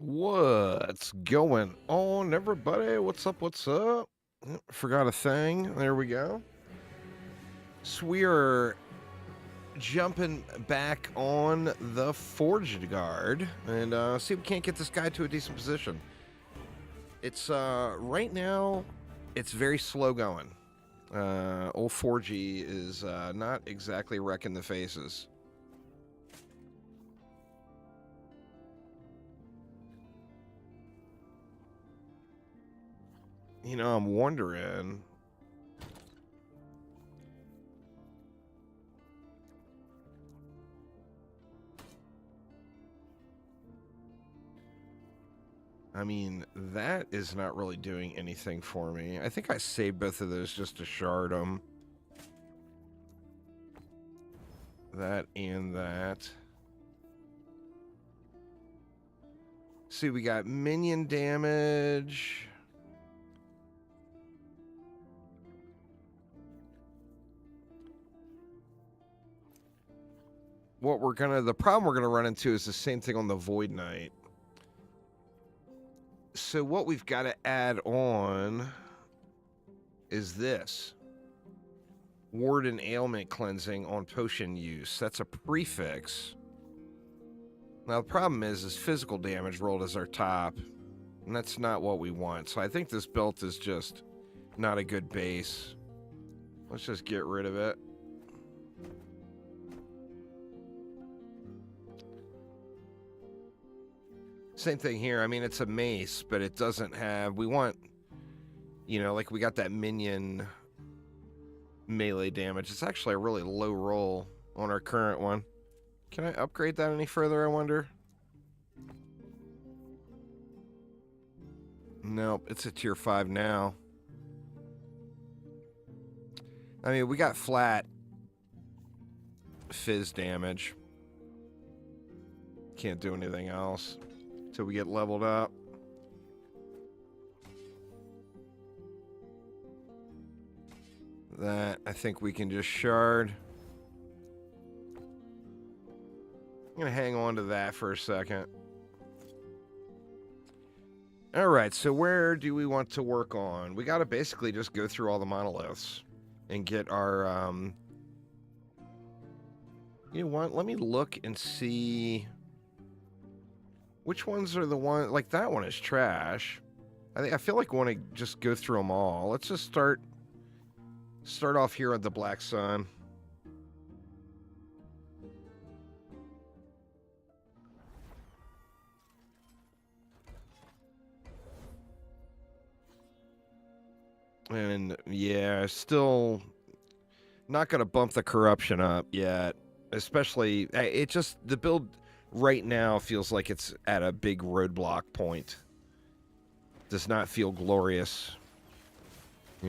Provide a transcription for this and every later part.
What's going on, everybody? What's up? What's up? Forgot a thing. There we go. So we are jumping back on the Forged Guard and see if we can't get this guy to a decent position. It's right now, it's very slow going. Old Forgey is not exactly wrecking the faces. You know, I'm wondering. I mean, that is not really doing anything for me. I think I saved both of those just to shard them. That and that. See, we got minion damage. The problem we're gonna run into is the same thing on the Void Knight. So what we've got to add on is this. Ward and ailment cleansing on potion use. That's a prefix. Now the problem is physical damage rolled as our top, and that's not what we want. So I think this build is just not a good base. Let's just get rid of it. Same thing here. I mean, it's a mace, but it doesn't have... We want, you know, like we got that minion melee damage. It's actually a really low roll on our current one. Can I upgrade that any further, I wonder? Nope, it's a tier 5 now. I mean, we got flat fizz damage. Can't do anything else until we get leveled up. That, I think we can just shard. I'm going to hang on to that for a second. All right, so where do we want to work on? We got to basically just go through all the monoliths and get our... You know what? Let me look and see... Which ones are the ones... Like, that one is trash. I feel like I want to just go through them all. Let's just start off here at the Black Sun. And yeah, still not going to bump the corruption up yet. Especially, it just, the build right now feels like it's at a big roadblock point. Does not feel glorious.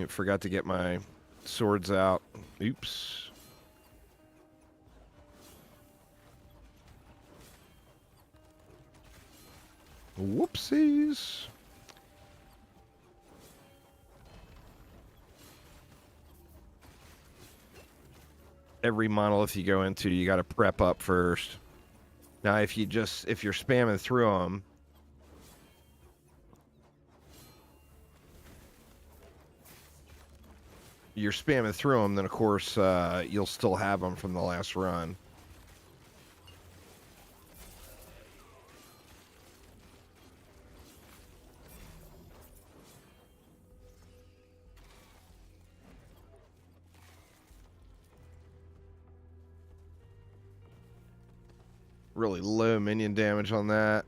Forgot to get my swords out. Oops. Whoopsies. Every monolith you go into, you got to prep up first. Now, if you're spamming through them, then of course you'll still have them from the last run. Really low minion damage on that.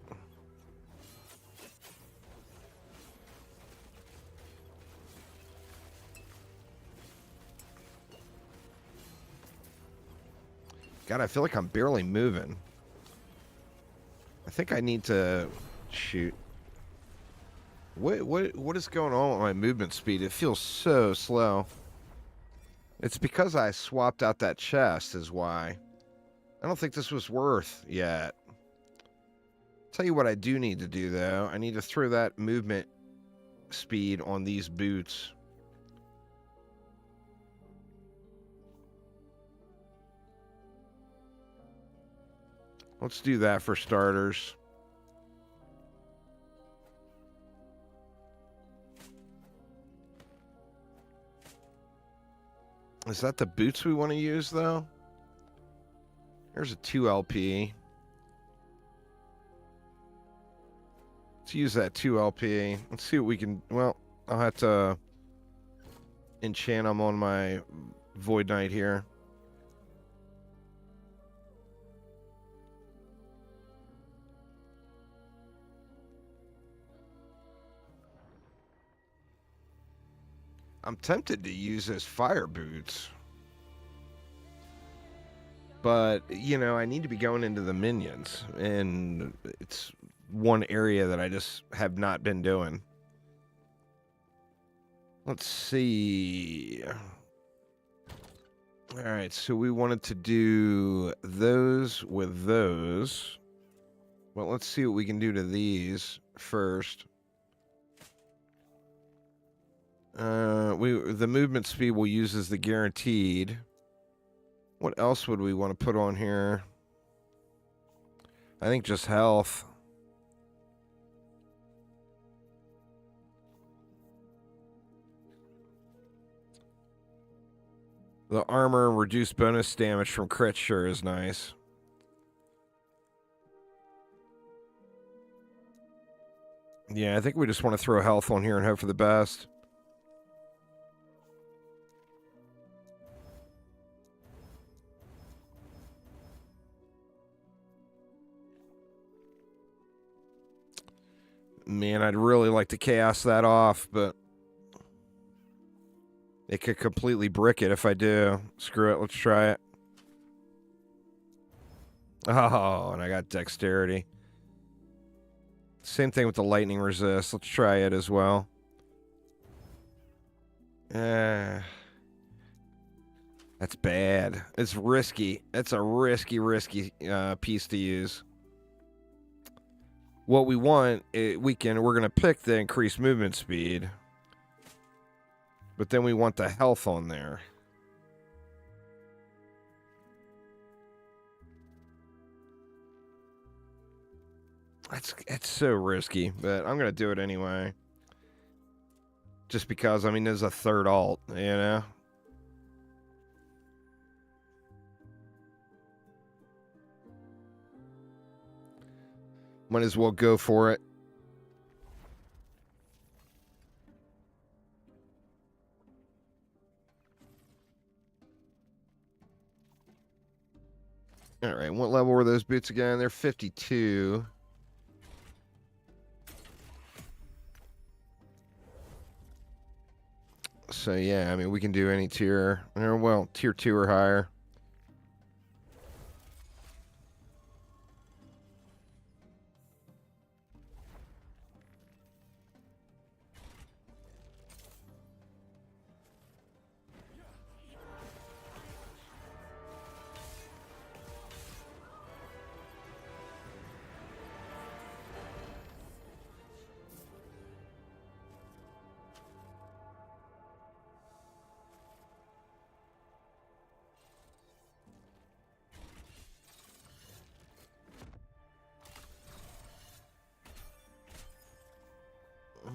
God, I feel like I'm barely moving. I think I need to shoot. What is going on with my movement speed? It feels so slow. It's because I swapped out that chest is why. I don't think this was worth yet. Tell you what I do need to do, though. I need to throw that movement speed on these boots. Let's do that for starters. Is that the boots we want to use, though? There's a 2LP. Let's use that 2LP. Let's see what we can... Well, I'll have to enchant them on my Void Knight here. I'm tempted to use his fire boots. But, you know, I need to be going into the minions. And it's one area that I just have not been doing. Let's see. All right, so we wanted to do those with those. Well, let's see what we can do to these first. The movement speed we'll use as the guaranteed. What else would we want to put on here? I think just health. The armor and reduced bonus damage from crit sure is nice. Yeah, I think we just want to throw health on here and hope for the best. Man, I'd really like to chaos that off, but it could completely brick it if I do. Screw it, let's try it. Oh, and I got dexterity. Same thing with the lightning resist. Let's try it as well. That's bad. It's risky. It's a risky piece to use. What we want, we're going to pick the increased movement speed. But then we want the health on there. It's so risky, but I'm going to do it anyway. Just because, I mean, there's a third alt, you know? Might as well go for it. All right, what level were those boots again? They're 52. So, yeah, I mean, we can do any tier. Well, tier 2 or higher.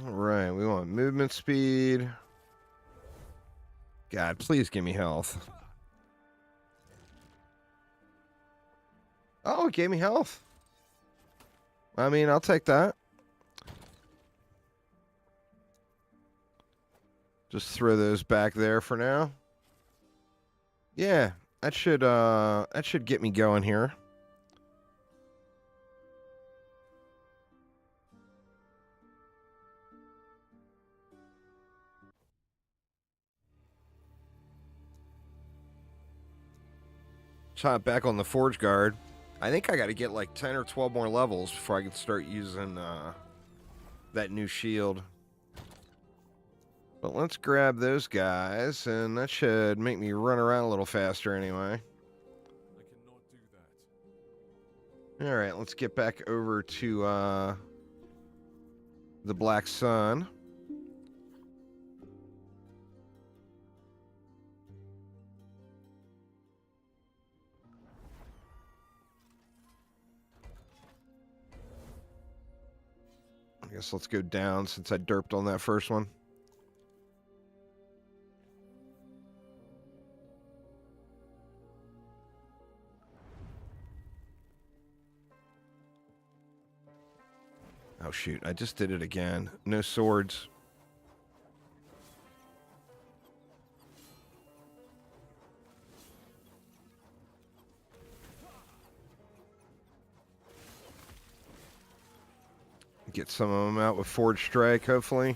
All right, we want movement speed. God, please give me health. Oh, it gave me health. I mean, I'll take that. Just throw those back there for now. Yeah, that should get me going here. Chop back on the Forge Guard. I think I got to get like 10 or 12 more levels before I can start using that new shield. But let's grab those guys, and that should make me run around a little faster anyway. I cannot do that. All right, let's get back over to the Black Sun. I guess let's go down since I derped on that first one. Oh, shoot. I just did it again. No swords. Get some of them out with Forged Strike, hopefully.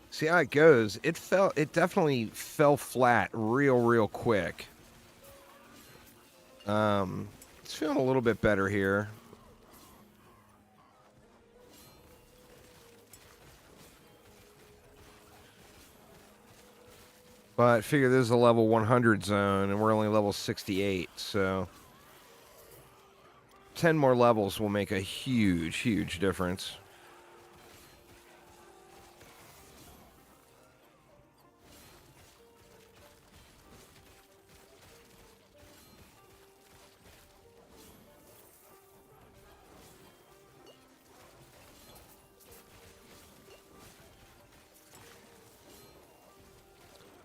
See how it goes. It definitely fell flat real quick. It's feeling a little bit better here. But figure this is a level 100 zone, and we're only level 68, so 10 more levels will make a huge difference.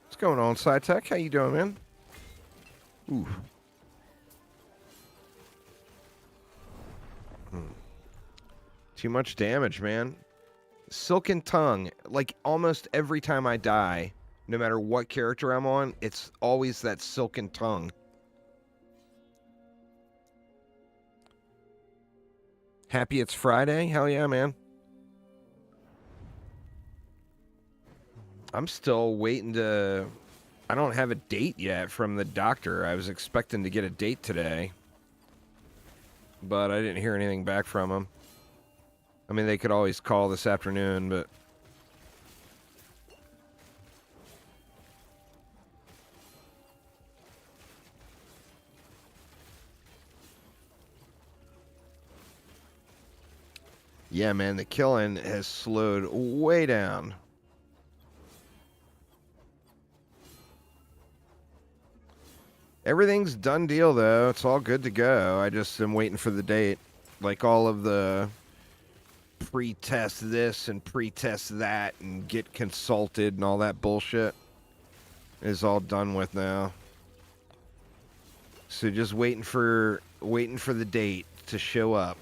What's going on, SciTech? How you doing, man? Ooh. Too much damage, man. Silken Tongue. Like, almost every time I die, no matter what character I'm on, it's always that Silken Tongue. Happy it's Friday? Hell yeah, man. I'm still waiting to... I don't have a date yet from the doctor. I was expecting to get a date today, but I didn't hear anything back from him. I mean, they could always call this afternoon, but... Yeah, man, the killing has slowed way down. Everything's done deal, though. It's all good to go. I just am waiting for the date. Like all of the pre-test this and pre-test that and get consulted and all that bullshit is all done with now. So just waiting for the date to show up.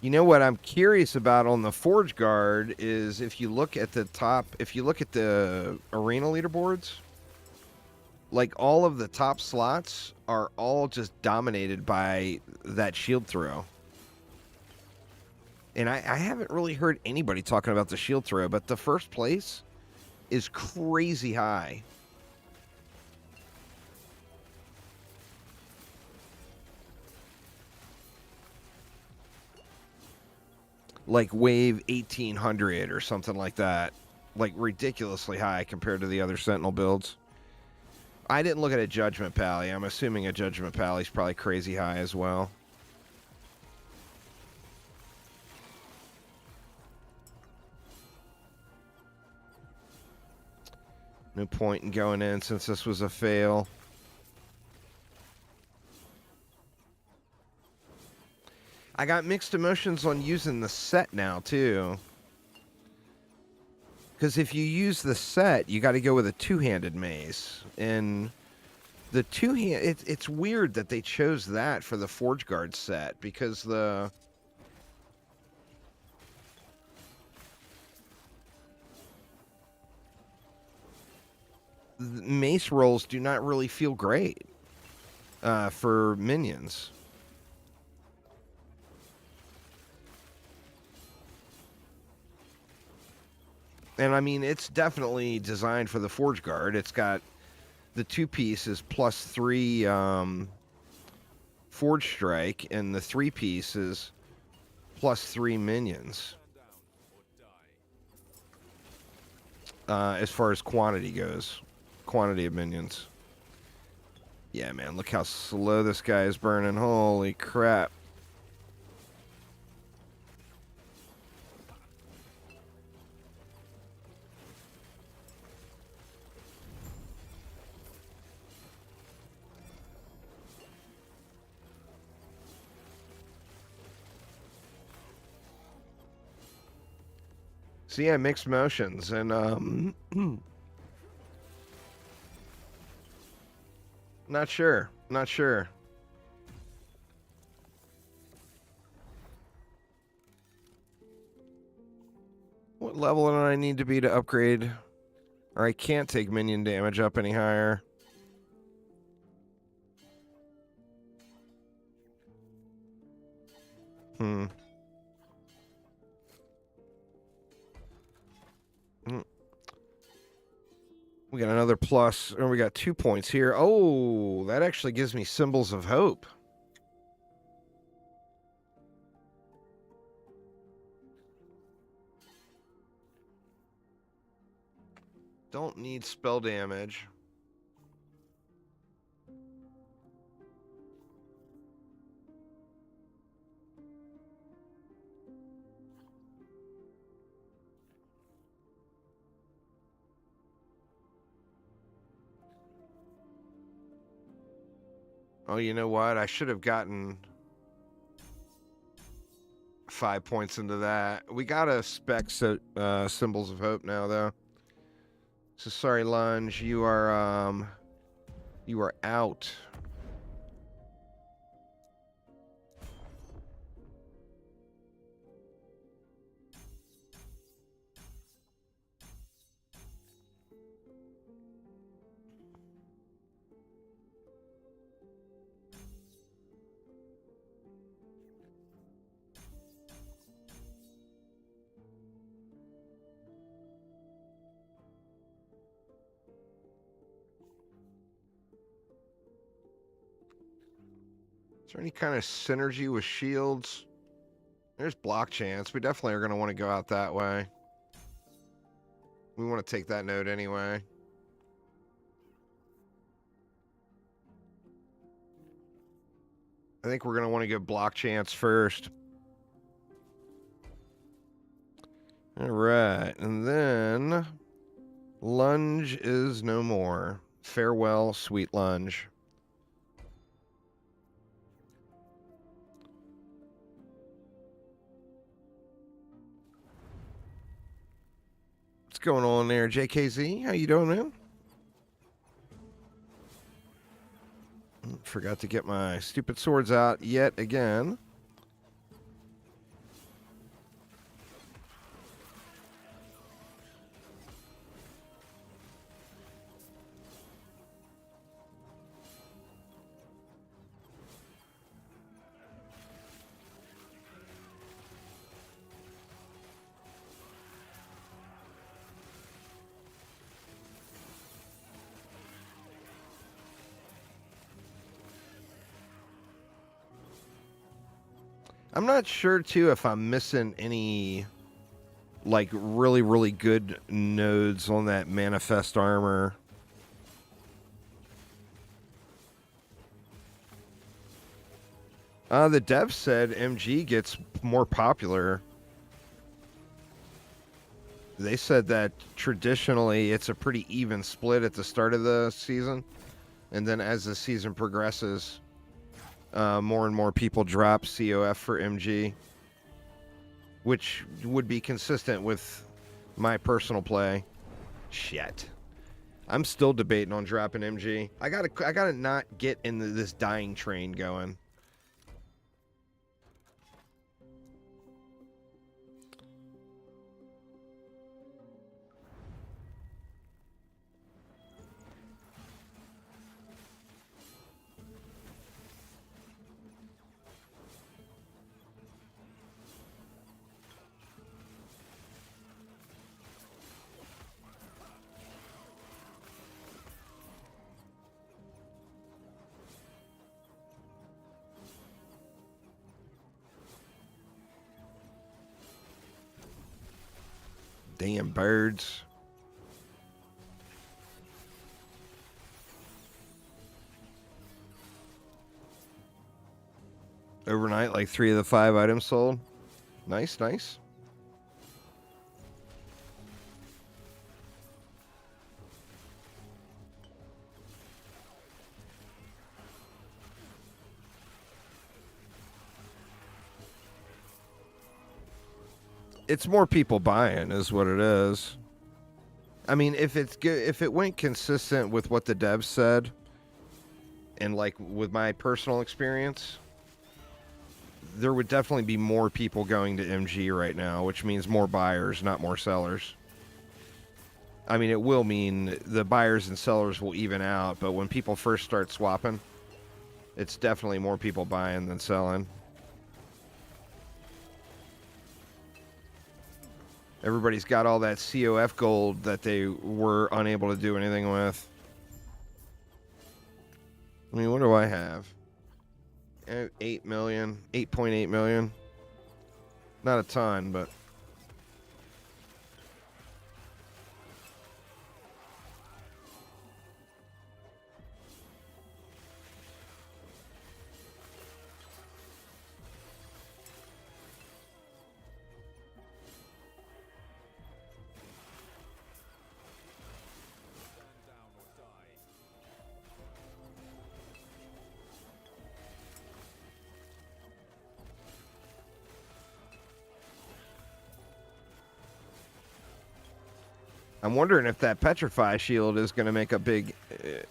You know what I'm curious about on the Forge Guard is if you look at the top, if you look at the arena leaderboards, like all of the top slots are all just dominated by that shield throw. And I haven't really heard anybody talking about the shield throw, but the first place is crazy high. Like wave 1800 or something like that. Like ridiculously high compared to the other Sentinel builds. I didn't look at a Judgment Pally. I'm assuming a Judgment Pally is probably crazy high as well. No point in going in since this was a fail. I got mixed emotions on using the set now, too. Because if you use the set, you got to go with a two-handed mace. And the two-hand... It's weird that they chose that for the Forge Guard set. Because the mace rolls do not really feel great for minions. And I mean, it's definitely designed for the Forge Guard. It's got the two pieces plus 3 Forge Strike, and the 3 pieces +3 minions. Stand down or die. As far as quantity goes. Quantity of minions. Yeah, man, look how slow this guy is burning. Holy crap. So yeah, mixed motions, and not sure. What level do I need to be to upgrade? Or I can't take minion damage up any higher. We got another plus, or we got 2 points here. Oh, that actually gives me symbols of hope. Don't need spell damage. Oh, you know what? I should have gotten 5 points into that. We got a spec symbols of hope now, though. So sorry, Lunge. You are out. Is there any kind of synergy with shields? There's block chance. We definitely are going to want to go out that way. We want to take that node anyway. I think we're going to want to go block chance first. All right. And then Lunge is no more. Farewell, sweet Lunge. What's going on there, JKZ? How you doing, man? Forgot to get my stupid swords out yet again. I'm not sure, too, if I'm missing any, like, really, really good nodes on that manifest armor. The dev said MG gets more popular. They said that traditionally it's a pretty even split at the start of the season. And then as the season progresses, more and more people drop COF for MG, which would be consistent with my personal play. Shit. I'm still debating on dropping MG. I gotta not get into this dying train going. Damn birds. Overnight, like 3 of the 5 items sold. Nice, nice. It's more people buying is what it is. I mean, if it's good, if it went consistent with what the devs said, and like with my personal experience, there would definitely be more people going to MG right now, which means more buyers, not more sellers. I mean, it will mean the buyers and sellers will even out, but when people first start swapping, it's definitely more people buying than selling. Everybody's got all that COF gold that they were unable to do anything with. I mean, what do I have? 8 million, 8.8 million. Not a ton, but I'm wondering if that Petrify shield is going to make a big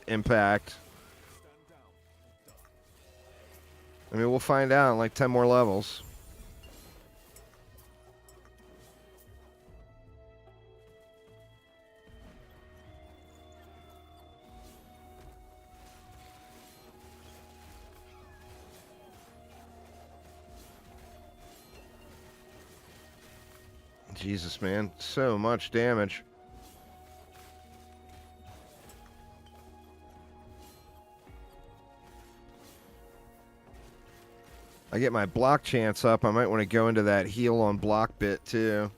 impact. I mean, we'll find out in like 10 more levels. Jesus, man. So much damage. I get my block chance up. I might want to go into that heal on block bit too.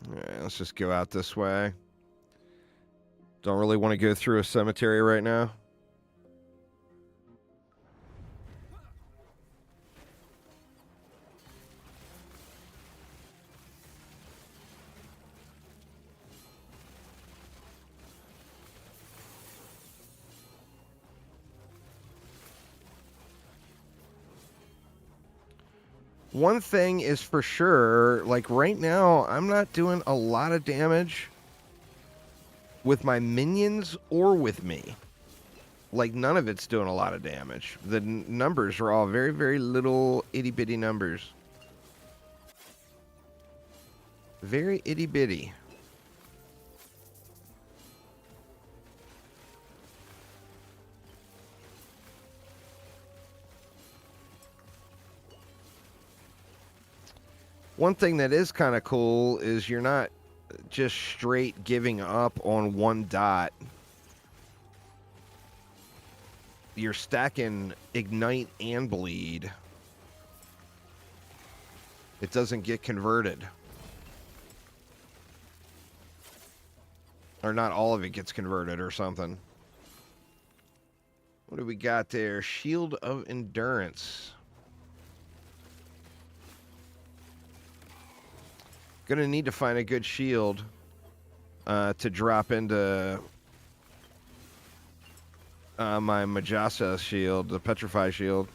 All right, let's just go out this way. Don't really want to go through a cemetery right now. One thing is for sure, like right now, I'm not doing a lot of damage with my minions or with me. Like none of it's doing a lot of damage. The numbers are all very, very little itty bitty numbers. Very itty bitty. One thing that is kind of cool is you're not just straight giving up on one dot. You're stacking Ignite and Bleed. It doesn't get converted. Or not all of it gets converted or something. What do we got there? Shield of Endurance. Gonna need to find a good shield to drop into my Majasa shield, the Petrify shield.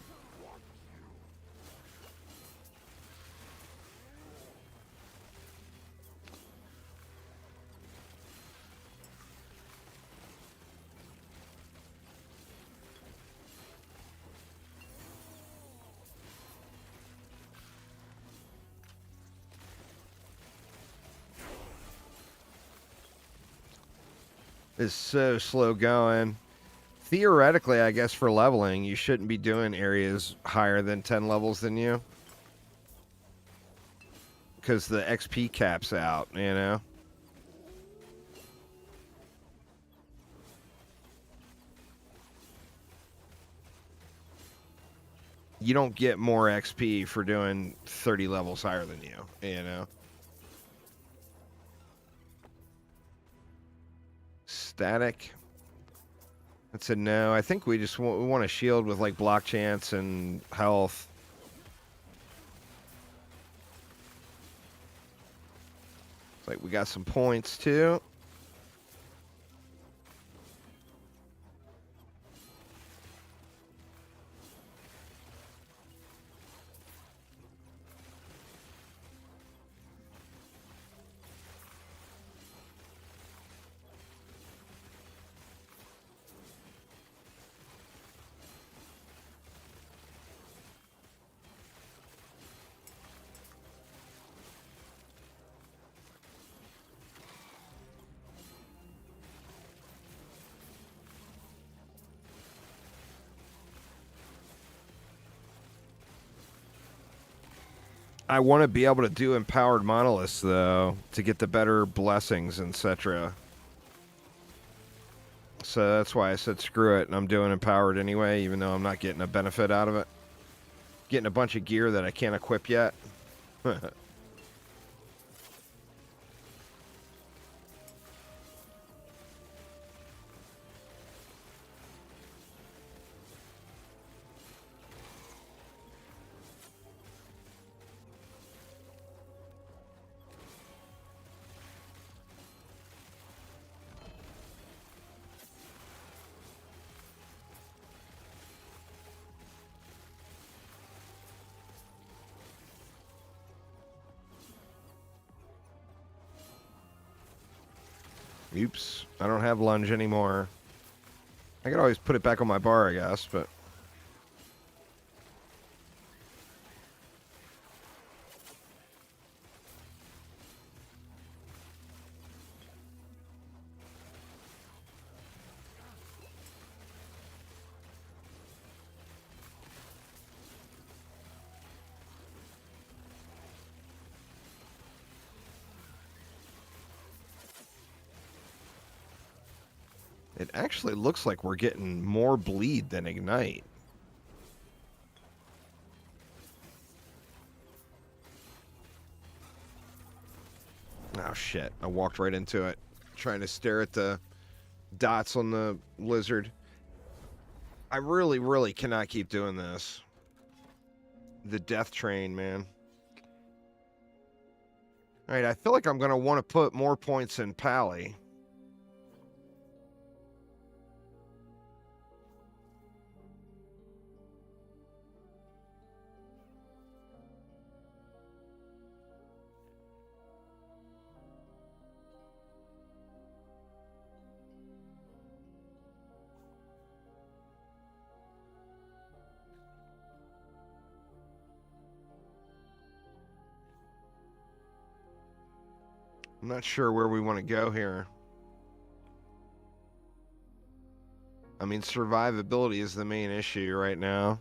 Is so slow going. Theoretically, I guess for leveling, you shouldn't be doing areas higher than 10 levels than you. Because the XP cap's out, you know? you don't get more XP for doing 30 levels higher than you, you know? Static. That's a no. I think we just we want a shield with like block chance and health. It's like we got some points too. I want to be able to do empowered monoliths though to get the better blessings, etc. So that's why I said screw it, and I'm doing empowered anyway, even though I'm not getting a benefit out of it. Getting a bunch of gear that I can't equip yet. Oops, I don't have lunge anymore. I could always put it back on my bar, I guess, but... It actually looks like we're getting more bleed than ignite. Oh shit, I walked right into it. Trying to stare at the dots on the lizard. I really cannot keep doing this. The death train, man. Alright, I feel like I'm going to want to put more points in Pally. I'm not sure where we want to go here. I mean, survivability is the main issue right now.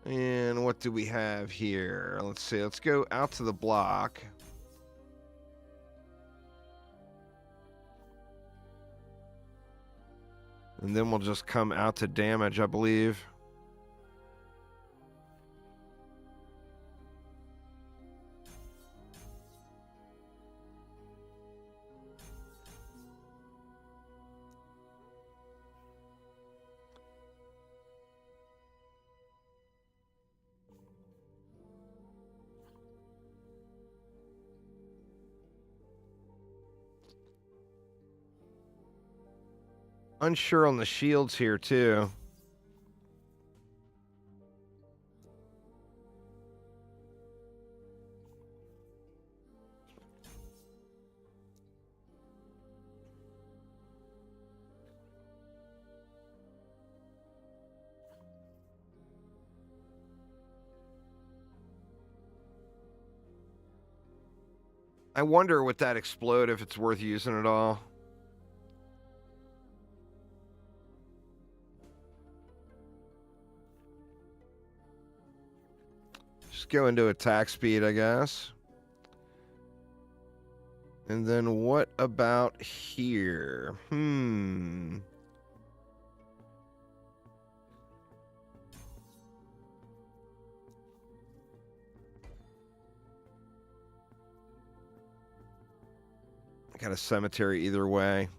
And what do we have here? Let's see. Let's go out to the block. And then we'll just come out to damage, I believe. Unsure on the shields here, too. I wonder with that explode if it's worth using at all. Just go into attack speed, I guess. And then what about here? Got a cemetery either way.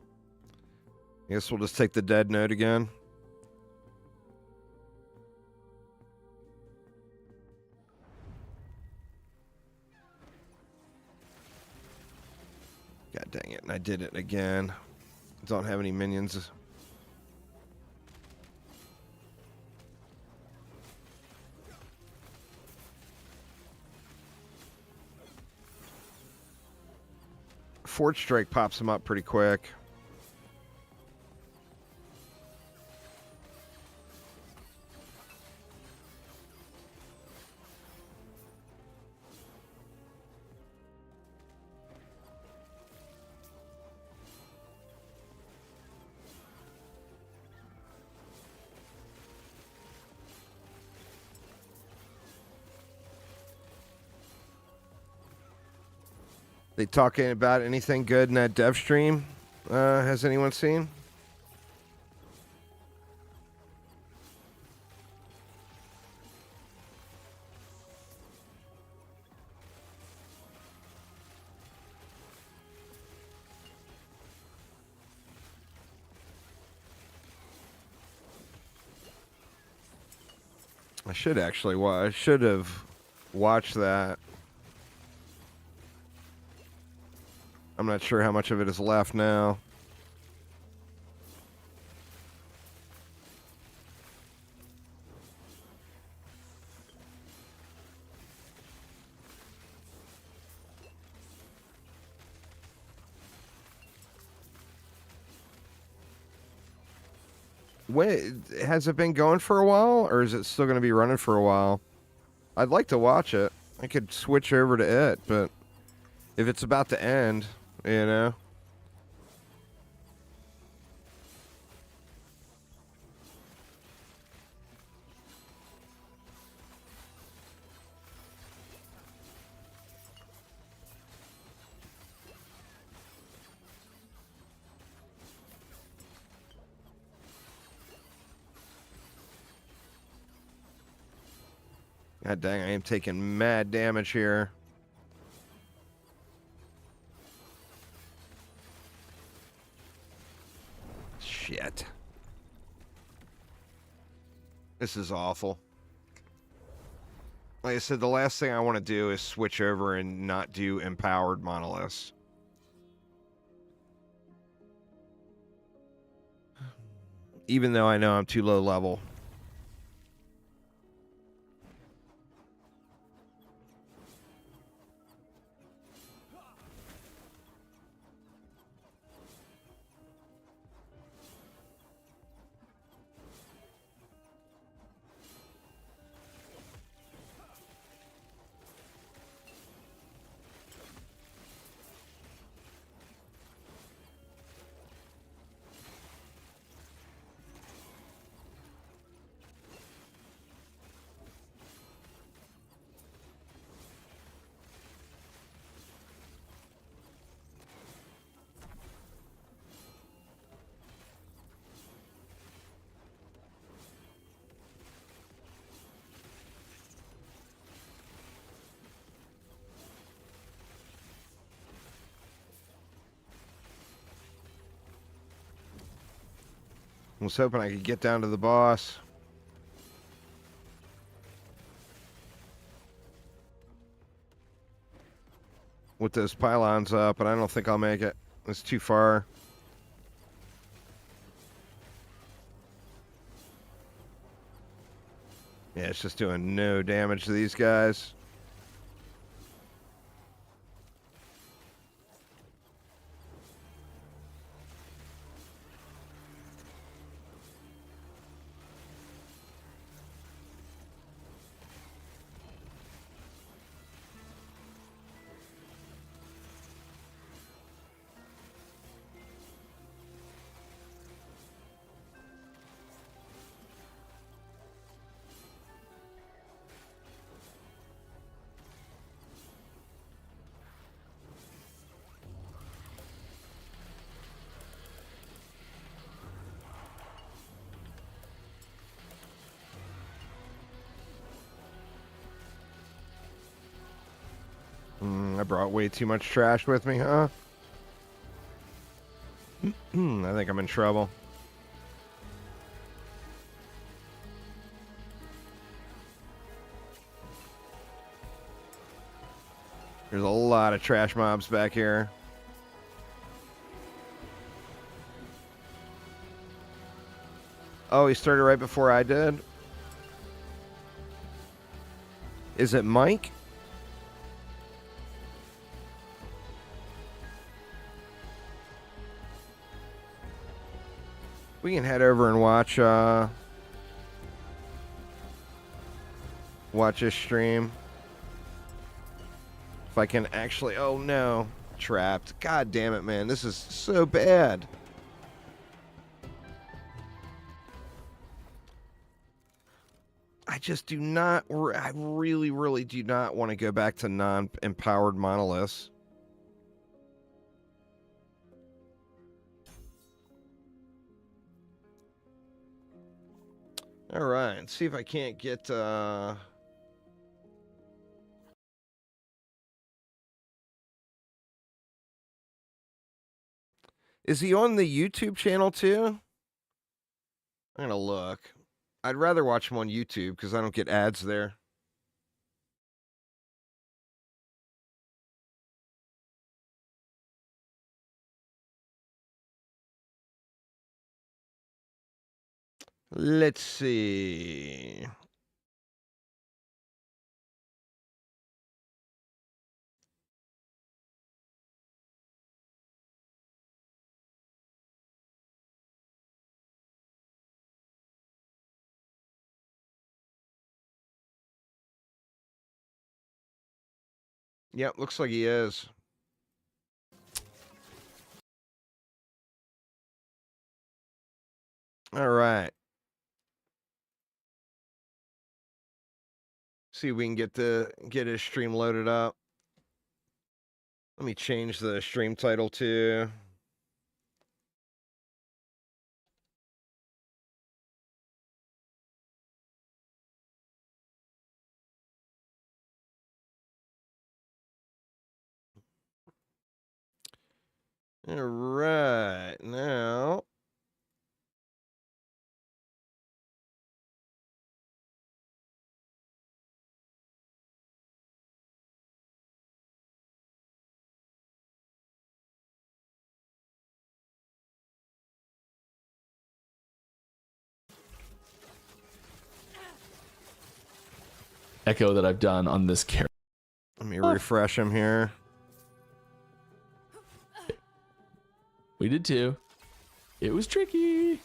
I guess we'll just take the dead note again. God dang it, and I did it again. Don't have any minions. Forge Strike pops him up pretty quick. They talking about anything good in that dev stream? Has anyone seen? I should actually I should have watched that. I'm not sure how much of it is left now. Wait, has it been going for a while, or is it still going to be running for a while? I'd like to watch it. I could switch over to it, but if it's about to end, you know. God dang, I am taking mad damage here. Shit. This is awful. Like I said, the last thing I want to do is switch over and not do empowered monoliths. Even though I know I'm too low level. I was hoping I could get down to the boss. With those pylons up, but I don't think I'll make it. It's too far. Yeah, it's just doing no damage to these guys. I brought way too much trash with me, huh? I think I'm in trouble. There's a lot of trash mobs back here. Oh, he started right before I did. Is it Mike? We can head over and watch his stream. If I can actually... Oh, no. Trapped. God damn it, man. This is so bad. I just do not... I really, really do not want to go back to non-empowered monoliths. All right. Let's see if I can't get... Is he on the YouTube channel too? I'm gonna look. I'd rather watch him on YouTube because I don't get ads there. Let's see. Yep, looks like he is. All right. See if we can get his stream loaded up. Let me change the stream title to... All right, now... Echo that I've done on this character. Let me refresh him here. We did too. It was tricky.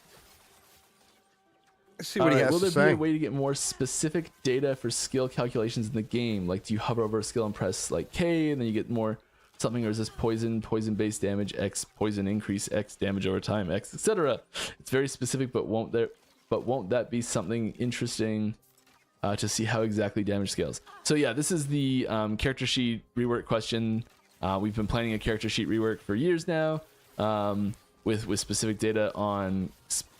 Let's see what he has will to there be say. a way to get more specific data for skill calculations in the game? Like, do you hover over a skill and press like K, and then you get more something, or is this poison based damage X, poison increase X, damage over time X, etc.? It's very specific, but won't that be something interesting to see how exactly damage scales? So yeah, this is the character sheet rework question. We've been planning a character sheet rework for years now, with specific data on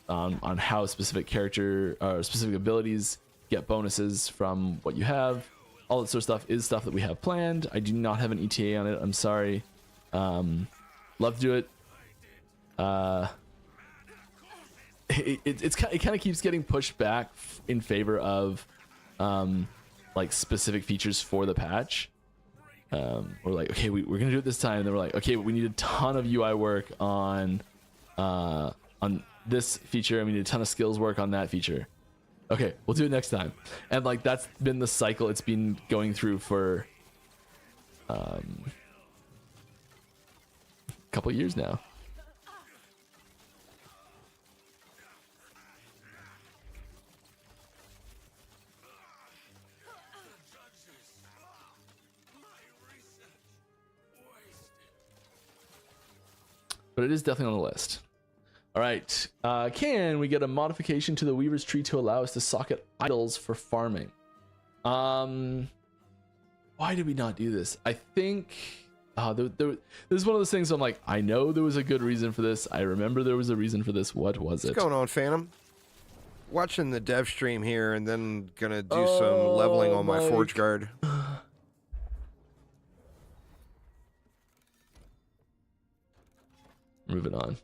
how specific character or specific abilities get bonuses from what you have. All that sort of stuff is stuff that we have planned. I do not have an ETA on it. I'm sorry. Love to do it. It kind of keeps getting pushed back in favor of like specific features for the patch. We're like, okay, we're gonna do it this time, and then we're like, okay, but we need a ton of UI work on this feature, and we need a ton of skills work on that feature. Okay, we'll do it next time. And like, that's been the cycle it's been going through for a couple years now. But it is definitely on the list. All right, can we get a modification to the Weaver's Tree to allow us to socket idols for farming? Why did we not do this? I think this is one of those things I'm like, I know there was a good reason for this. I remember there was a reason for this. What was it? What's going on, Phantom? Watching the dev stream here, and then gonna do some leveling on my Forge Guard. Moving on.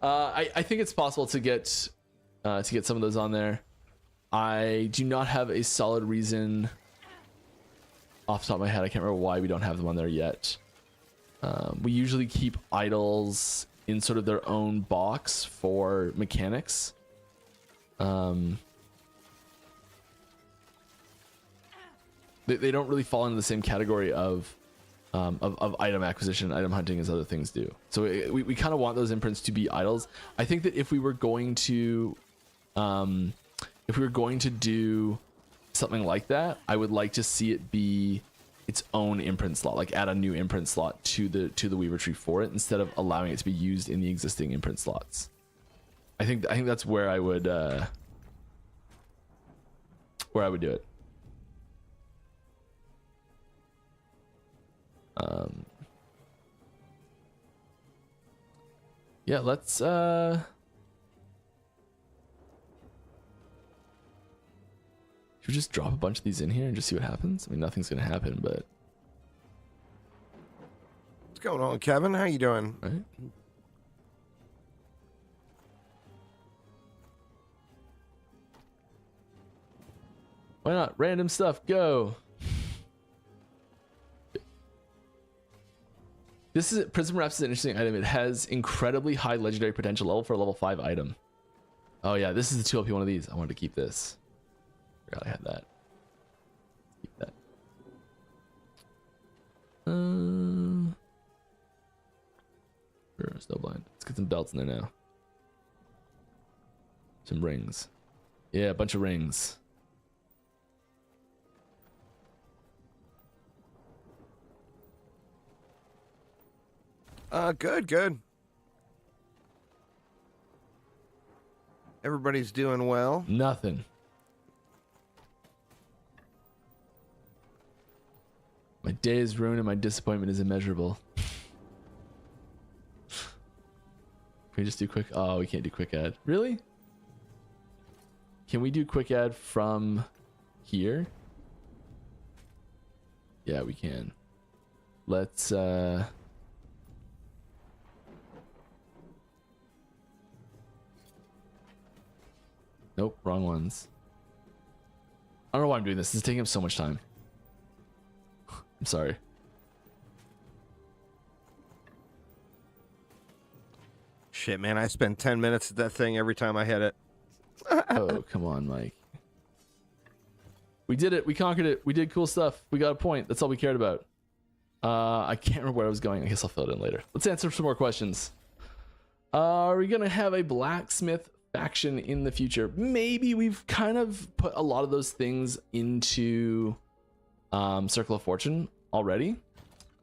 I think it's possible to get some of those on there. I do not have a solid reason off the top of my head. I can't remember why we don't have them on there yet. We usually keep idols in sort of their own box for mechanics. They don't really fall into the same category of item acquisition, item hunting as other things do. So we kind of want those imprints to be idols. I think that if we were going to do something like that, I would like to see it be its own imprint slot, like add a new imprint slot to the Weaver tree for it instead of allowing it to be used in the existing imprint slots. I think that's where I would do it. Yeah, let's should we just drop a bunch of these in here and just see what happens? I mean, nothing's gonna happen, but What's going on, Kevin? How you doing? right? Why not? Random stuff, go. This is Prism Wraps is an interesting item. It has incredibly high legendary potential level for a level 5 item. Oh yeah, this is the 2LP one of these. I wanted to keep this. Forgot I had that. Keep that. Sure, Snowblind. Let's get some belts in there now. Some rings. Yeah, a bunch of rings. Good. Everybody's doing well. Nothing. My day is ruined and my disappointment is immeasurable. Can we just do quick? Oh, we can't do quick add. Really? Can we do quick add from here? Yeah, we can. Let's Nope, wrong ones. I don't know why I'm doing this. This is taking up so much time. I'm sorry. Shit, man, I spend 10 minutes at that thing every time I hit it. Oh, come on, Mike. We did it. We conquered it. We did cool stuff. We got a point. That's all we cared about. I can't remember where I was going. I guess I'll fill it in later. Let's answer some more questions. Are we going to have a blacksmith faction in the future? Maybe. We've kind of put a lot of those things into Circle of Fortune already.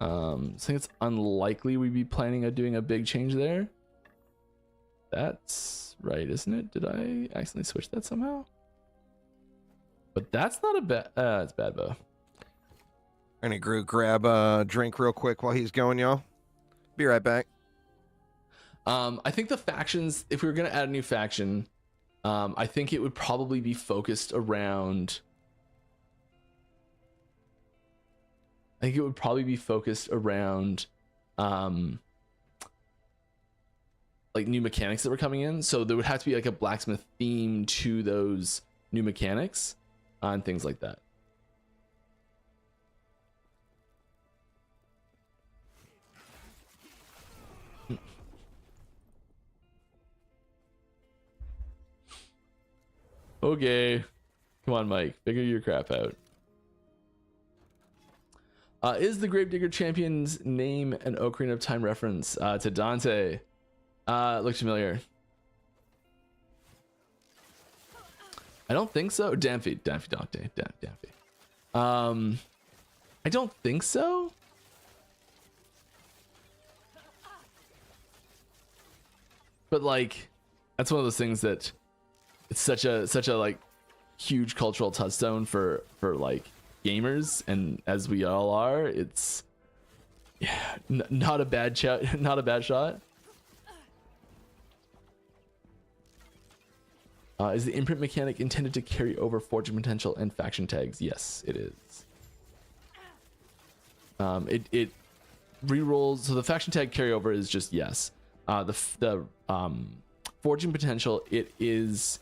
So I think it's unlikely we'd be planning on doing a big change there. That's right, isn't it? Did I accidentally switch that somehow? But that's not a bad... it's bad, Bo. I'm gonna grab a drink real quick while he's going, y'all. Be right back. I think the factions, if we were going to add a new faction, I think it would probably be focused around... like new mechanics that were coming in. So there would have to be like a blacksmith theme to those new mechanics and things like that. Okay. Come on, Mike. Figure your crap out. Is the Gravedigger Champion's name an Ocarina of Time reference to Dante? Looks familiar. I don't think so. Damphy, Dante, Damphy. I don't think so. But like, that's one of those things that it's such a like huge cultural touchstone for like gamers, and as we all are, it's not a bad shot. Not a bad shot. Is the imprint mechanic intended to carry over fortune potential and faction tags? Yes, it is. It re-rolls, so the faction tag carryover is just yes. The forging potential, it is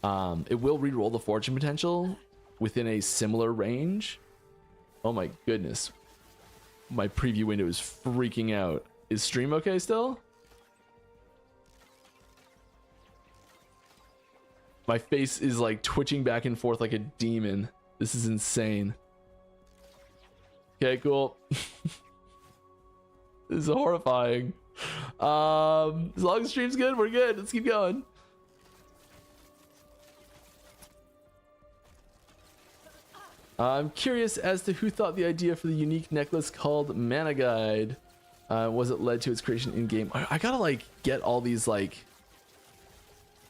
it will reroll the fortune potential within a similar range. Oh my goodness. My preview window is freaking out. Is stream okay still? My face is like twitching back and forth like a demon. This is insane. Okay, cool. This is horrifying. As long as the stream's good, we're good. Let's keep going. I'm curious as to who thought the idea for the unique necklace called Mana Guide. Was it led to its creation in game? I gotta like get all these like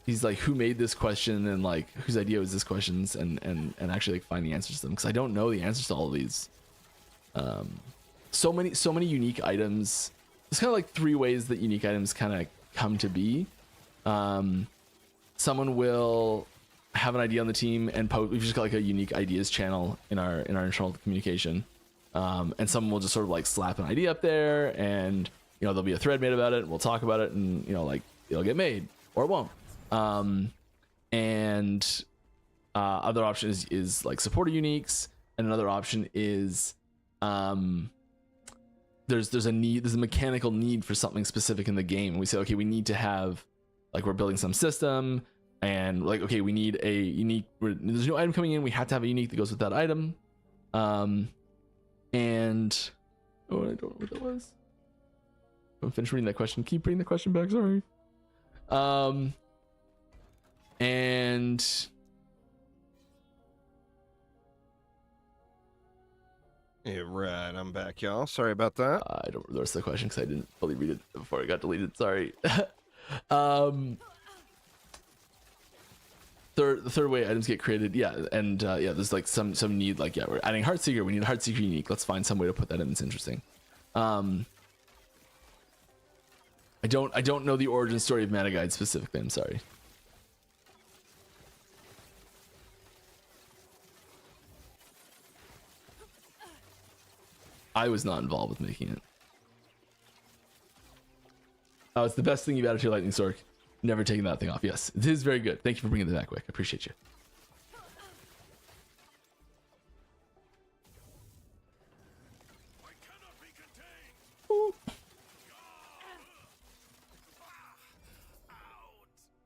who made this question and like whose idea was this questions and actually like find the answers to them, because I don't know the answers to all of these. So many unique items. There's kind of like three ways that unique items kind of come to be. Someone will have an idea on the team and we've just got like a unique ideas channel in our internal communication, and someone will just sort of like slap an idea up there, and you know there'll be a thread made about it and we'll talk about it, and you know like it'll get made or it won't. Other option is like supporter uniques, and another option is there's a mechanical need for something specific in the game, and we say, okay, we need to have, like, we're building some system, and like, okay, we need a unique, there's a new item coming in, we have to have a unique that goes with that item. And oh, I don't know what that was. I'm finished reading that question. Keep bringing the question back, sorry. And Yeah, right. I'm back, y'all. Sorry about that. I don't remember the rest of the question because I didn't fully read it before it got deleted. Sorry. The third way items get created, yeah, and yeah, there's like some need, like, yeah, we're adding Heartseeker. We need a Heartseeker unique. Let's find some way to put that in that's interesting. I don't know the origin story of Mana Guide specifically. I'm sorry. I was not involved with making it. Oh, it's the best thing you've added to your Lightning Stork. Never taking that thing off. Yes, it is very good. Thank you for bringing that back, Wick. I appreciate you. Ooh.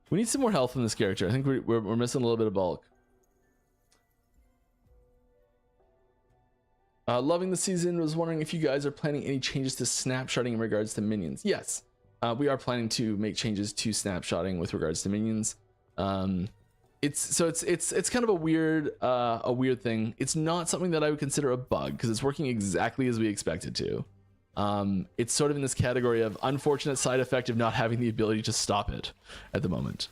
We need some more health from this character. I think we're missing a little bit of bulk. Loving the season. Was wondering if you guys are planning any changes to snapshotting in regards to minions. Yes, we are planning to make changes to snapshotting with regards to minions. It's kind of a weird thing. It's not something that I would consider a bug because it's working exactly as we expect it to. It's sort of in this category of unfortunate side effect of not having the ability to stop it at the moment.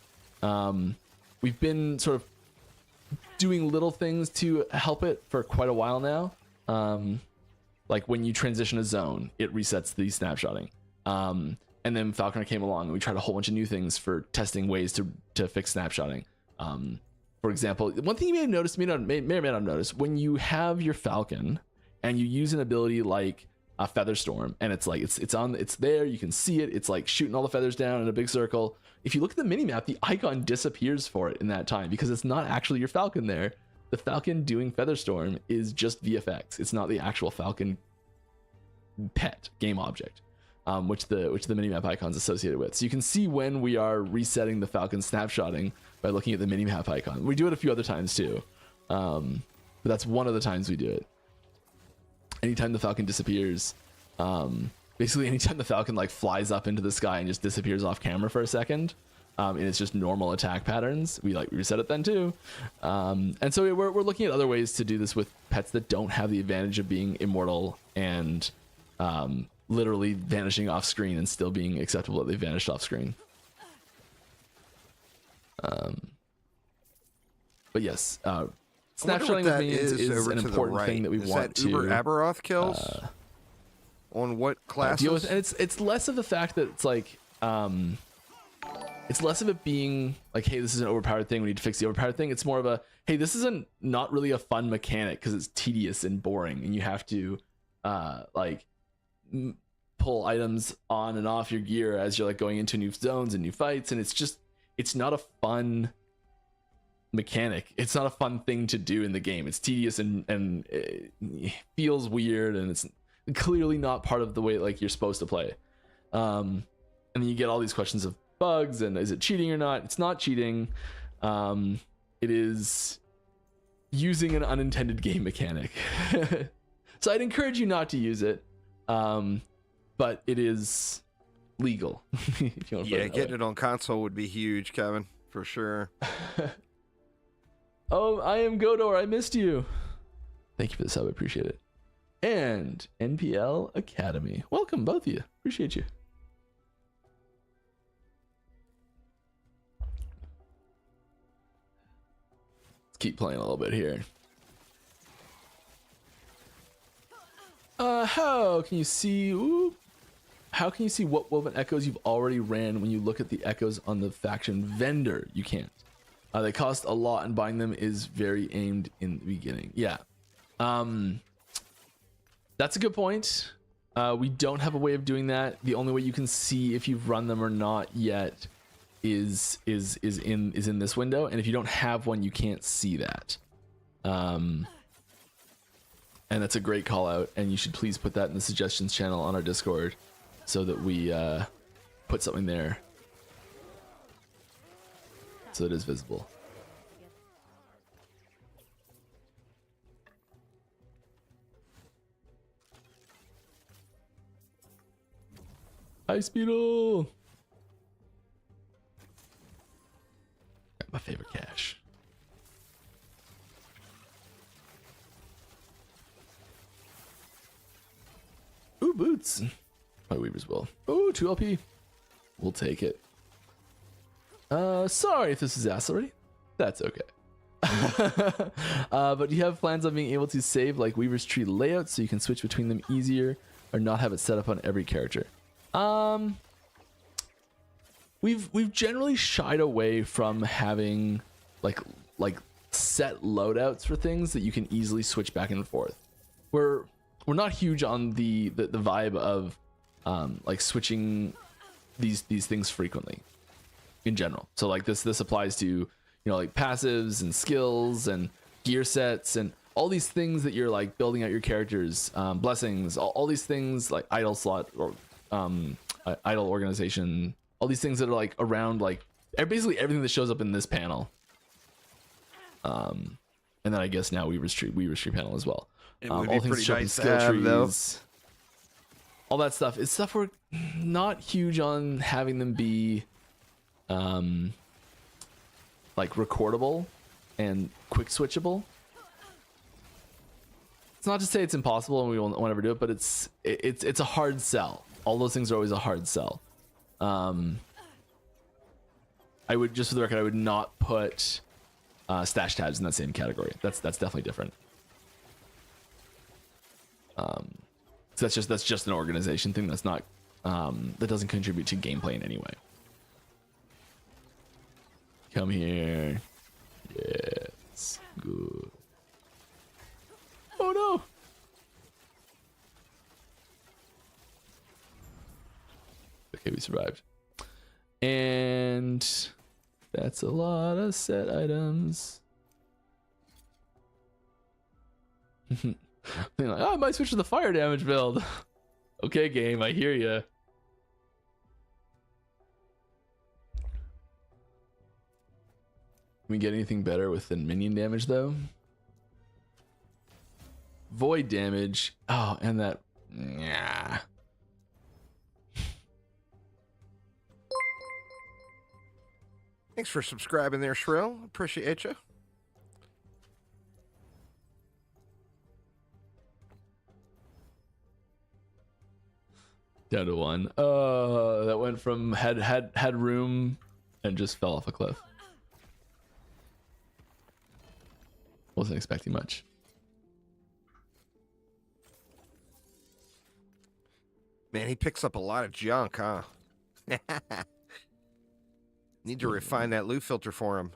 We've been sort of doing little things to help it for quite a while now. Like when you transition a zone, it resets the snapshotting. And then Falconer came along and we tried a whole bunch of new things for testing ways to fix snapshotting. For example, one thing you may have noticed, may or may not have noticed, when you have your Falcon and you use an ability like a Featherstorm, and it's like it's there, you can see it, it's like shooting all the feathers down in a big circle. If you look at the minimap, the icon disappears for it in that time because it's not actually your Falcon there. The Falcon doing Featherstorm is just VFX. It's not the actual Falcon pet game object, which the minimap icon's associated with. So you can see when we are resetting the Falcon snapshotting by looking at the minimap icon. We do it a few other times too, but that's one of the times we do it. Anytime the Falcon disappears, basically anytime the Falcon like flies up into the sky and just disappears off camera for a second, and it's just normal attack patterns, we reset it then too. And so we're looking at other ways to do this with pets that don't have the advantage of being immortal and literally vanishing off screen and still being acceptable that they vanished off screen. But yes, snapshotting with minions is an important thing that we want to Uber Aberoth kills on what classes deal with. And it's less of the fact that it's like it's less of it being like, hey, this is an overpowered thing, we need to fix the overpowered thing. It's more of a, hey, this isn't not really a fun mechanic because it's tedious and boring and you have to pull items on and off your gear as you're like going into new zones and new fights, and it's not a fun mechanic. It's not a fun thing to do in the game. It's tedious and it feels weird, and it's clearly not part of the way like you're supposed to play. And then you get all these questions of bugs and is it cheating or not? It's not cheating. It is using an unintended game mechanic. So I'd encourage you not to use it, but it is legal. If you want to put Yeah, it getting it on console would be huge, Kevin, for sure. Oh, I am Godor. I missed you. Thank you for the sub. I appreciate it. And NPL Academy. Welcome, both of you. Appreciate you. Let's keep playing a little bit here. How can you see? Ooh, how can you see what woven echoes you've already ran when you look at the echoes on the faction vendor? You can't. They cost a lot, and buying them is very aimed in the beginning. Yeah. That's a good point. We don't have a way of doing that. The only way you can see if you've run them or not yet is in this window, and if you don't have one, you can't see that. And that's a great call out, and you should please put that in the suggestions channel on our Discord so that we put something there so it is visible. Hi, Speedo! My favorite cache. Ooh, boots. My Weaver's will. Ooh, 2 LP. We'll take it. Sorry if this is asked already. That's okay. But do you have plans on being able to save like Weaver's tree layout so you can switch between them easier, or not have it set up on every character? We've generally shied away from having like set loadouts for things that you can easily switch back and forth. We're not huge on the vibe of like switching these things frequently in general. So like this applies to, you know, like passives and skills and gear sets and all these things that you're like building out your characters, blessings, all these things like idle slot or idle organization, all these things that are like around like basically everything that shows up in this panel. And then I guess now Weaver's tree panel as well. It would All be things pretty show up in nice to skill have, though. trees. All that stuff. It's stuff we're not huge on having them be like recordable and quick switchable. It's not to say it's impossible and we won't ever do it, but it's a hard sell. All those things are always a hard sell. I would, just for the record, I would not put stash tabs in that same category. That's definitely different. So that's just an organization thing. That's not that doesn't contribute to gameplay in any way. Come here. Yes, good. Oh no. Okay, we survived. And that's a lot of set items. They're like, oh, I might switch to the fire damage build. Okay, game, I hear ya. Can we get anything better within minion damage though? Void damage. Oh, and that. Yeah. Thanks for subscribing there, Shrill. Appreciate you. Down to 1. That went from had room and just fell off a cliff. Wasn't expecting much. Man, he picks up a lot of junk, huh? Need to refine that loot filter for him.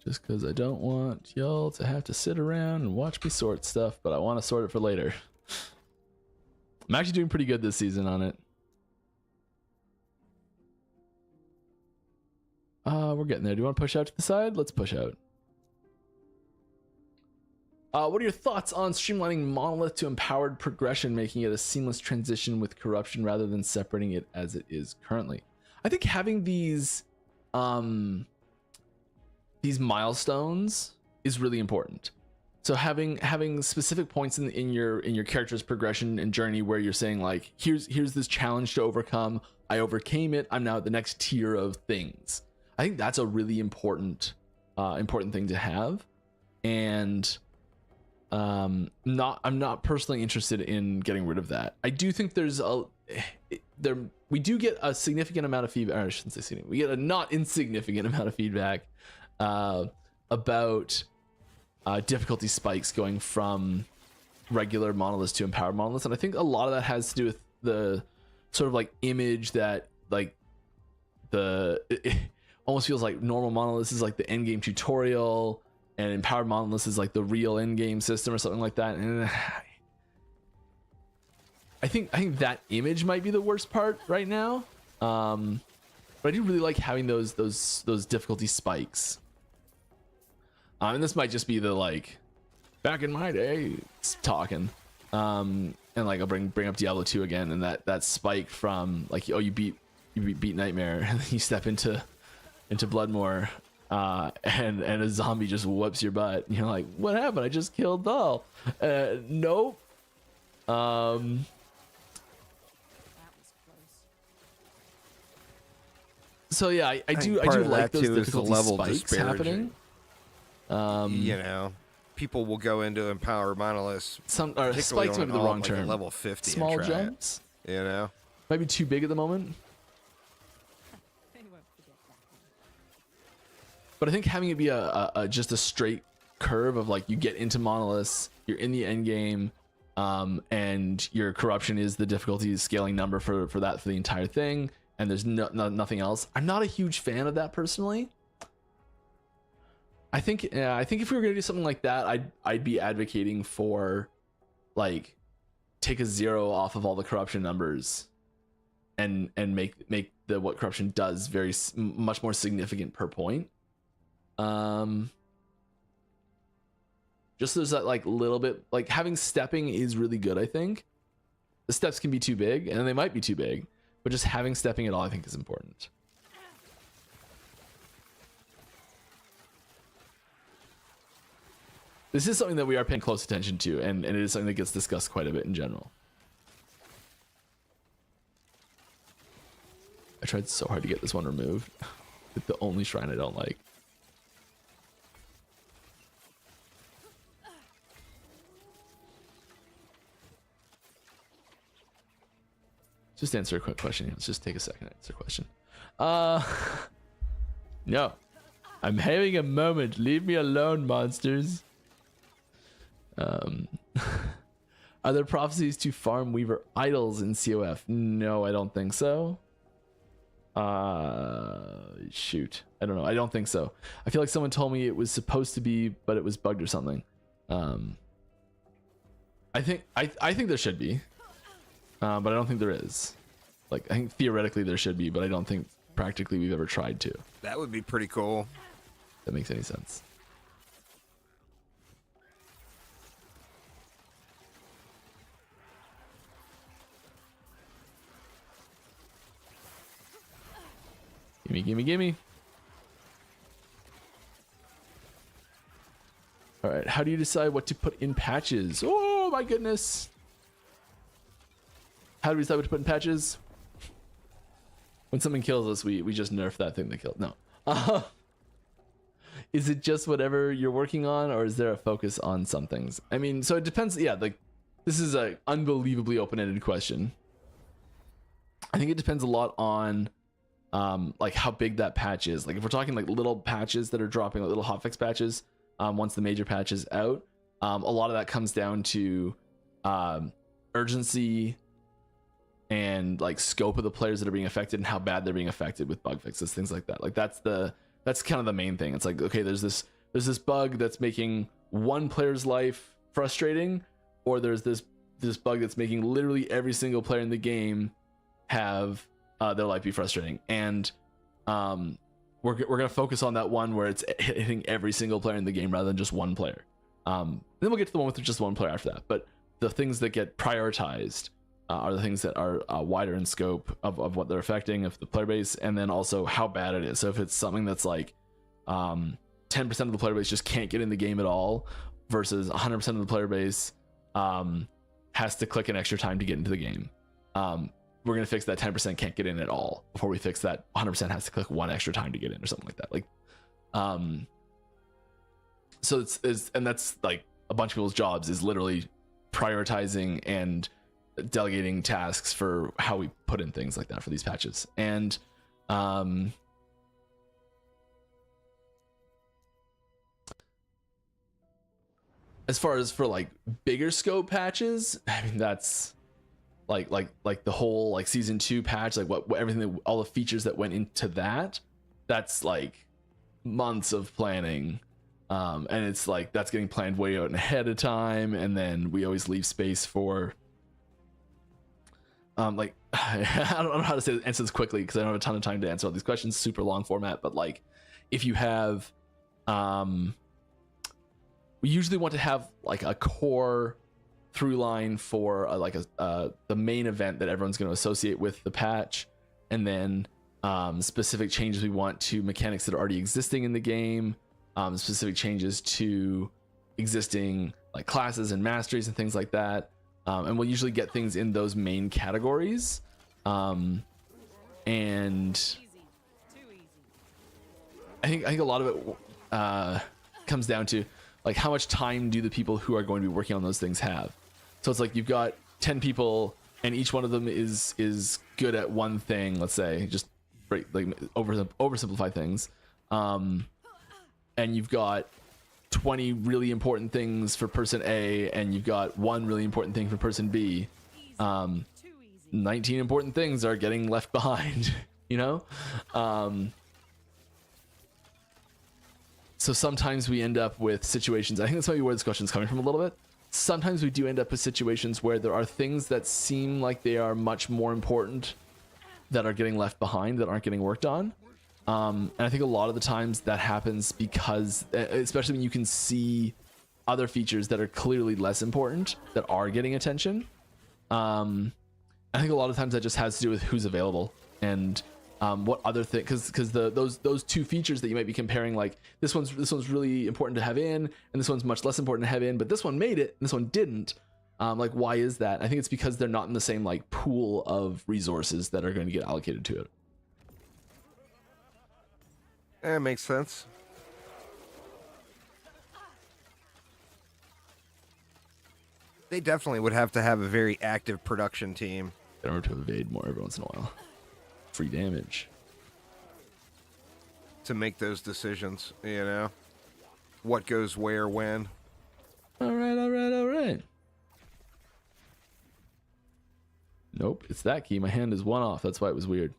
Just because I don't want y'all to have to sit around and watch me sort stuff, but I want to sort it for later. I'm actually doing pretty good this season on it. We're getting there. Do you want to push out to the side? Let's push out. What are your thoughts on streamlining Monolith to empowered progression, making it a seamless transition with corruption rather than separating it as it is currently? I think having these milestones is really important. So having specific points in your character's progression and journey where you're saying like, here's this challenge to overcome. I overcame it. I'm now at the next tier of things. I think that's a really important thing to have. And I'm not personally interested in getting rid of that. I do think we do get a significant amount of feedback, or I shouldn't say significant, we get a not insignificant amount of feedback about difficulty spikes going from regular monoliths to empowered monoliths, and I think a lot of that has to do with the sort of like image that like it almost feels like normal monoliths is like the end game tutorial, and empowered monoliths is like the real end game system or something like that. And I think that image might be the worst part right now. But I do really like having those difficulty spikes. And this might just be the like back in my day talking. And like I'll bring up Diablo 2 again, and that spike from like, oh, you beat Nightmare, and then you step into Bloodmore, and a zombie just whoops your butt. And you're like, what happened? I just killed Dahl. Nope. So yeah, I do like those difficulty spikes happening. You know, people will go into empower monoliths. Spikes might be the wrong term. Level 50. Small jumps. You know, might be too big at the moment. But I think having it be just a straight curve of like you get into monoliths, you're in the end game, and your corruption is the difficulty scaling number for the entire thing, and there's nothing else. I'm not a huge fan of that personally. I think if we were gonna do something like that, I'd be advocating for like take a 0 off of all the corruption numbers, and make the what corruption does much more significant per point. Just there's that like little bit, like having stepping is really good. I think the steps can be too big, and they might be too big, but just having stepping at all I think is important. This is something that we are paying close attention to, and it is something that gets discussed quite a bit in general. I tried so hard to get this one removed. It's the only shrine I don't like. Just answer a quick question. Let's just take a second to answer a question. No. I'm having a moment. Leave me alone, monsters. Are there prophecies to farm Weaver idols in COF? No, I don't think so. Shoot. I don't know. I don't think so. I feel like someone told me it was supposed to be, but it was bugged or something. I think there should be. But I don't think there is. Like, I think theoretically there should be, but I don't think practically we've ever tried to. that would be pretty cool. If that makes any sense. Gimme, gimme, gimme. All right, how do you decide what to put in patches? Oh my goodness. How do we decide what to put in patches? When something kills us, we just nerf that thing that killed. No. Is it just whatever you're working on, or is there a focus on some things? I mean, so it depends. Yeah, like this is a unbelievably open-ended question. I think it depends a lot on like how big that patch is. Like if we're talking like little patches that are dropping, like little hotfix patches, once the major patch is out, a lot of that comes down to urgency and like scope of the players that are being affected and how bad they're being affected with bug fixes, things like that. Like that's kind of the main thing. It's like, okay, there's this there's this bug that's making one player's life frustrating, or there's this bug that's making literally every single player in the game have their life be frustrating. And we're gonna focus on that one where it's hitting every single player in the game rather than just one player. Then we'll get to the one with just one player after that. But the things that get prioritized are the things that are wider in scope of what they're affecting of the player base, and then also how bad it is. So if it's something that's like 10% of the player base just can't get in the game at all, versus 100% of the player base has to click an extra time to get into the game, we're going to fix that 10% can't get in at all before we fix that 100% has to click one extra time to get in, or something like that. Like, so it's and that's like a bunch of people's jobs is literally prioritizing and delegating tasks for how we put in things like that for these patches. And as far as for like bigger scope patches, I mean, that's like the whole like season 2 patch, like what everything that, all the features that went into that's like months of planning. And it's like that's getting planned way out ahead of time, and then we always leave space for like I don't know how to answer this quickly because I don't have a ton of time to answer all these questions. Super long format, but like if you have we usually want to have like a core through line for the main event that everyone's going to associate with the patch, and then specific changes we want to mechanics that are already existing in the game, specific changes to existing like classes and masteries and things like that, and we'll usually get things in those main categories, and I think a lot of it comes down to like how much time do the people who are going to be working on those things have. So it's like you've got 10 people and each one of them is good at one thing, let's say, just like oversimplify things, and you've got 20 really important things for person A, and you've got one really important thing for person B. 19 important things are getting left behind, you know? So sometimes we end up with situations, I think that's maybe where this question is coming from a little bit. Sometimes we do end up with situations where there are things that seem like they are much more important that are getting left behind, that aren't getting worked on. And I think a lot of the times that happens because, especially when you can see other features that are clearly less important that are getting attention. I think a lot of times that just has to do with who's available and what other thing, because those two features that you might be comparing, like this one's really important to have in, and this one's much less important to have in, but this one made it and this one didn't. Like, why is that? I think it's because they're not in the same like pool of resources that are going to get allocated to it. That makes sense. They definitely would have to have a very active production team In order to evade more every once in a while. Free damage. to make those decisions, you know? What goes where, when. All right. Nope, it's that key. My hand is one off. That's why it was weird.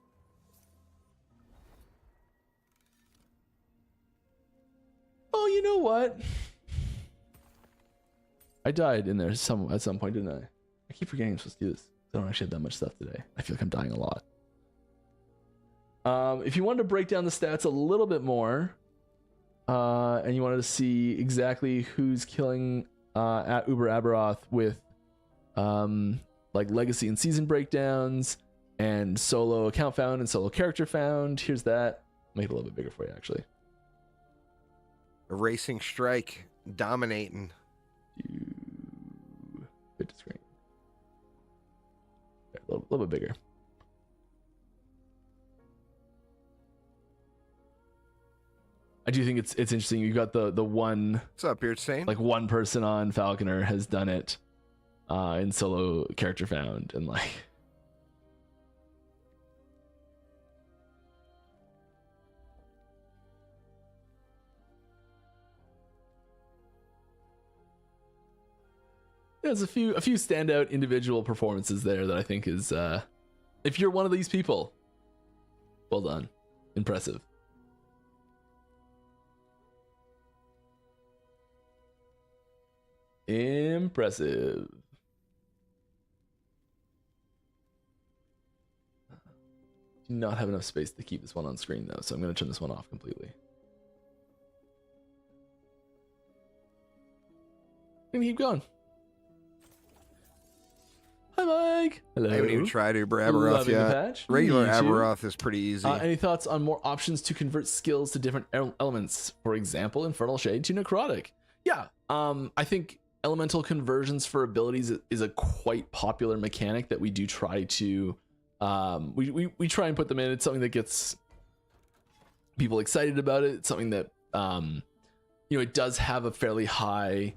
Oh, you know what? I died in there at some point, didn't I? I keep forgetting I'm supposed to do this. I don't actually have that much stuff today. I feel like I'm dying a lot. If you wanted to break down the stats a little bit more, and you wanted to see exactly who's killing at Uber Aberoth with like legacy and season breakdowns and solo account found and solo character found, here's that. Make it a little bit bigger for you, actually. Erasing strike, dominating. Fit to screen. Okay, a little bit bigger. I do think it's interesting. You got the one. What's up, Beard Stain? Like one person on Falconer has done it in solo character found, and like. There's a few standout individual performances there that I think is, if you're one of these people, well done, impressive. Impressive. Do not have enough space to keep this one on screen though, so I'm going to turn this one off completely. I'm going to keep going. Hi, Mike. Hello. I haven't even tried Uber Aberoth Loving the yet. patch. Regular Me too. Aberoth is pretty easy. Any thoughts on more options to convert skills to different elements? For example, Infernal Shade to Necrotic. Yeah, I think elemental conversions for abilities is a quite popular mechanic that we do try to we try and put them in. It's something that gets people excited about it. It's something that it does have a fairly high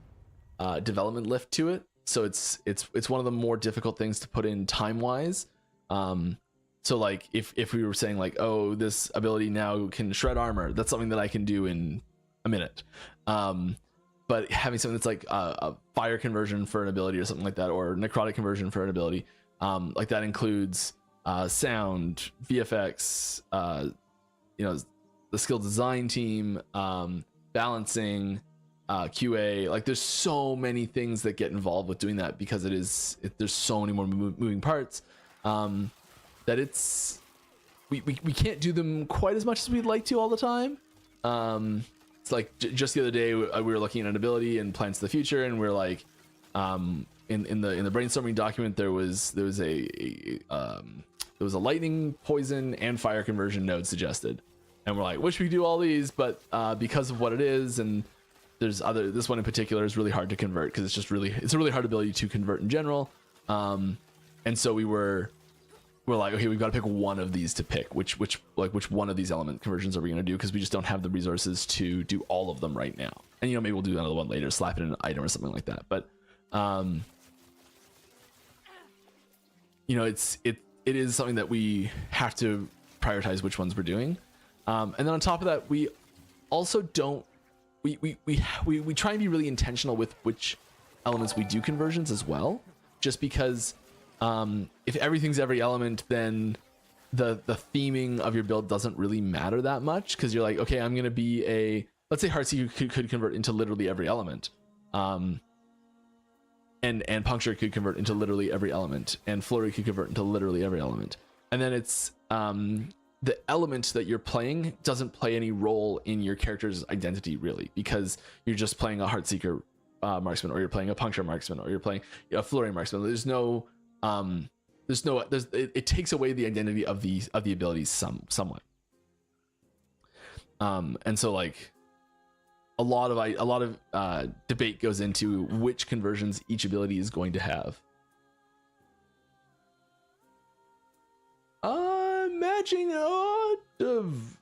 development lift to it. So it's one of the more difficult things to put in time wise. So like if we were saying like, oh, this ability now can shred armor, that's something that I can do in a minute. But having something that's like a fire conversion for an ability or something like that, or necrotic conversion for an ability, like that includes sound, VFX, the skill design team, balancing, QA. Like there's so many things that get involved with doing that because there's so many more moving parts that we can't do them quite as much as we'd like to all the time. It's like just the other day we were looking at an ability in Plans to the Future, and we're like, in the brainstorming document there was a lightning, poison, and fire conversion node suggested, and we're like, wish we could do all these, but because of what it is, and this one in particular is really hard to convert because it's a really hard ability to convert in general, and so we're like, okay, we've got to pick one of these to pick. Which one of these element conversions are we going to do? Because we just don't have the resources to do all of them right now. And maybe we'll do another one later, slap it in an item or something like that. But it is something that we have to prioritize which ones we're doing. And then on top of that, we also don't we try and be really intentional with which elements we do conversions as well, just because. If everything's every element, then the theming of your build doesn't really matter that much, because you're like, okay, I'm going to be let's say Heartseeker could convert into literally every element. And Puncture could convert into literally every element, and Flurry could convert into literally every element. And then it's the element that you're playing doesn't play any role in your character's identity really, because you're just playing a Heartseeker marksman, or you're playing a Puncture marksman, or you're playing a Flurry marksman. It takes away the identity of the abilities somewhat. And so like a lot of debate goes into which conversions each ability is going to have. Matching of,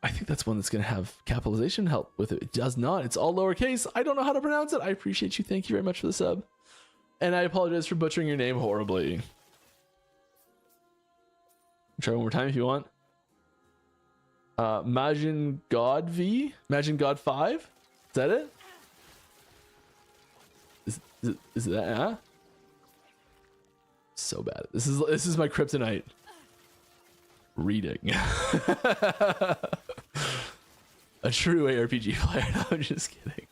I think that's one that's going to have capitalization help with it. It does not. It's all lowercase. I don't know how to pronounce it. I appreciate you. Thank you very much for the sub. And I apologize for butchering your name horribly. Try one more time if you want. Majin God V? Majin God 5? Is that it? Is that, huh? So bad. This is my kryptonite. Reading. A true ARPG player. No, I'm just kidding.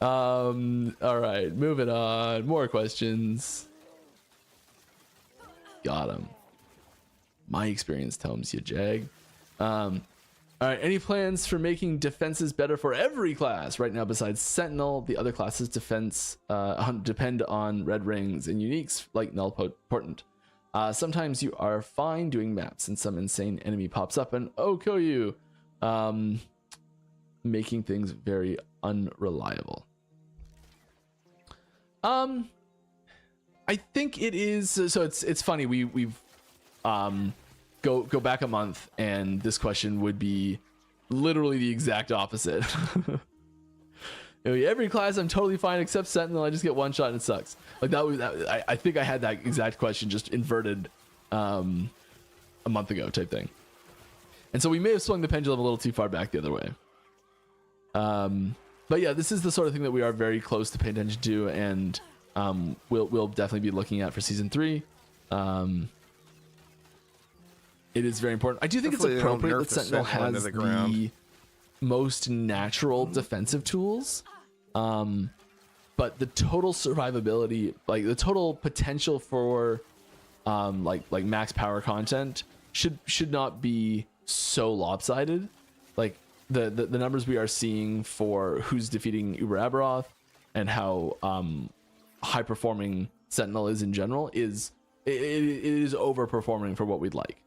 All right, moving on. More questions. Got him. My experience tells you, Jag. All right, any plans for making defenses better for every class? Right now, besides Sentinel, the other classes' defense depend on red rings and uniques like Null Portent. Sometimes you are fine doing maps and some insane enemy pops up and kill you, making things very unreliable. I think it is. So it's funny. We've go back a month, and this question would be literally the exact opposite. Every class I'm totally fine except Sentinel. I just get one shot and it sucks. Like that. I think I had that exact question just inverted a month ago type thing. And so we may have swung the pendulum a little too far back the other way. But yeah, this is the sort of thing that we are very close to paying attention to, and we'll definitely be looking at for season 3. It is very important. I do think Hopefully it's they don't appropriate nerf that Sentinel the Sentinel into has the ground. the most natural defensive tools. But the total survivability, like the total potential for like max power content should not be so lopsided. Like the numbers we are seeing for who's defeating Uber Aberoth and how high performing Sentinel is in general is it is overperforming for what we'd like.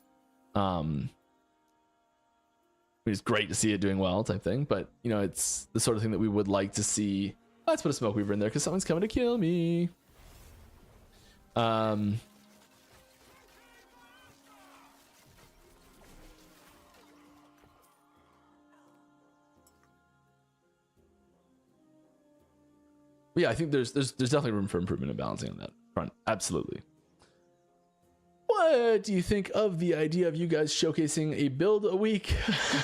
It's great to see it doing well type thing, but you know, it's the sort of thing that we would like to see. Let's put a smoke weaver in there because someone's coming to kill me. But yeah, I think there's definitely room for improvement and balancing on that front. Absolutely. What do you think of the idea of you guys showcasing a build a week?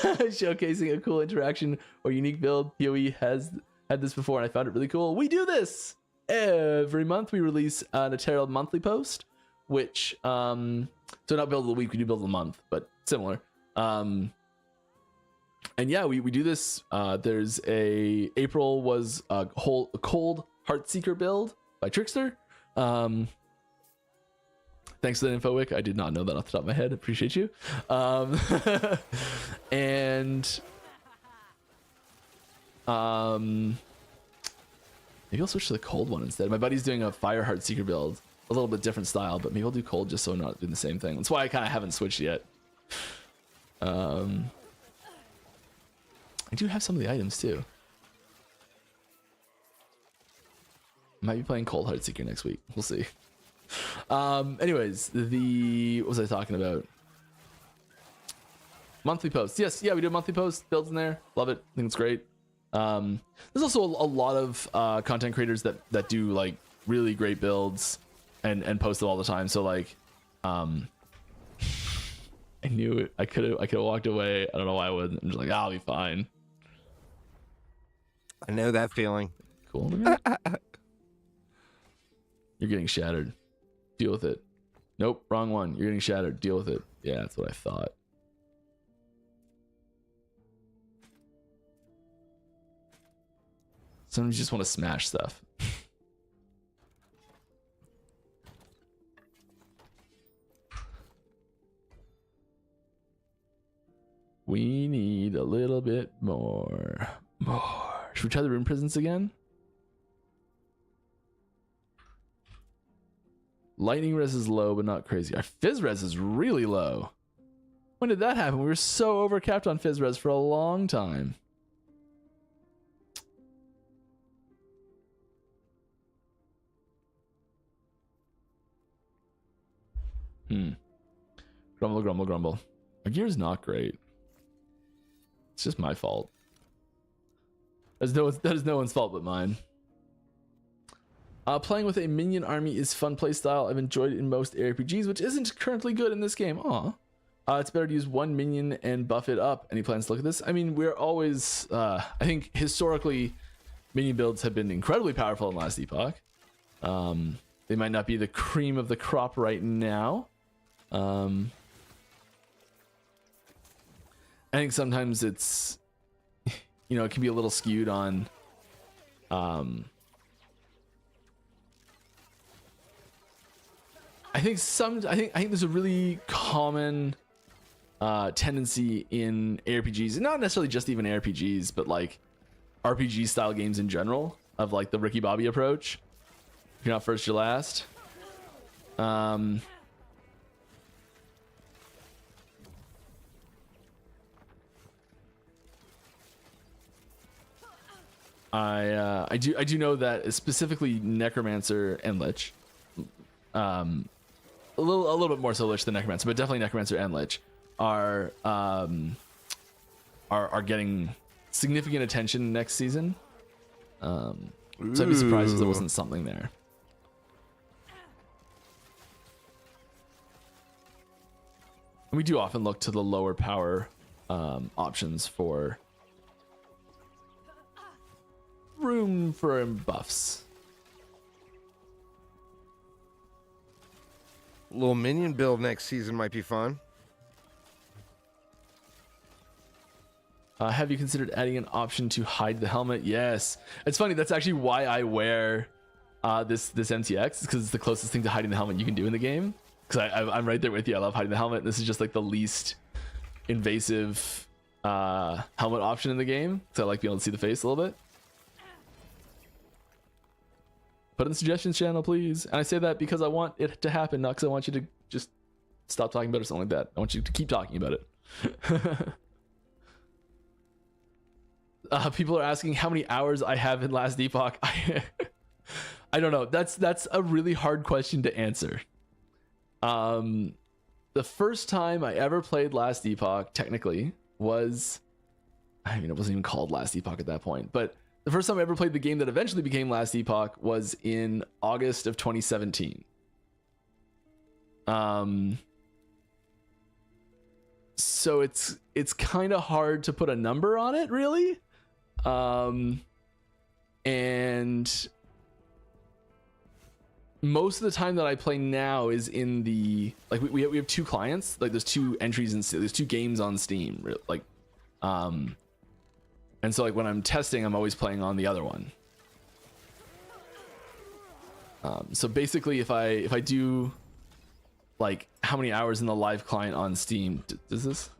Showcasing a cool interaction or unique build. PoE has had this before and I found it really cool. We do this every month. We release an Ethereal monthly post, which so not build of the week, we do build of the month, but similar. And yeah, we do this. There's April was a cold Heartseeker build by Trickster. Thanks for that info, Wick. I did not know that off the top of my head. Appreciate you. And maybe I'll switch to the cold one instead. My buddy's doing a Fire Heartseeker build, a little bit different style, but maybe I'll do cold just so I'm not doing the same thing. That's why I kind of haven't switched yet. I do have some of the items too. Might be playing cold Heartseeker next week. We'll see. Anyways, what was I talking about? Monthly posts. Yes, yeah, we do a monthly post. Builds in there. Love it. I think it's great. There's also a lot of content creators that do like really great builds and post them all the time. So like, I knew it. I could have walked away. I don't know why I wouldn't. I'm just like, I'll be fine. I know that feeling. Cool. You're getting shattered. Deal with it. Nope, wrong one. You're getting shattered. Deal with it. Yeah, that's what I thought. Sometimes you just want to smash stuff. We need a little bit more. Should we try the rune prisons again? Lightning res is low, but not crazy. Our fizz res is really low. When did that happen? We were so overcapped on fizz res for a long time. Grumble, grumble, grumble. Our gear's not great. It's just my fault. That is no one's fault but mine. Playing with a minion army is fun playstyle. I've enjoyed it in most RPGs, which isn't currently good in this game. Aw. It's better to use one minion and buff it up. Any plans to look at this? I mean, we're always... I think historically, minion builds have been incredibly powerful in Last Epoch. They might not be the cream of the crop right now. I think sometimes it's... You know, it can be a little skewed on... I think there's a really common tendency in ARPGs, and not necessarily just even ARPGs, but like RPG style games in general, of like the Ricky Bobby approach. If you're not first, you're last. I do know that specifically Necromancer and Lich, a little bit more so Lich than Necromancer, but definitely Necromancer and Lich are getting significant attention next season. So I'd be surprised if there wasn't something there. And we do often look to the lower power options for room for buffs. A little minion build next season might be fun. Have you considered adding an option to hide the helmet? Yes. It's funny. That's actually why I wear this MTX, because it's the closest thing to hiding the helmet you can do in the game. Because I'm right there with you. I love hiding the helmet. This is just like the least invasive helmet option in the game. So I like being able to see the face a little bit. Put in the suggestions channel, please. And I say that because I want it to happen, not because I want you to just stop talking about it or something like that. I want you to keep talking about it. People are asking how many hours I have in Last Epoch. I don't know. That's a really hard question to answer. The first time I ever played Last Epoch, technically, was... I mean, it wasn't even called Last Epoch at that point, but the first time I ever played the game that eventually became Last Epoch was in August of 2017. So it's kind of hard to put a number on it, really. And most of the time that I play now is in the, like, we have two clients, like there's two entries and there's two games on Steam, like, and so like when I'm testing, I'm always playing on the other one. So basically, if I do like how many hours in the live client on Steam, does this?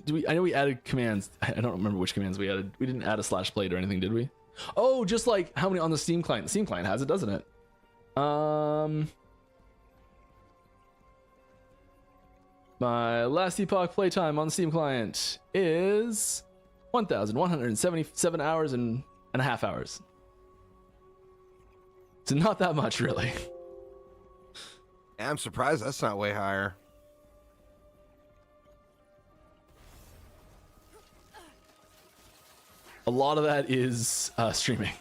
Do we? I know we added commands. I don't remember which commands we added. We didn't add a /plate or anything, did we? Oh, just like how many on the Steam client. The Steam client has it, doesn't it? My Last Epoch playtime on the Steam client is 1,177 hours and a half hours. So not that much, really. I'm surprised that's not way higher. A lot of that is streaming.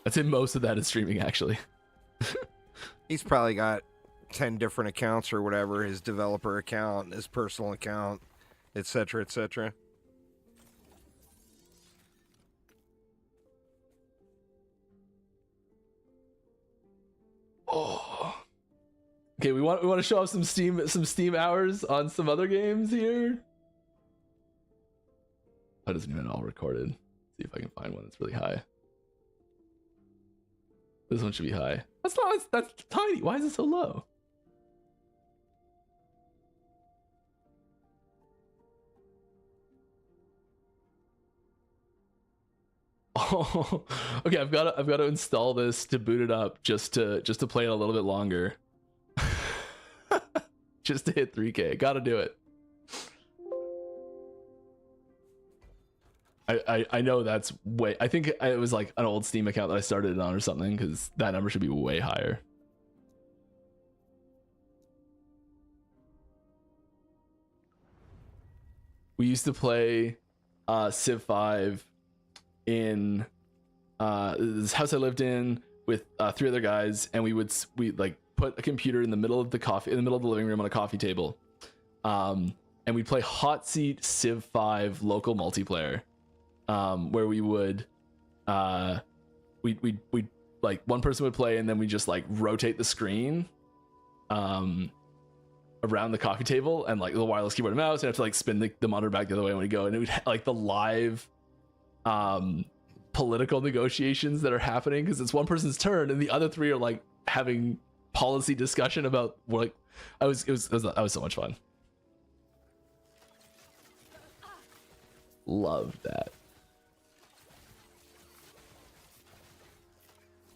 I'd say most of that is streaming, actually. He's probably got 10 different accounts or whatever, his developer account, his personal account, etc., etc. Oh. Okay, we want to show off some Steam hours on some other games here. That isn't even all recorded. See if I can find one that's really high. This one should be high. That's tiny. Why is it so low? Oh, okay. I've got to install this to boot it up just to play it a little bit longer. Just to hit 3K. Got to do it. I know that's way. I think it was like an old Steam account that I started it on or something, because that number should be way higher. We used to play Civ 5 in this house I lived in with 3 other guys, and we like put a computer in the middle of the living room on a coffee table, and we'd play hot seat Civ 5 local multiplayer, where we would we like one person would play, and then we just like rotate the screen around the coffee table, and like the wireless keyboard and mouse, and have to like spin the monitor back the other way when we go, and it would like the live political negotiations that are happening, because it's one person's turn and the other 3 are like having policy discussion about what, like, that was so much fun. Love that.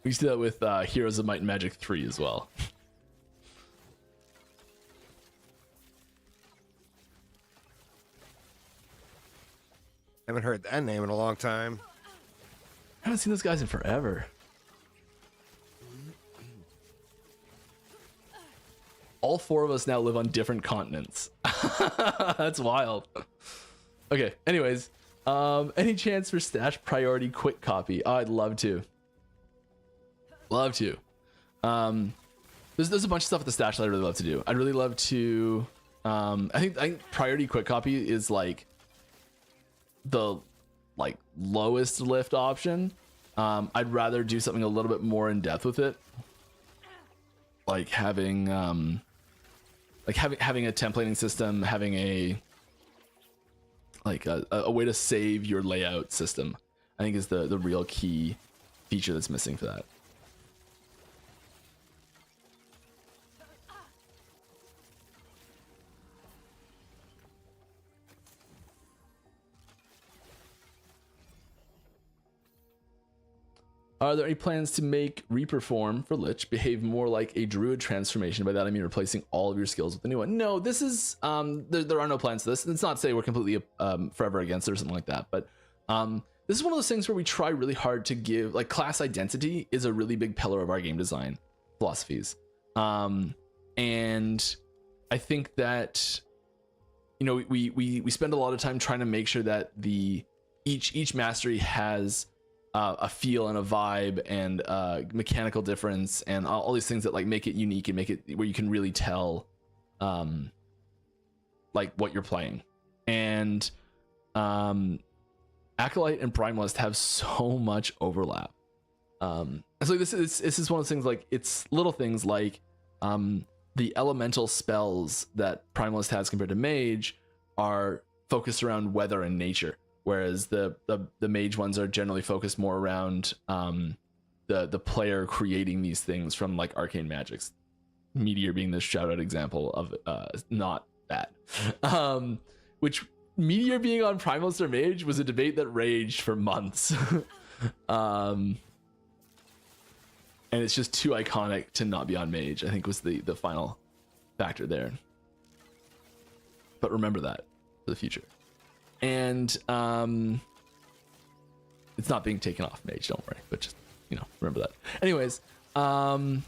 We used to do that with Heroes of Might and Magic 3 as well. Haven't heard that name in a long time. I haven't seen those guys in forever. All 4 of us now live on different continents. That's wild. Okay, anyways, any chance for stash priority quick copy? Oh, I'd love to. Love to. There's a bunch of stuff at the stash that I'd really love to do. I'd really love to. I think priority quick copy is like the lowest lift option. I'd rather do something a little bit more in depth with it. like having a templating system, having a way to save your layout system, I think is the real key feature that's missing for that. Are there any plans to make Reaper form for Lich behave more like a Druid transformation? By that I mean replacing all of your skills with a new one. No, this is there are no plans to this. It's not to say we're completely forever against it or something like that, but this is one of those things where we try really hard to give, like, class identity is a really big pillar of our game design philosophies, and I think that, you know, we spend a lot of time trying to make sure that each mastery has a feel and a vibe and mechanical difference and all these things that like make it unique and make it where you can really tell like what you're playing. And Acolyte and Primalist have so much overlap. And so this is one of those things, like, it's little things like the elemental spells that Primalist has compared to Mage are focused around weather and nature, whereas the Mage ones are generally focused more around the player creating these things from like arcane magics. Meteor being the shout out example of not that. Which Meteor being on Primalist or Mage was a debate that raged for months. And it's just too iconic to not be on Mage, I think, was the final factor there. But remember that for the future. And it's not being taken off Mage, don't worry, but just, you know, remember that. Anyways, so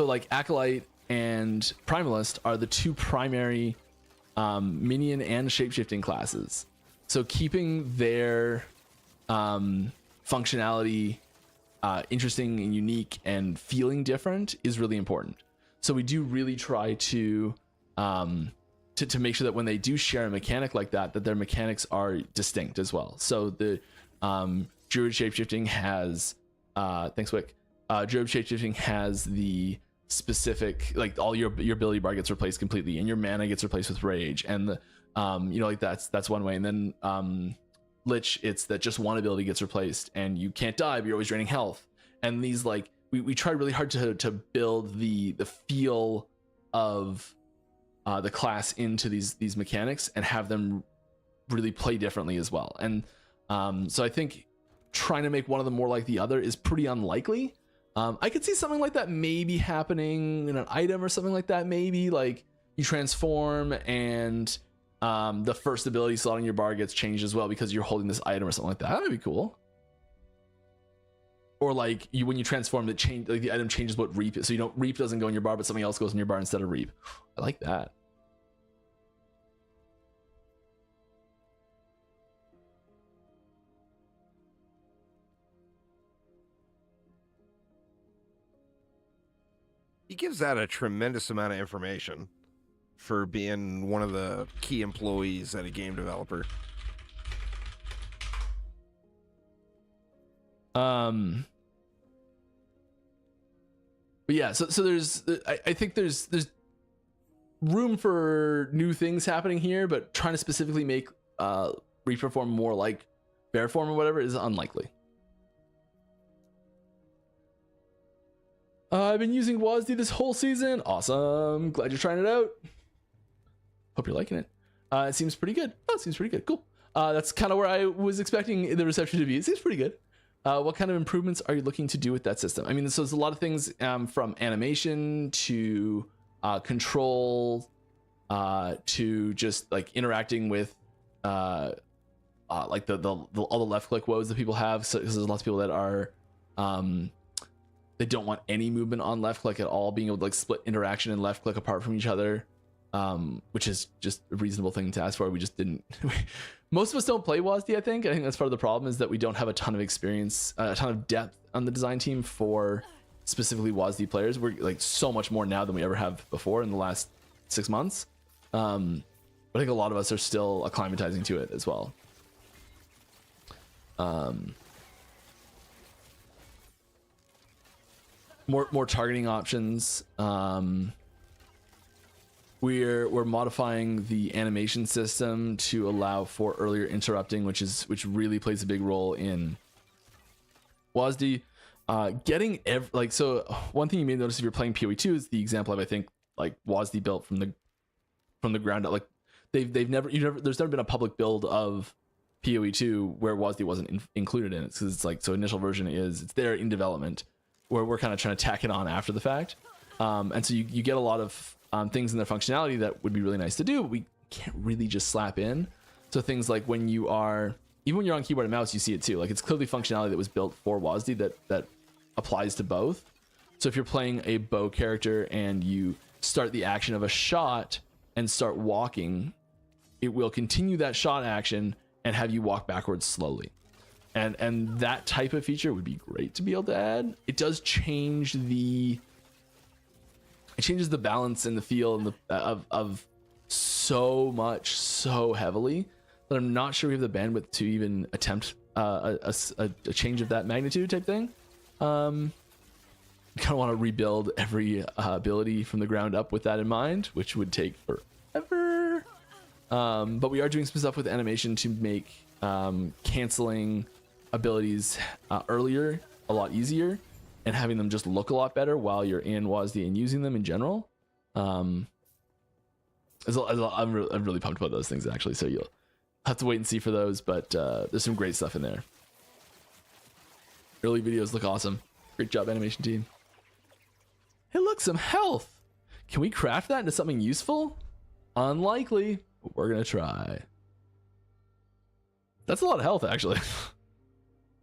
like Acolyte and Primalist are the two primary minion and shapeshifting classes. So keeping their functionality interesting and unique and feeling different is really important. So we do really try to make sure that when they do share a mechanic like that, that their mechanics are distinct as well. So the Druid shapeshifting has thanks Wick. Druid shapeshifting has the specific, like, all your ability bar gets replaced completely and your mana gets replaced with rage, and the you know, like that's one way. And then Lich, it's that just one ability gets replaced and you can't die, but you're always draining health. And these, like, we try really hard to build the feel of the class into these mechanics and have them really play differently as well. And so I think trying to make one of them more like the other is pretty unlikely. I could see something like that maybe happening in an item or something like that. Maybe like you transform and the first ability slot on your bar gets changed as well because you're holding this item or something like that. That would be cool. Or like when you transform, like the item changes what reap is. So you don't, reap doesn't go in your bar, but something else goes in your bar instead of reap. I like that. He gives that a tremendous amount of information for being one of the key employees at a game developer. But yeah, so there's, I think there's room for new things happening here, but trying to specifically make Reaper form more like Bear form or whatever is unlikely. I've been using WASD this whole season. Awesome. Glad you're trying it out. Hope you're liking it. It seems pretty good. Oh, it seems pretty good. Cool. That's kind of where I was expecting the reception to be. It seems pretty good. What kind of improvements are you looking to do with that system? I mean, so there's a lot of things from animation to control to just like interacting with like all the left click woes that people have. So there's lots of people that are they don't want any movement on left click at all, being able to like split interaction and left click apart from each other, which is just a reasonable thing to ask for. We just didn't. Most of us don't play WASD. I think that's part of the problem, is that we don't have a ton of experience, a ton of depth on the design team for specifically WASD players. We're like so much more now than we ever have before in the last 6 months. But I think a lot of us are still acclimatizing to it as well. more targeting options. We're modifying the animation system to allow for earlier interrupting, which really plays a big role in WASD. So one thing you may notice if you're playing PoE2 is the example of, I think, like WASD built from the ground up. Like there's never been a public build of PoE2 where WASD wasn't included in it, because it's like, so initial version it's there in development, where we're kind of trying to tack it on after the fact. And so you get a lot of things in their functionality that would be really nice to do, but we can't really just slap in. So things like even when you're on keyboard and mouse, you see it too. Like, it's clearly functionality that was built for WASD that applies to both. So if you're playing a bow character and you start the action of a shot and start walking, it will continue that shot action and have you walk backwards slowly. And that type of feature would be great to be able to add. It does change it changes the balance and the feel and of so much, so heavily, that I'm not sure we have the bandwidth to even attempt a change of that magnitude type thing. I kind of want to rebuild every ability from the ground up with that in mind, which would take forever. But we are doing some stuff with animation to make canceling abilities earlier a lot easier, and having them just look a lot better while you're in WASD and using them in general. I'm really pumped about those things, actually, so you'll have to wait and see for those, but there's some great stuff in there. Early videos look awesome. Great job, animation team. Hey, look, some health. Can we craft that into something useful? Unlikely, but we're gonna try. That's a lot of health, actually.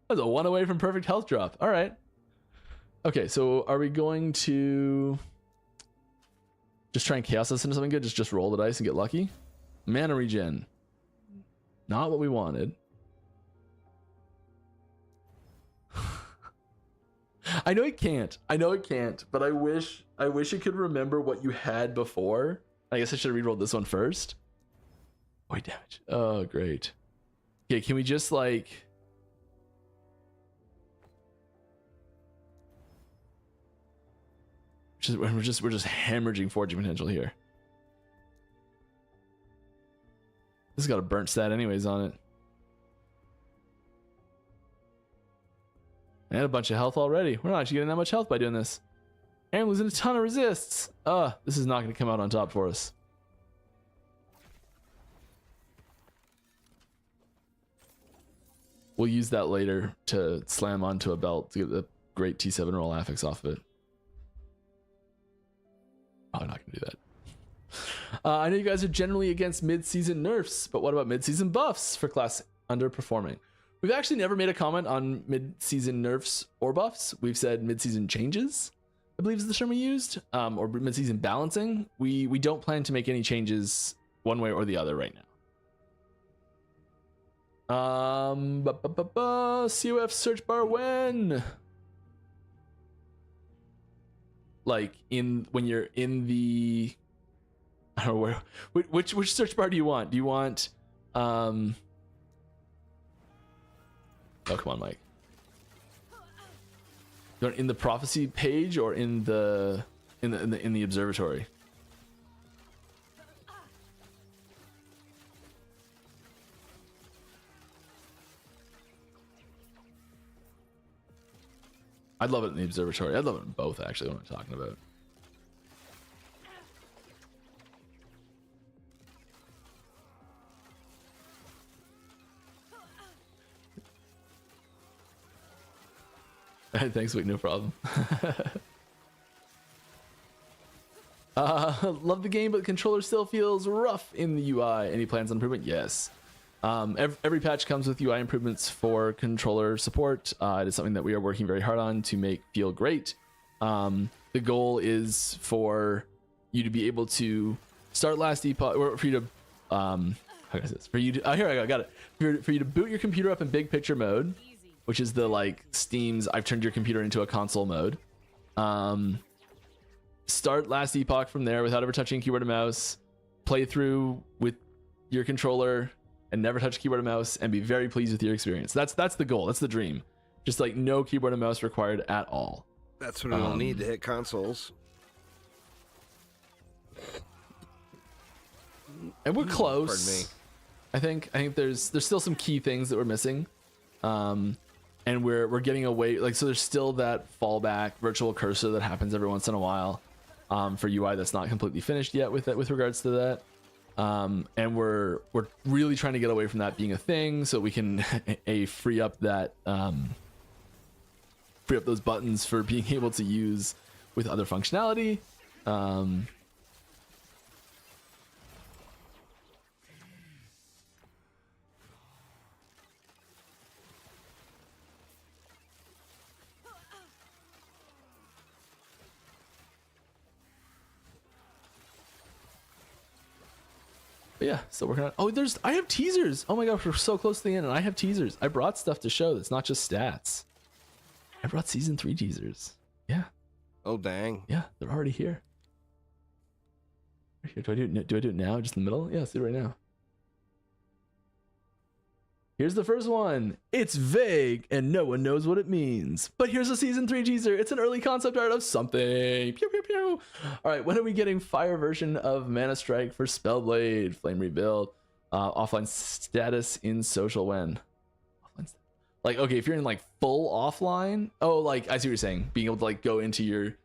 That's a 1 away from perfect health drop. All right. Okay, so are we going to just try and chaos us into something good? Just roll the dice and get lucky? Mana regen. Not what we wanted. I know it can't, but I wish it could remember what you had before. I guess I should have re-rolled this one first. Void damage. Oh, great. Okay, can we just like... We're just hemorrhaging forging potential here. This has got a burnt stat anyways on it. And a bunch of health already. We're not actually getting that much health by doing this. And losing a ton of resists. This is not going to come out on top for us. We'll use that later to slam onto a belt to get the great T7 roll affix off of it. Oh, I'm not going to do that. I know you guys are generally against mid-season nerfs, but what about mid-season buffs for class underperforming? We've actually never made a comment on mid-season nerfs or buffs. We've said mid-season changes, I believe is the term we used, or mid-season balancing. We don't plan to make any changes one way or the other right now. COF search bar when? Like when you're in the, I don't know which search bar do you want? Do you want oh, come on, Mike. You want in the prophecy page or in the observatory? I'd love it in the observatory. I'd love it in both, actually, what I'm talking about. Thanks, Wick, no problem. Love the game, but the controller still feels rough in the UI. Any plans on improvement? Yes. Every patch comes with UI improvements for controller support. It is something that we are working very hard on to make feel great. The goal is for you to be able to start Last Epoch, or for you to how can I say this? For you to, here I go, got it. For you to boot your computer up in big picture mode, which is the like Steam's I've turned your computer into a console mode. Start Last Epoch from there without ever touching keyboard and mouse. Play through with your controller and never touch keyboard and mouse, and be very pleased with your experience. That's the goal. That's the dream. Just like no keyboard and mouse required at all. That's what it'll need to hit consoles. And we're close. Pardon me. I think there's still some key things that we're missing. And we're getting away, like, so there's still that fallback virtual cursor that happens every once in a while for UI that's not completely finished yet with regards to that. And we're really trying to get away from that being a thing so we can free up that free up those buttons for being able to use with other functionality. But yeah, still working on. Oh, I have teasers. Oh my gosh, we're so close to the end, and I have teasers. I brought stuff to show that's not just stats. I brought season 3 teasers. Yeah. Oh dang. Yeah, they're already here. Do I do it now? Just in the middle? Yeah, let's do it right now. Here's the first one. It's vague and no one knows what it means. But here's a season 3 teaser. It's an early concept art of something. Pew pew pew. All right, when are we getting fire version of Mana Strike for Spellblade? Flame rebuild. Offline status in social when? Like, okay, if you're in like full offline. Oh, like I see what you're saying. Being able to like go into your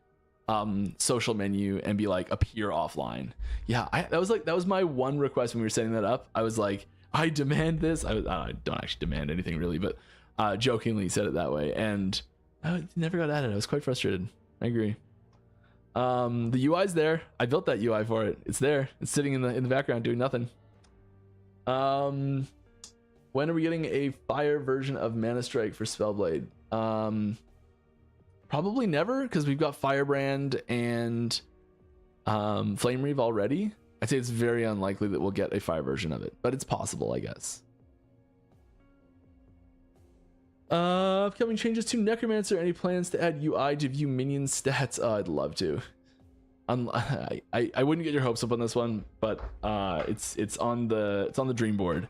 social menu and be like appear offline. Yeah, that was my one request when we were setting that up. I was like, I demand this. I don't actually demand anything really, but jokingly said it that way, and it never got added. I was quite frustrated. I agree. The UI's there. I built that UI for it. It's there. It's sitting in the background doing nothing. When are we getting a fire version of Mana Strike for Spellblade? Probably never, because we've got Firebrand and Flame Reave already. I'd say it's very unlikely that we'll get a fire version of it, but it's possible, I guess. Upcoming changes to Necromancer. Any plans to add UI to view minion stats? I'd love to. I wouldn't get your hopes up on this one, but it's on the dream board.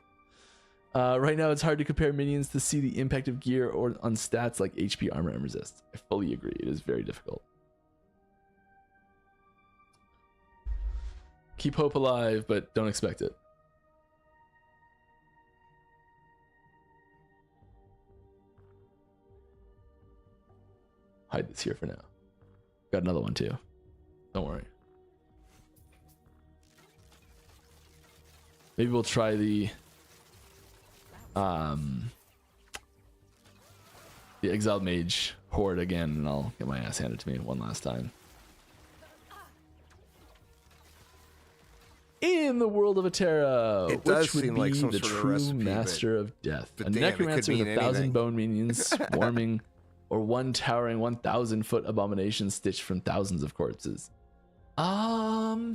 Right now, it's hard to compare minions to see the impact of gear or on stats like HP, armor, and resist. I fully agree. It is very difficult. Keep hope alive, but don't expect it. Hide this here for now. Got another one too. Don't worry. Maybe we'll try the Exiled Mage Horde again, and I'll get my ass handed to me one last time. In the world of Atera, it does which would seem be like some the sort of true recipe, master of death, a damn, necromancer with 1,000 anything. bone minions swarming, or one towering 1,000-foot abomination stitched from thousands of corpses. I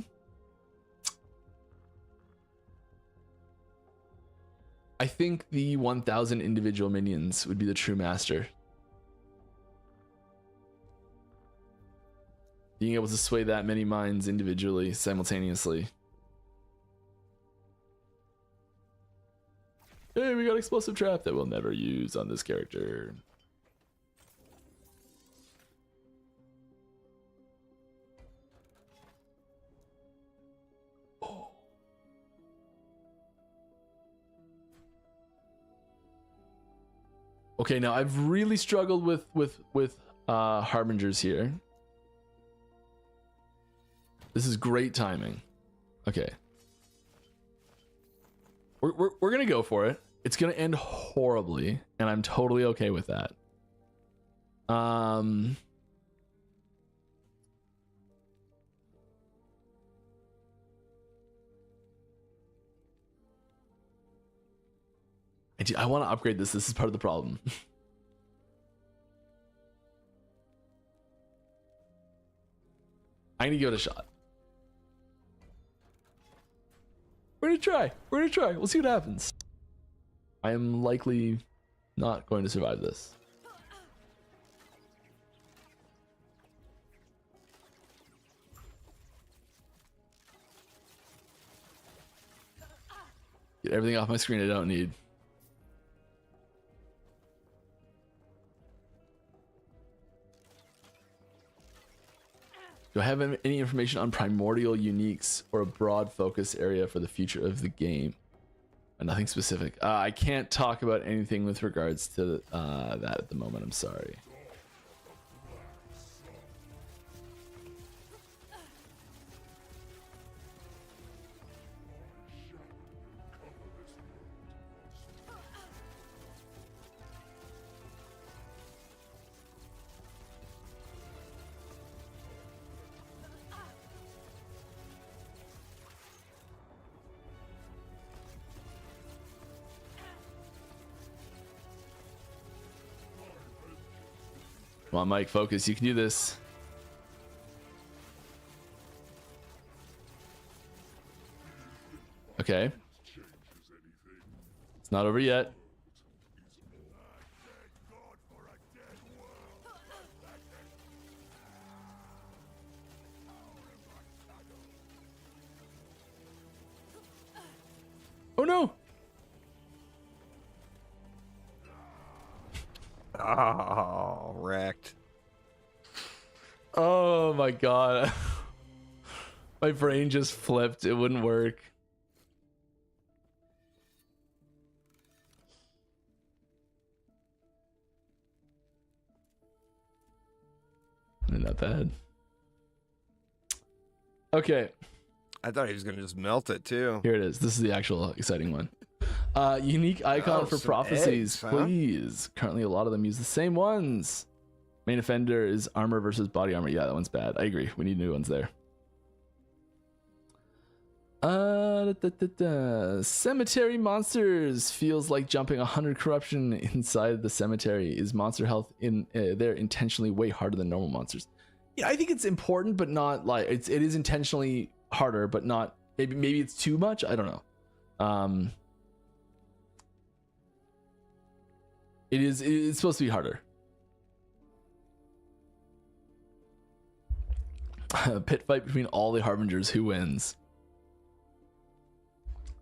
think the 1,000 individual minions would be the true master. Being able to sway that many minds individually, simultaneously. Hey, we got explosive trap that we'll never use on this character. Oh. Okay, now I've really struggled with harbingers here. This is great timing. Okay. We're gonna go for it. It's gonna end horribly, and I'm totally okay with that. I want to upgrade this. This is part of the problem. I'm gonna give it a shot. We're gonna try. We're gonna try. We'll see what happens. I am likely not going to survive this. Get everything off my screen I don't need. Do I have any information on primordial uniques or a broad focus area for the future of the game? Nothing specific. I can't talk about anything with regards to that at the moment. I'm sorry. Come on, Mike, focus. You can do this. Okay. It's not over yet. Oh no! Oh, wrecked. Oh my god. My brain just flipped. It wouldn't work. Not bad. Okay. I thought he was going to just melt it, too. Here it is. This is the actual exciting one. Unique icon for some prophecies, eggs, huh? please. Currently, a lot of them use the same ones. Main offender is armor versus body armor. Yeah, that one's bad. I agree. We need new ones there. Cemetery monsters feels like jumping 100 corruption inside the cemetery. Is monster health in there intentionally way harder than normal monsters? Yeah, I think it's important, but not like it is intentionally harder, but not maybe it's too much. I don't know. It's supposed to be harder. Pit fight between all the harbingers. Who wins?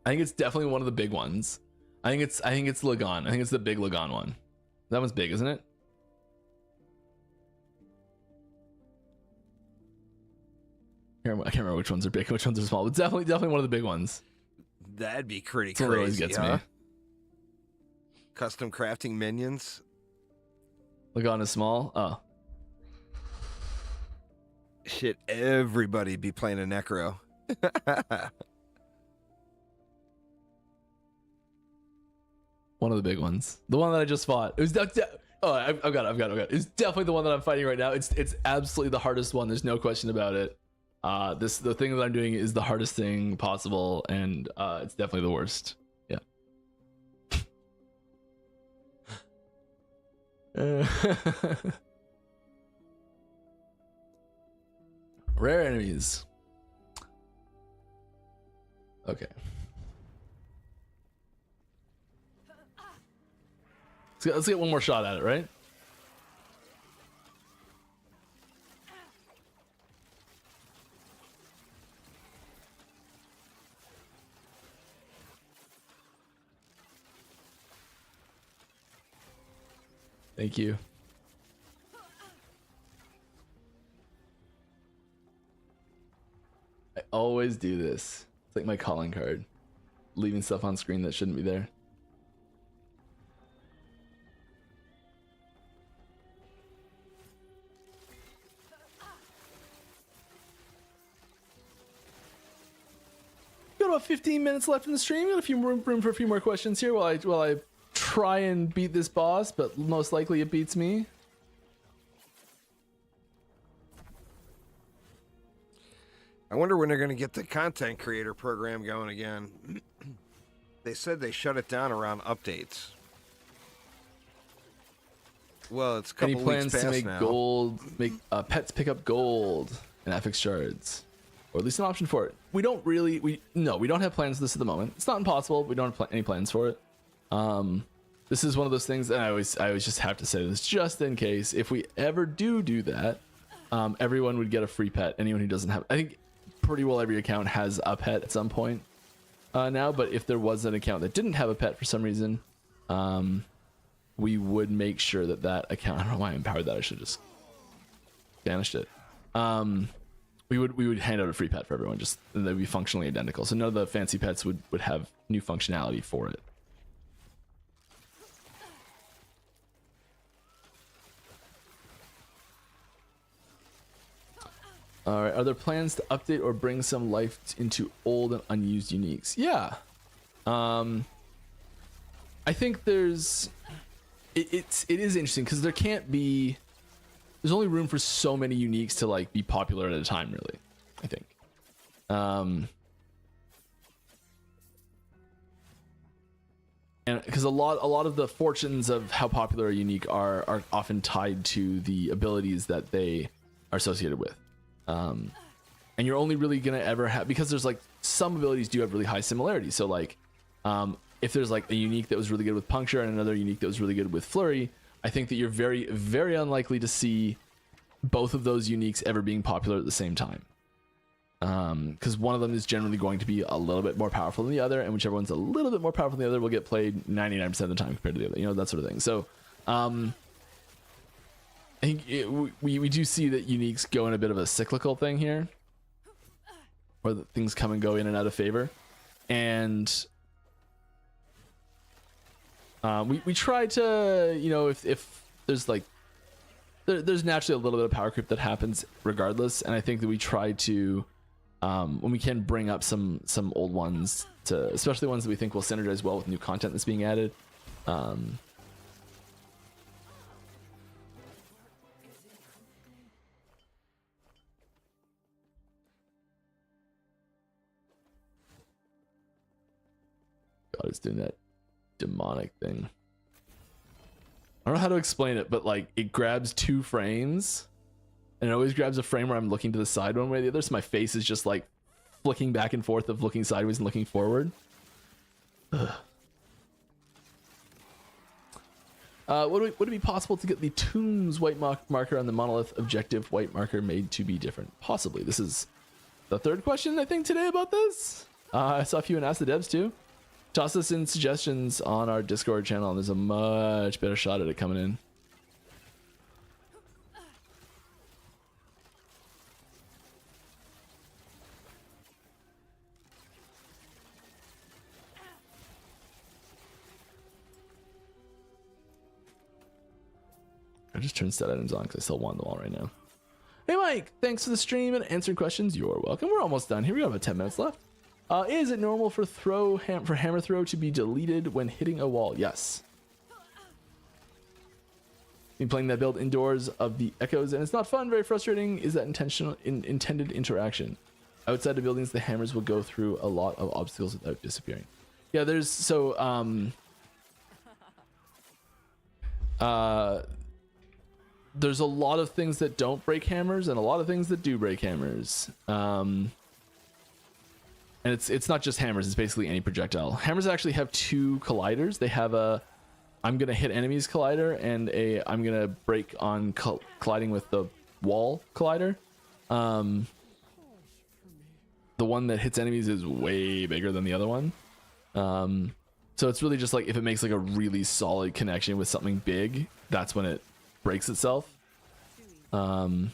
I think it's definitely one of the big ones. I think it's Lagon. I think it's the big Lagon one. That one's big, isn't it? I can't remember which ones are big, which ones are small. But definitely one of the big ones. That'd be pretty That's what always crazy, gets huh? me. Custom crafting minions. Lagon is small. Oh, Shit, everybody be playing a Necro. one of the big ones. The one that I just fought. It was I've got it. It's definitely the one that I'm fighting right now. It's absolutely the hardest one. There's no question about it. The thing that I'm doing is the hardest thing possible, and it's definitely the worst. Yeah. Rare enemies. Okay. Let's get one more shot at it, right? Thank you. I always do this. It's like my calling card. Leaving stuff on screen that shouldn't be there. Got about 15 minutes left in the stream. Got a few more room for a few more questions here while I try and beat this boss, but most likely it beats me. I wonder when they're going to get the content creator program going again. They said they shut it down around updates. Well, it's a couple Any plans weeks to past make now. gold, make pets pick up gold and affix shards, or at least an option for it? We don't have plans for this at the moment. It's not impossible. We don't have any plans for it. This is one of those things, and I always just have to say this just in case. If we ever do that, everyone would get a free pet. Anyone who doesn't have, I think pretty well every account has a pet at some point now. But if there was an account that didn't have a pet for some reason, we would make sure that account. I don't know why I empowered that. I should have just banished it. we would hand out a free pet for everyone, just and they'd be functionally identical. So none of the fancy pets would have new functionality for it. All right, are there plans to update or bring some life into old and unused uniques? Yeah. I think there's it is interesting because there's only room for so many uniques to like be popular at a time, really. I think. And because a lot of the fortunes of how popular a unique are often tied to the abilities that they are associated with. And you're only really gonna ever have, because there's like some abilities do have really high similarities. So like, if there's like a unique that was really good with puncture and another unique that was really good with flurry, I think that you're very, very unlikely to see both of those uniques ever being popular at the same time. Because one of them is generally going to be a little bit more powerful than the other, and whichever one's a little bit more powerful than the other will get played 99% of the time compared to the other, you know, that sort of thing. So, I think we do see that uniques go in a bit of a cyclical thing here, where the things come and go in and out of favor, and we try to, you know, if there's like there's naturally a little bit of power creep that happens regardless, and I think that we try to when we can bring up some old ones, to especially ones that we think will synergize well with new content that's being added. God, it's doing that demonic thing. I don't know how to explain it, but like it grabs 2 frames, and it always grabs a frame where I'm looking to the side one way or the other, so my face is just like flicking back and forth of looking sideways and looking forward. Would it be possible to get the Tombs white marker on the monolith objective white marker made to be different? Possibly. This is the 3rd question I think today about this. I saw a few and asked the devs too. Toss us in suggestions on our Discord channel, and there's a much better shot at it coming in. I just turned stat items on because I still want them all right now. Hey Mike, thanks for the stream and answering questions. You're welcome. We're almost done here. We got about 10 minutes left. Is it normal for hammer throw to be deleted when hitting a wall? Yes. Been playing that build indoors of the echoes, and it's not fun. Very frustrating. Is that intended interaction? Outside of buildings, the hammers will go through a lot of obstacles without disappearing. Yeah, there's there's a lot of things that don't break hammers and a lot of things that do break hammers. And it's not just hammers, it's basically any projectile. Hammers actually have 2 colliders. They have a I'm gonna hit enemies collider and a I'm gonna break on colliding with the wall collider. The one that hits enemies is way bigger than the other one. So it's really just like if it makes like a really solid connection with something big, that's when it breaks itself. And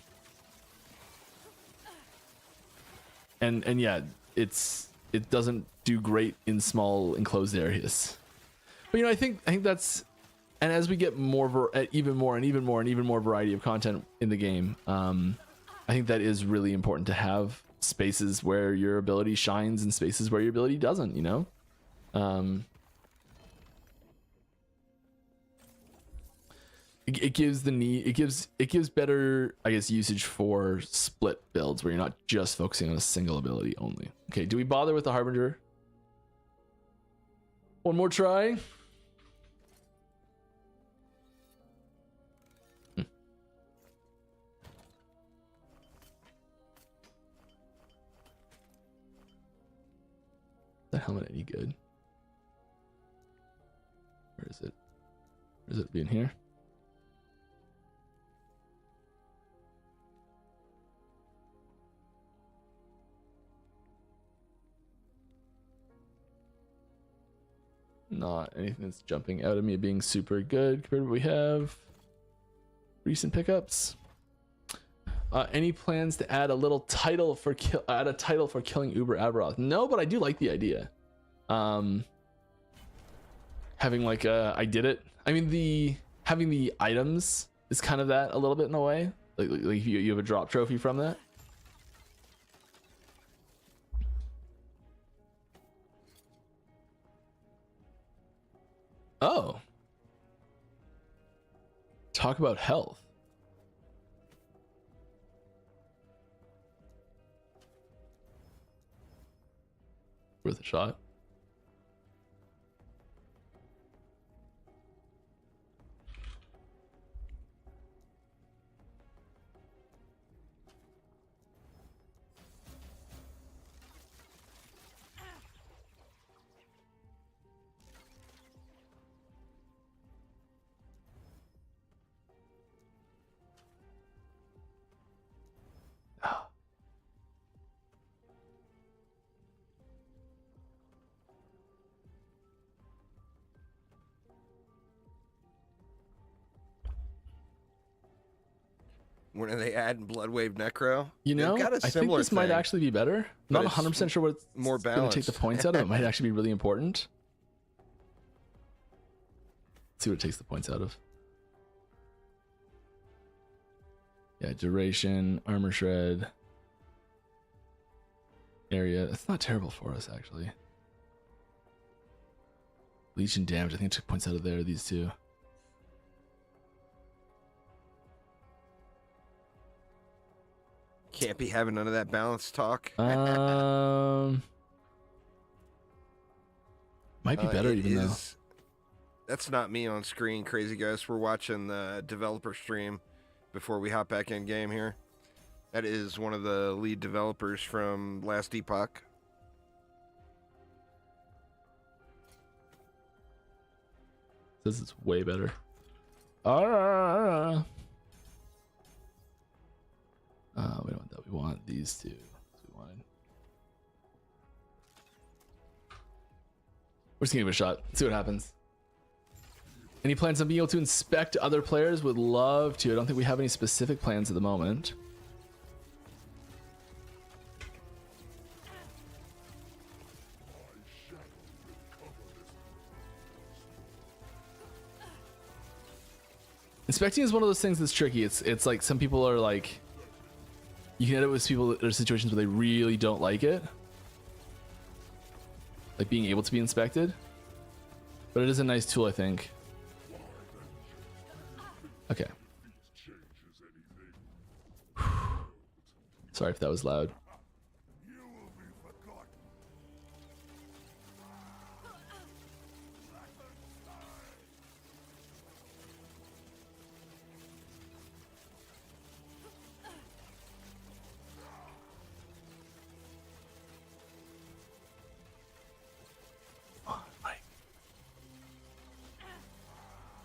yeah, it doesn't do great in small enclosed areas. But you know, I think that's, and as we get more even more variety of content in the game, I think that is really important to have spaces where your ability shines and spaces where your ability doesn't, you know. It gives better, I guess, usage for split builds where you're not just focusing on a single ability only. Okay, do we bother with the Harbinger? One more try. The helmet any good? Where is it? Is it being here? Not anything that's jumping out at me being super good compared to what we have. Recent pickups. Any plans to add a little title for add a title for killing Uber Aberoth? No, but I do like the idea. Having like I did it. I mean, having the items is kind of that a little bit in a way. Like you have a drop trophy from that. Oh. Talk about health. Worth a shot. When are they adding Bloodwave Necro? You know, got a I think similar this might thing, actually be better. but Not it's 100% sure what it's more going to take the balanced. points out of. It might actually be really important. Let's see what it takes the points out of. Yeah, duration, armor shred, area. That's not terrible for us, actually. Legion damage. I think it took points out of there, these two. Can't be having none of that balance talk. Might be better It even though. That's not me on screen, crazy guys. We're watching the developer stream before we hop back in game here. That is one of the lead developers from Last Epoch. Says it's way better. We don't want that. We want these two. We wanted. We're just gonna give it a shot. See what happens. Any plans on being able to inspect other players? Would love to. I don't think we have any specific plans at the moment. Inspecting is one of those things that's tricky. It's like some people are like, you can end up with people that are situations where they really don't like it, like being able to be inspected. But it is a nice tool, I think. Okay. Sorry if that was loud.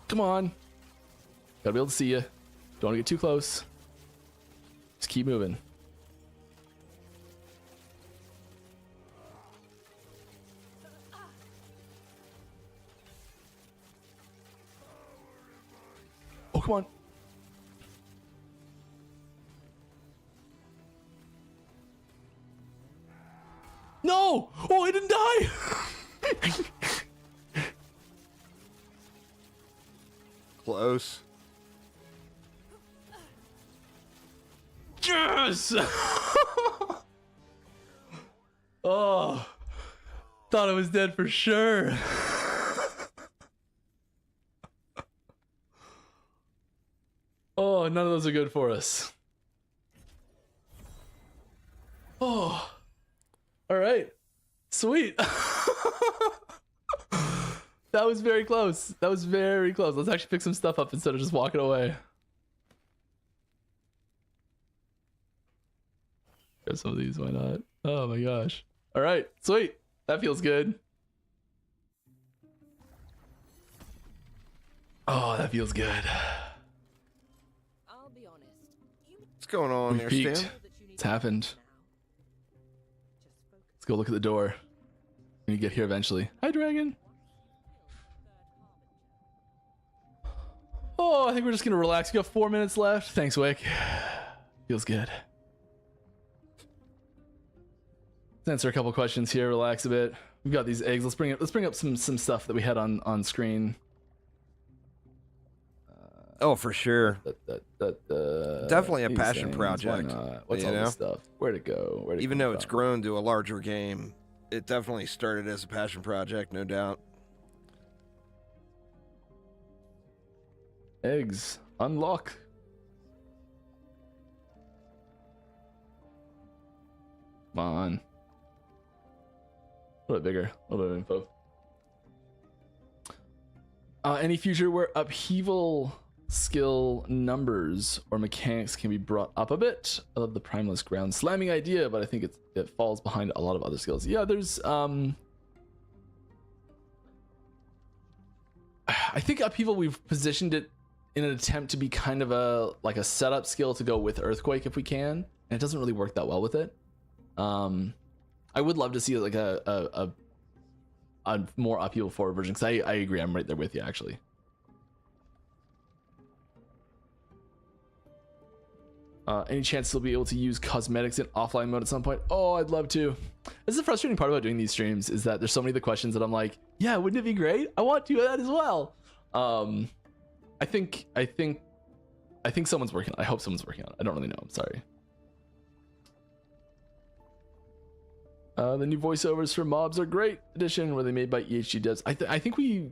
Come on. Gotta be able to see you. Don't want to get too close. Just keep moving. Oh, come on. No! Oh, I didn't die! Close. Yes! Oh, thought I was dead for sure. Oh, none of those are good for us. Oh, all right, sweet. That was very close. That was very close. Let's actually pick some stuff up instead of just walking away. Grab some of these, why not? Oh my gosh. All right, sweet. That feels good. Oh, that feels good. I'll be honest. What's going on We've there, peaked. Stan? It's happened. Let's go look at the door. When you get here eventually. Hi, Dragon. Oh, I think we're just gonna relax. We got 4 minutes left. Thanks, Wick. Feels good. Let's answer a couple questions here. Relax a bit. We've got these eggs. Let's bring up some stuff that we had on screen. Oh, for sure. Definitely a These passion things, project. why not? What's you all know? this stuff? Where'd it go? Where'd it Even come though it's from? grown to a larger game, it definitely started as a passion project, no doubt. Eggs. Unlock. Come on. A little bit bigger. A little bit of info. Any future where upheaval skill numbers or mechanics can be brought up a bit. I love the primeless ground slamming idea, but I think it falls behind a lot of other skills. Yeah, there's I think upheaval, we've positioned it in an attempt to be kind of a setup skill to go with earthquake if we can, and it doesn't really work that well with it. I would love to see like a more upheaval forward version, because I agree, I'm right there with you actually. Any chance they'll be able to use cosmetics in offline mode at some point? Oh, I'd love to. This is the frustrating part about doing these streams, is that there's so many of the questions that I'm like, yeah, wouldn't it be great? I want to do that as well. I think someone's working on it. I hope someone's working on it. I don't really know. I'm sorry. The new voiceovers for mobs are great. Edition where they made by EHG devs. I think we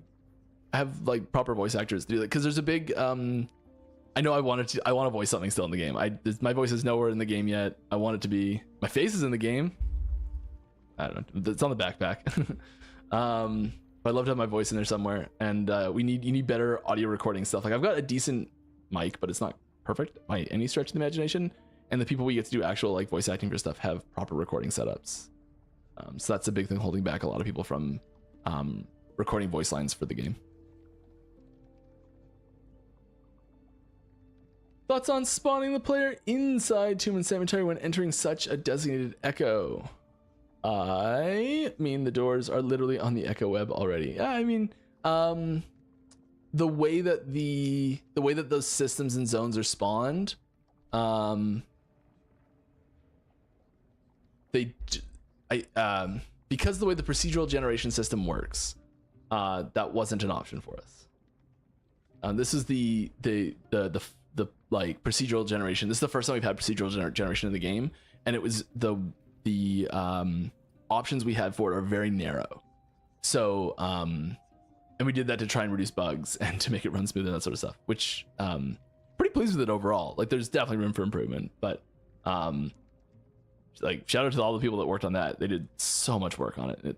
have like proper voice actors to do that, because there's a big I know I want to voice something still in the game. My voice is nowhere in the game yet. I want it to be. My face is in the game. I don't know. It's on the backpack. But I'd love to have my voice in there somewhere. And you need better audio recording stuff. Like I've got a decent mic, but it's not perfect by any stretch of the imagination. And the people we get to do actual like voice acting for stuff have proper recording setups. So that's a big thing holding back a lot of people from recording voice lines for the game. Thoughts on spawning the player inside Tomb and Cemetery when entering such a designated echo? I mean, the doors are literally on the echo web already. I mean, the way that those systems and zones are spawned, because the way the procedural generation system works, that wasn't an option for us. This is the like procedural generation. This is the first time we've had procedural generation in the game, and it was the options we had for it are very narrow. So and we did that to try and reduce bugs and to make it run smooth and that sort of stuff, which pretty pleased with it overall. Like there's definitely room for improvement, but like shout out to all the people that worked on that. They did so much work on it.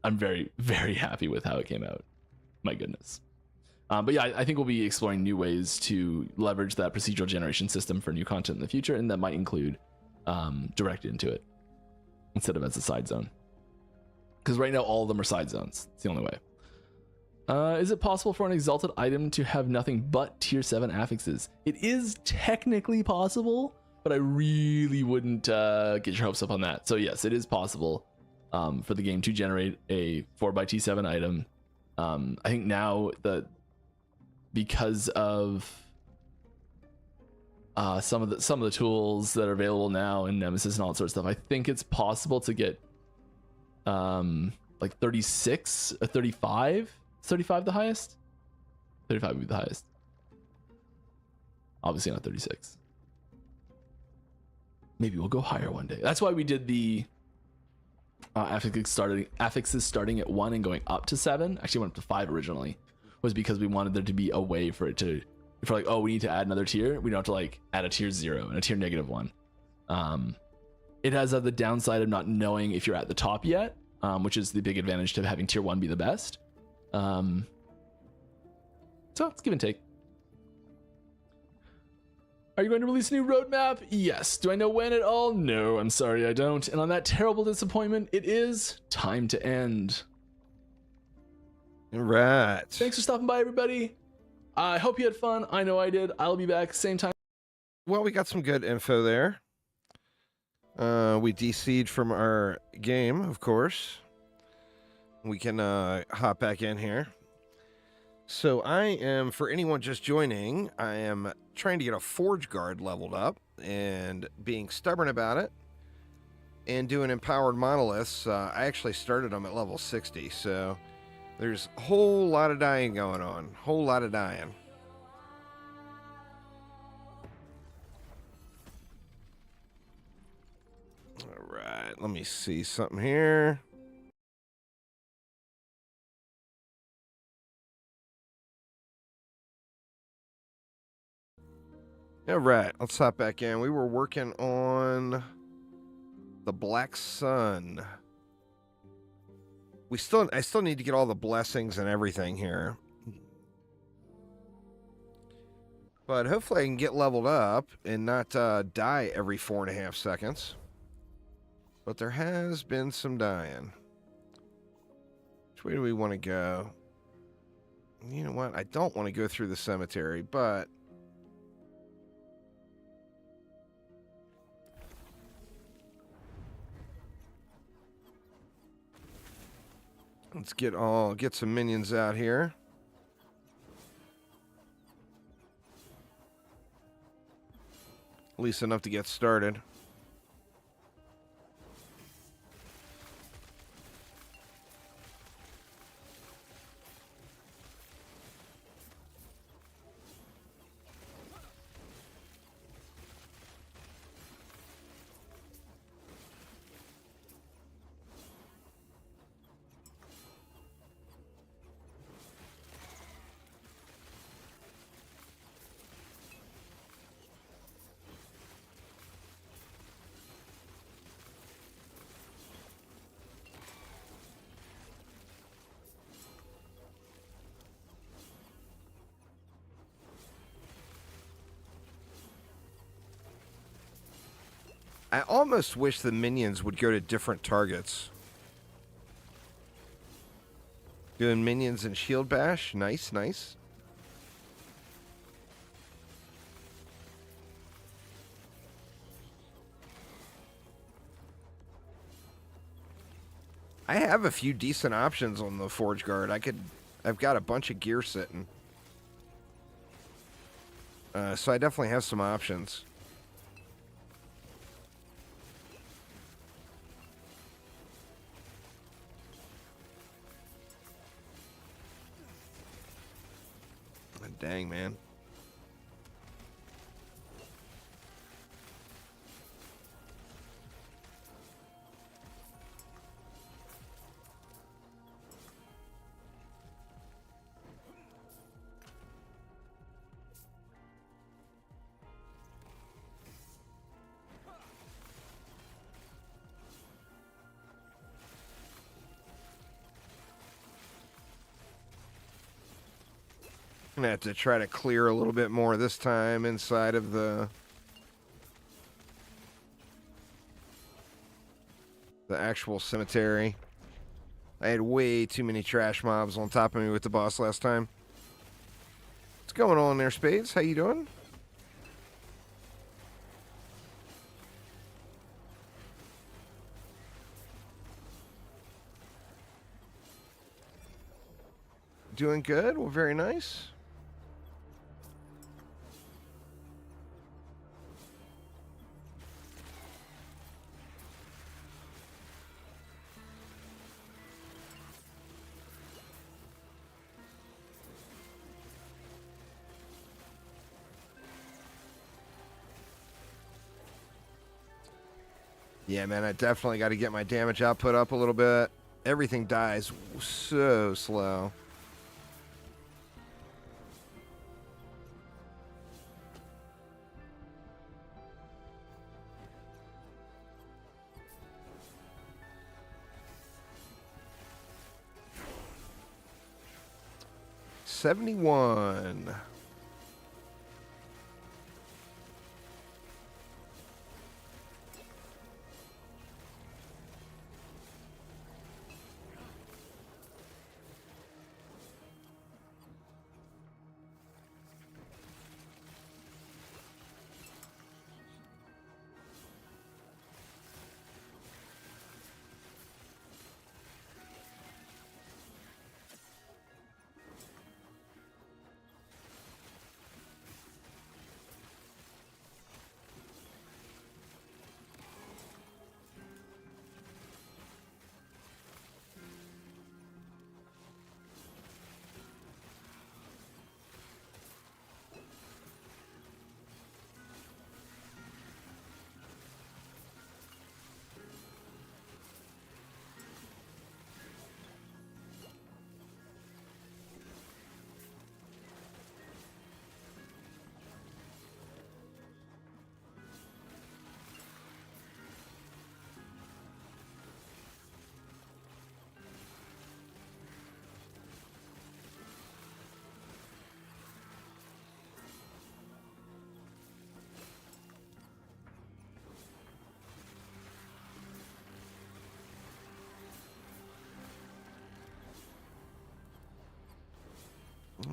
I'm very, very happy with how it came out. My goodness. But yeah, I think we'll be exploring new ways to leverage that procedural generation system for new content in the future, and that might include directed into it instead of as a side zone. Because right now all of them are side zones. It's the only way. Is it possible for an exalted item to have nothing but tier 7 affixes? It is technically possible, but I really wouldn't get your hopes up on that. So yes, it is possible for the game to generate a 4x-T7 item. I think now because of some of the tools that are available now in Nemesis and all that sort of stuff, I think it's possible to get like 36 or 35. 35 the highest? 35 would be the highest. Obviously not 36. Maybe we'll go higher one day. That's why we did the affixes starting at 1 and going up to 7. Actually went up to 5 originally. Was because we wanted there to be a way for it to, if we're like, oh, we need to add another tier, we don't have to like add a tier 0 and a tier -1. It has the downside of not knowing if you're at the top yet, which is the big advantage to having tier 1 be the best. So it's give and take. Are you going to release a new roadmap? Yes. Do I know when at all? No, I'm sorry, I don't. And on that terrible disappointment, it is time to end. All right. Thanks for stopping by, everybody. I hope you had fun. I know I did. I'll be back same time. Well, we got some good info there. We DC'd from our game, of course. We can hop back in here. So I am, for anyone just joining, I am trying to get a Forge Guard leveled up and being stubborn about it and doing empowered monoliths. I actually started them at level 60, so there's a whole lot of dying going on. Whole lot of dying. All right, let me see something here. All right, let's hop back in. We were working on the Black Sun. I still need to get all the blessings and everything here. But hopefully I can get leveled up and not die every 4.5 seconds. But there has been some dying. Which way do we want to go? You know what? I don't want to go through the cemetery, but let's get some minions out here. At least enough to get started. I almost wish the minions would go to different targets. Doing minions and shield bash. Nice, nice. I have a few decent options on the Forge Guard. I've got a bunch of gear sitting. So I definitely have some options. Dang, man. I'm gonna have to try to clear a little bit more this time inside of the actual cemetery. I had way too many trash mobs on top of me with the boss last time. What's going on there, Spades? How you doing? Doing good? Well, very nice. Yeah, man, I definitely got to get my damage output up a little bit. Everything dies so slow. $71.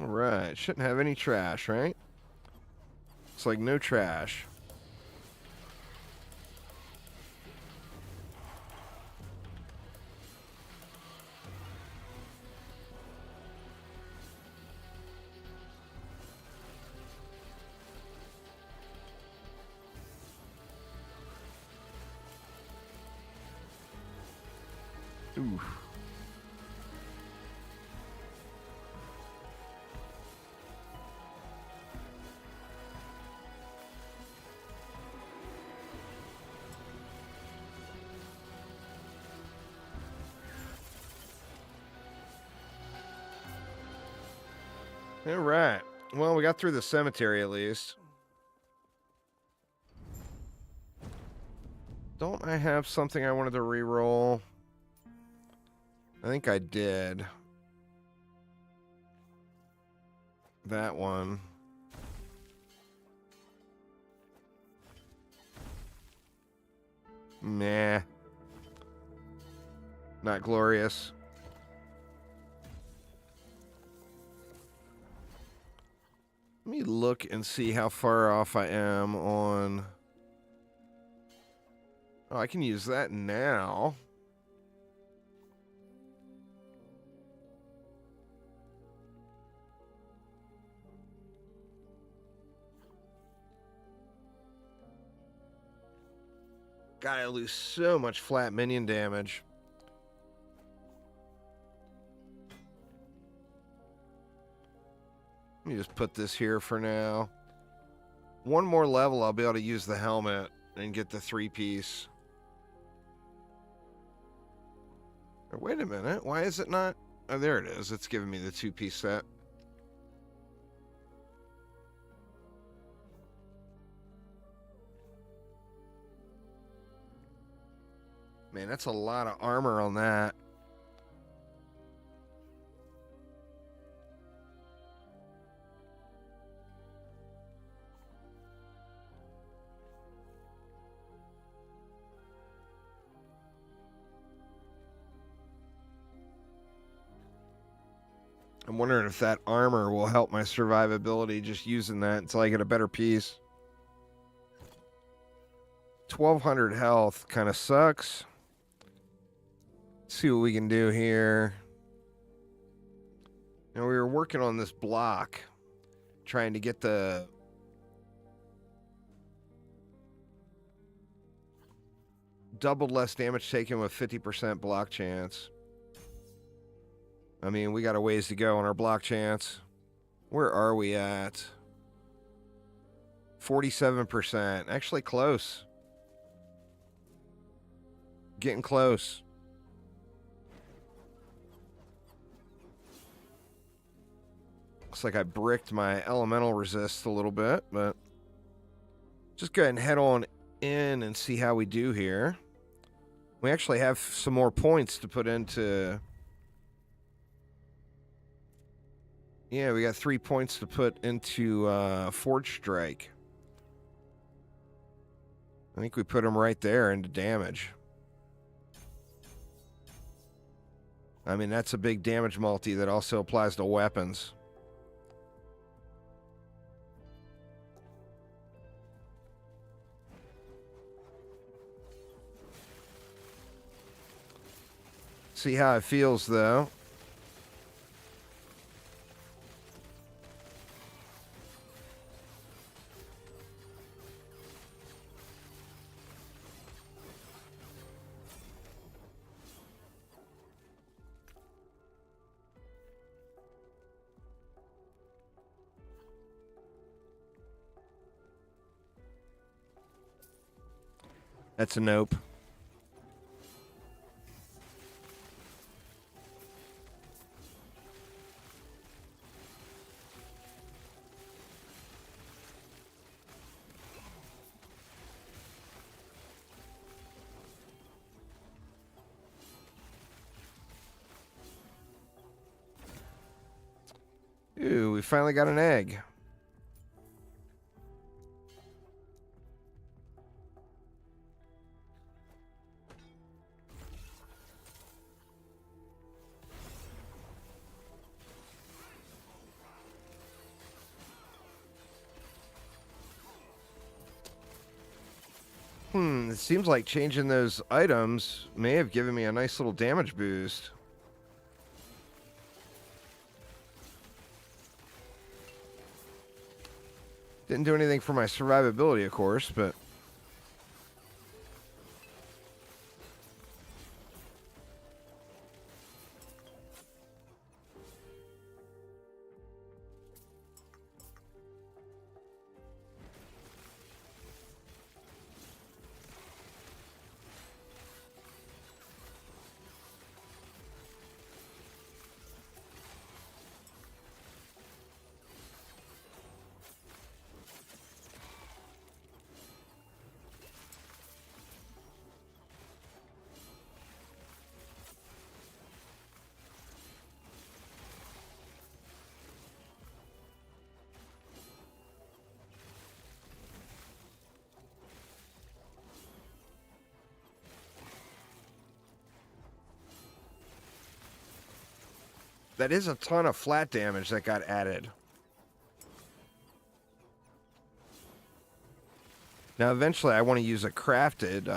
All right. Shouldn't have any trash, right? It's like no trash. Ooh. All right. Well, we got through the cemetery at least. Don't I have something I wanted to re-roll? I think I did. That one. Nah. Not glorious. Let me look and see how far off I am on... Oh, I can use that now. God, I lose so much flat minion damage. Let me just put this here for now. One more level, I'll be able to use the helmet and get the 3-piece. Wait a minute, why is it not? Oh, there it is. It's giving me the 2-piece set. Man, that's a lot of armor on that. I'm wondering if that armor will help my survivability just using that until I get a better piece. 1,200 health kind of sucks. Let's see what we can do here. Now, we were working on this block, trying to get the... doubled less damage taken with 50% block chance. I mean, we got a ways to go on our block chance. Where are we at? 47%. Actually close. Getting close. Looks like I bricked my elemental resist a little bit, but just go ahead and head on in and see how we do here. We actually have some more points to put into... Yeah, we got 3 points to put into Forge Strike. I think we put them right there into damage. I mean, that's a big damage multi that also applies to weapons. See how it feels, though. That's a nope. Ooh, we finally got an egg. It seems like changing those items may have given me a nice little damage boost. Didn't do anything for my survivability, of course, but... That is a ton of flat damage that got added. Now, eventually, I want to use a crafted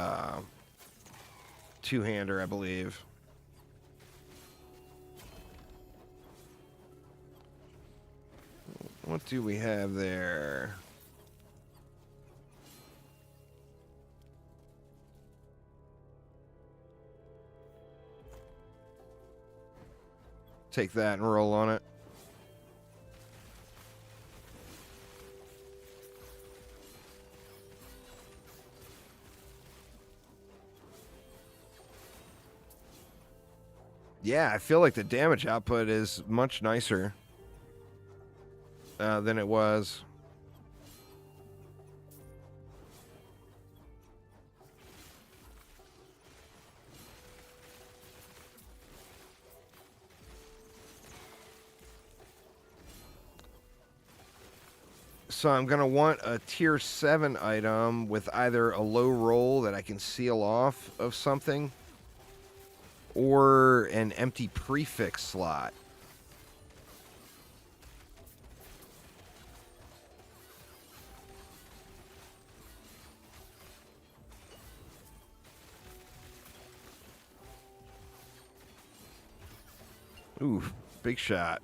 two-hander, I believe. What do we have there? Take that and roll on it. Yeah, I feel like the damage output is much nicer than it was. So I'm going to want a tier 7 item with either a low roll that I can seal off of something or an empty prefix slot. Ooh, big shot.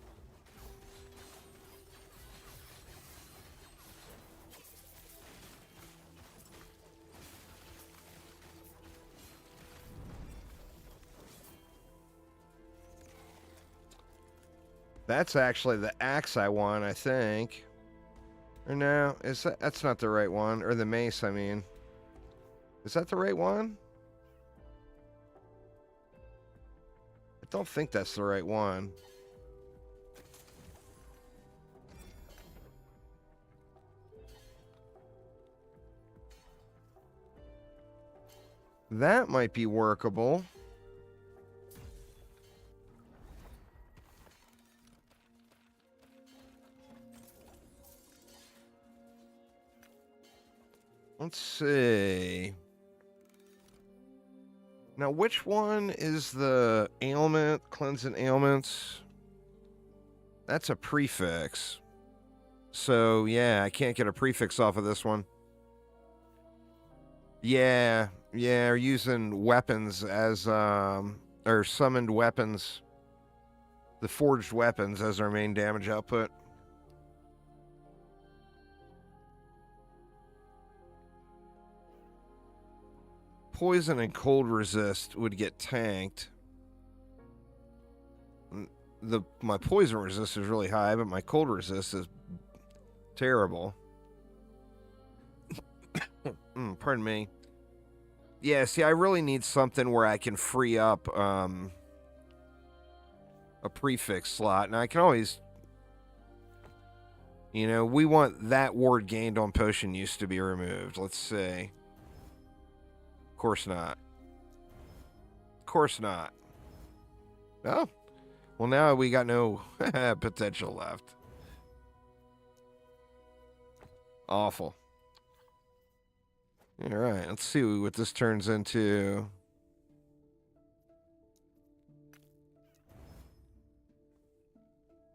That's actually the axe I want, I think. Or no, that's not the right one. Or the mace, I mean. Is that the right one? I don't think that's the right one. That might be workable. Let's see. Now, which one is the ailment? Cleansing ailments? That's a prefix. So, yeah, I can't get a prefix off of this one. Yeah, we're using weapons as, or summoned weapons. The forged weapons as our main damage output. Poison and cold resist would get tanked. My poison resist is really high, but my cold resist is terrible. Pardon me. Yeah, see, I really need something where I can free up a prefix slot. Now, I can always... You know, we want that ward gained on potion use to be removed. Let's see. Of course not. Of course not. Oh. Well, now we got no potential left. Awful. All right, let's see what this turns into.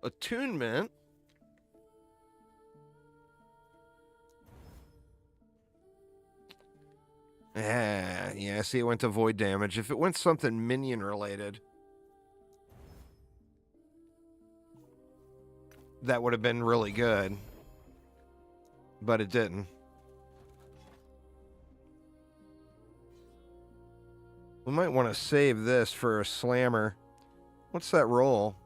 Attunement. Yeah, see, it went to void damage. If it went something minion related, that would have been really good. But it didn't. We might want to save this for a slammer. What's that roll?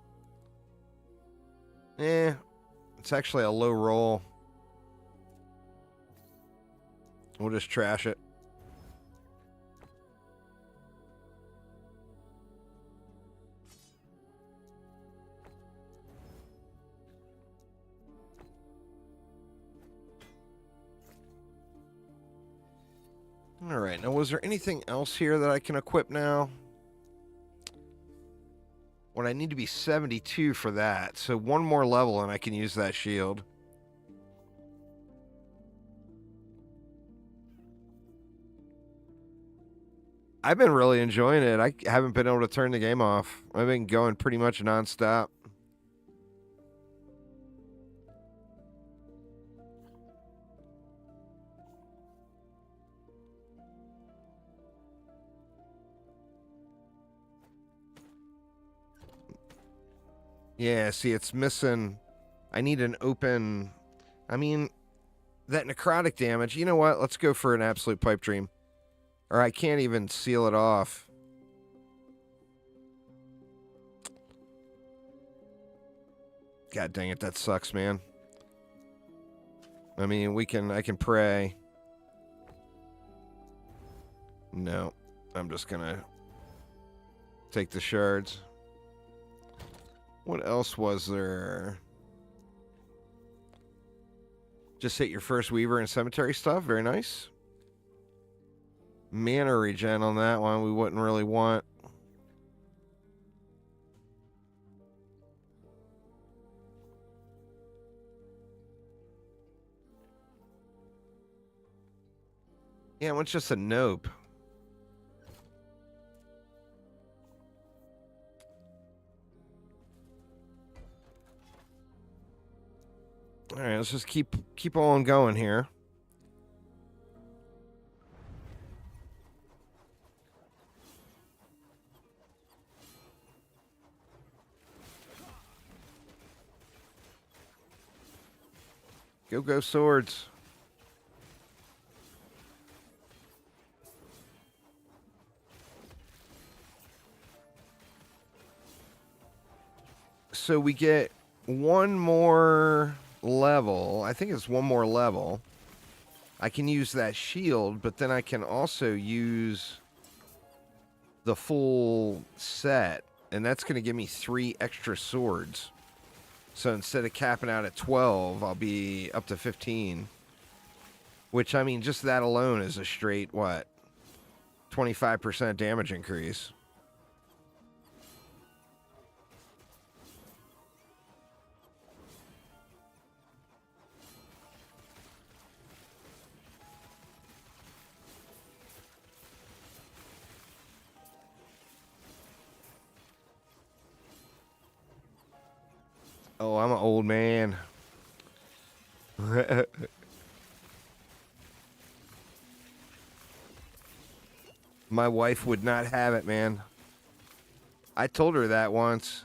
It's actually a low roll. We'll just trash it. All right, now was there anything else here that I can equip now? Well, I need to be 72 for that, so one more level and I can use that shield. I've been really enjoying it. I haven't been able to turn the game off. I've been going pretty much nonstop. Yeah, see, it's missing. I need an open. I mean, that necrotic damage. You know what? Let's go for an absolute pipe dream. Or I can't even seal it off. God dang it, that sucks, man. I mean, I can pray. No, I'm just gonna take the shards. What else was there? Just hit your first Weaver and Cemetery stuff. Very nice. Mana regen on that one we wouldn't really want. Yeah, it's just a nope. All right, let's just keep on going here. Go swords. So we get one more level. I think it's one more level. I can use that shield, but then I can also use the full set, and that's going to give me 3 extra swords. So instead of capping out at 12, I'll be up to 15. Which, I mean, just that alone is a straight, what? 25% damage increase. Oh, I'm an old man. My wife would not have it, man. I told her that once.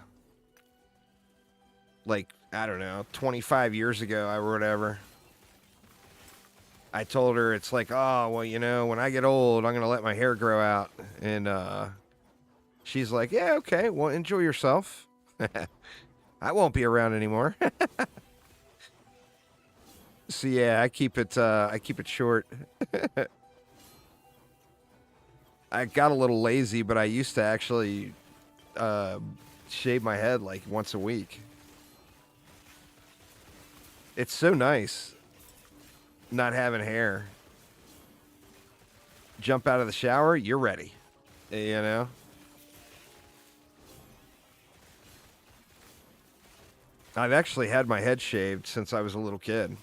Like, I don't know, 25 years ago or whatever. I told her, it's like, oh, well, you know, when I get old, I'm going to let my hair grow out. And she's like, yeah, okay, well, enjoy yourself. I won't be around anymore. So yeah, I keep it short. I got a little lazy, but I used to actually shave my head like once a week. It's so nice not having hair. Jump out of the shower, you're ready. You know? I've actually had my head shaved since I was a little kid.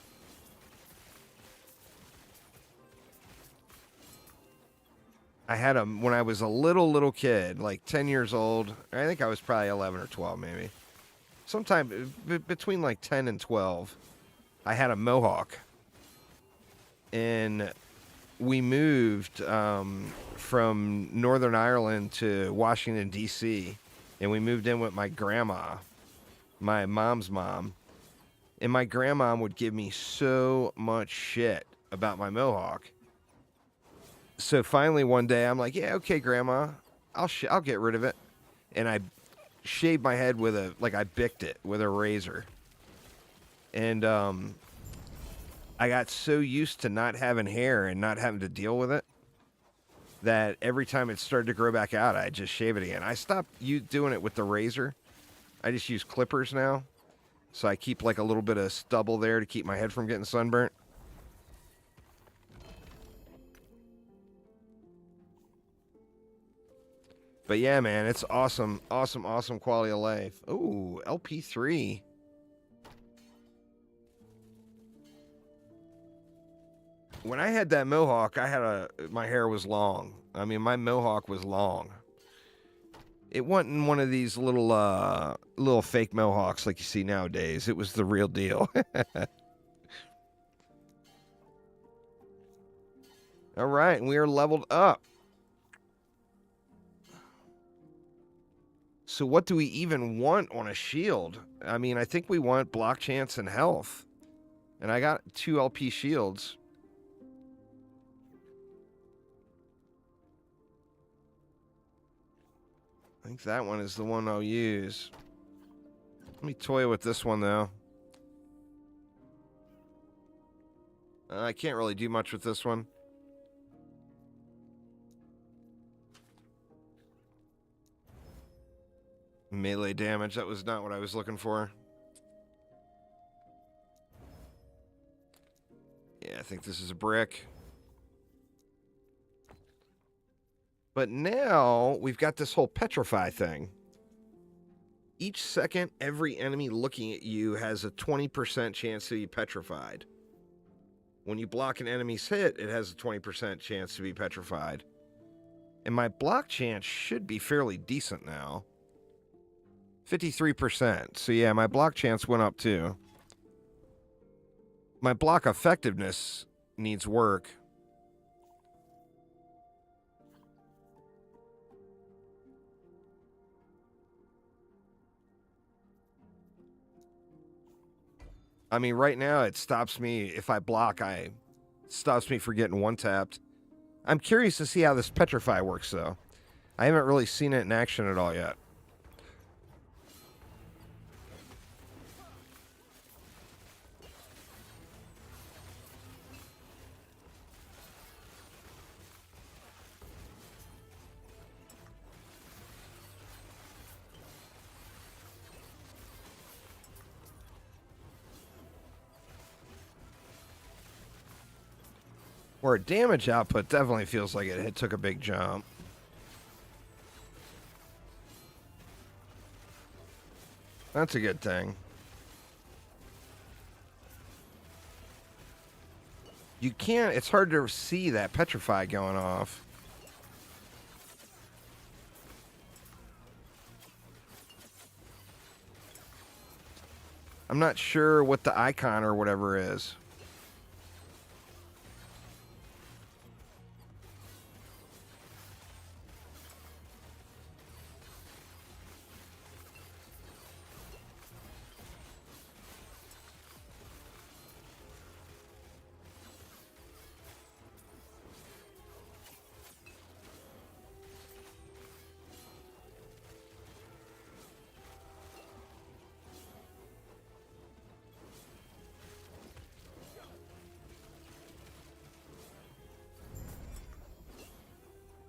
I had them when I was a little kid, like 10 years old. I think I was probably 11 or 12 maybe. Sometime between like 10 and 12, I had a mohawk. And we moved from Northern Ireland to Washington, D.C., and we moved in with my grandma, my mom's mom. And my grandma would give me so much shit about my mohawk. So finally one day I'm like, yeah, okay, grandma, I'll get rid of it. And I shaved my head with I bicked it with a razor. And I got so used to not having hair and not having to deal with it that every time it started to grow back out, I just shave it again. I stopped doing it with the razor. I just use clippers now. So I keep like a little bit of stubble there to keep my head from getting sunburnt. But yeah, man, it's awesome, awesome, awesome quality of life. Ooh, LP3. When I had that mohawk, my hair was long. I mean, my mohawk was long. It wasn't one of these little fake mohawks like you see nowadays. It was the real deal. All right, and we are leveled up. So what do we even want on a shield? I mean, I think we want block chance and health. And I got 2 LP shields. I think that one is the one I'll use. Let me toy with this one, though. I can't really do much with this one. Melee damage, that was not what I was looking for. Yeah, I think this is a brick. But now we've got this whole petrify thing. Each second, every enemy looking at you has a 20% chance to be petrified. When you block an enemy's hit, it has a 20% chance to be petrified. And my block chance should be fairly decent now. 53%. So yeah, my block chance went up too. My block effectiveness needs work. I mean, right now it stops me, if I block, it stops me from getting one-tapped. I'm curious to see how this petrify works, though. I haven't really seen it in action at all yet. Where damage output definitely feels like it took a big jump. That's a good thing. You can't, it's hard to see that petrify going off. I'm not sure what the icon or whatever is.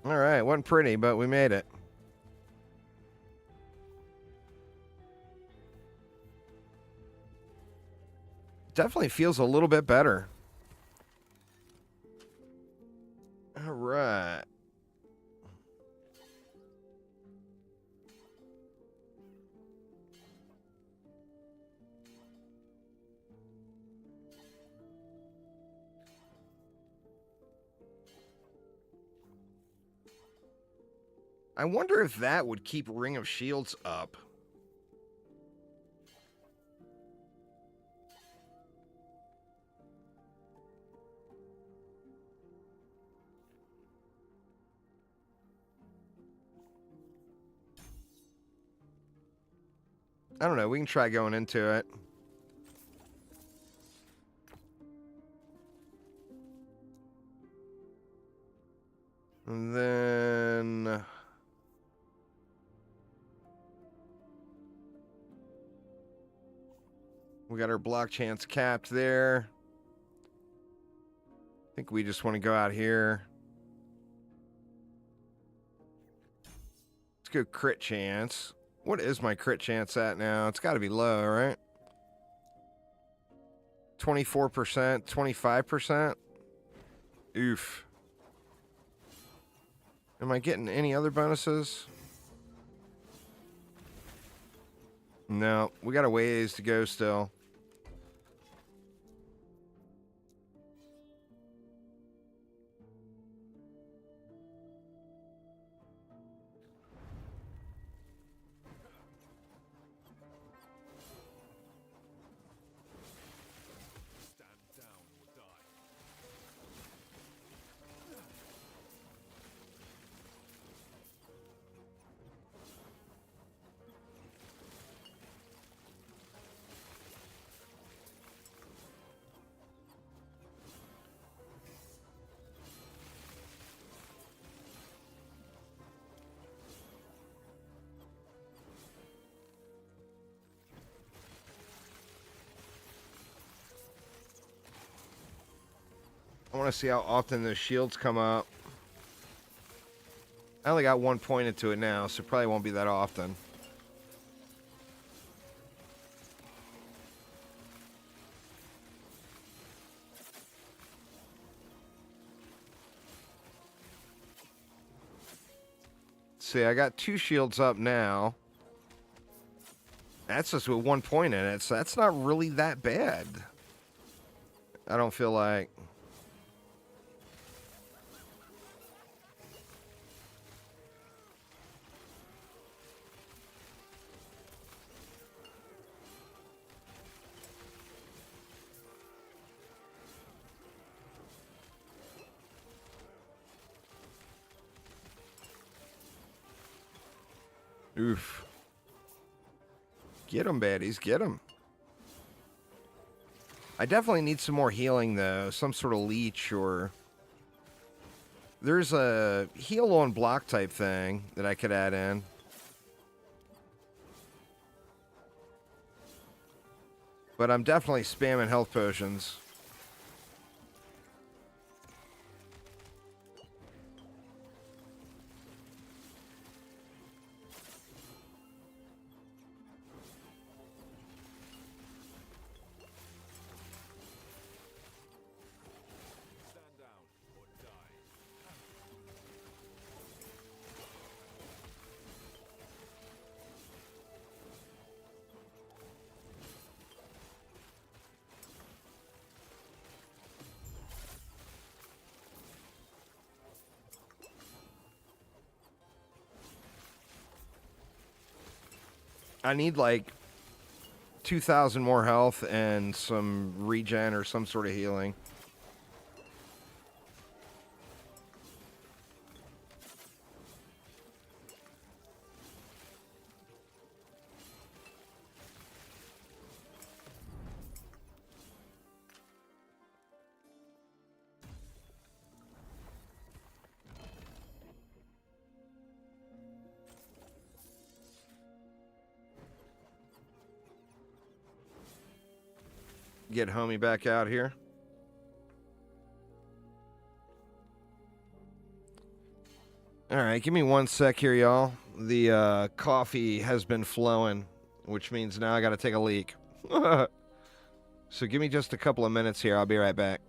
All right, wasn't pretty, but we made it. Definitely feels a little bit better. All right. I wonder if that would keep Ring of Shields up. I don't know. We can try going into it. And then we got our block chance capped there. I think we just want to go out here. Let's go crit chance. What is my crit chance at now? It's got to be low, right? 24%, 25%? Oof. Am I getting any other bonuses? No, we got a ways to go still. Stand down or die. I want to see how often those shields come up. I only got one point into it now, so it probably won't be that often. See, I got 2 shields up now. That's just with 1 point in it, so that's not really that bad. I don't feel like. Oof. Get him, baddies. Get him. I definitely need some more healing, though. Some sort of leech or... There's a heal on block type thing that I could add in. But I'm definitely spamming health potions. Stand down or die. I need like 2,000 more health and some regen or some sort of healing. Get homie back out here. All right, give me 1 sec here, y'all. The coffee has been flowing, which means now I got to take a leak. So give me just a couple of minutes here. I'll be right back.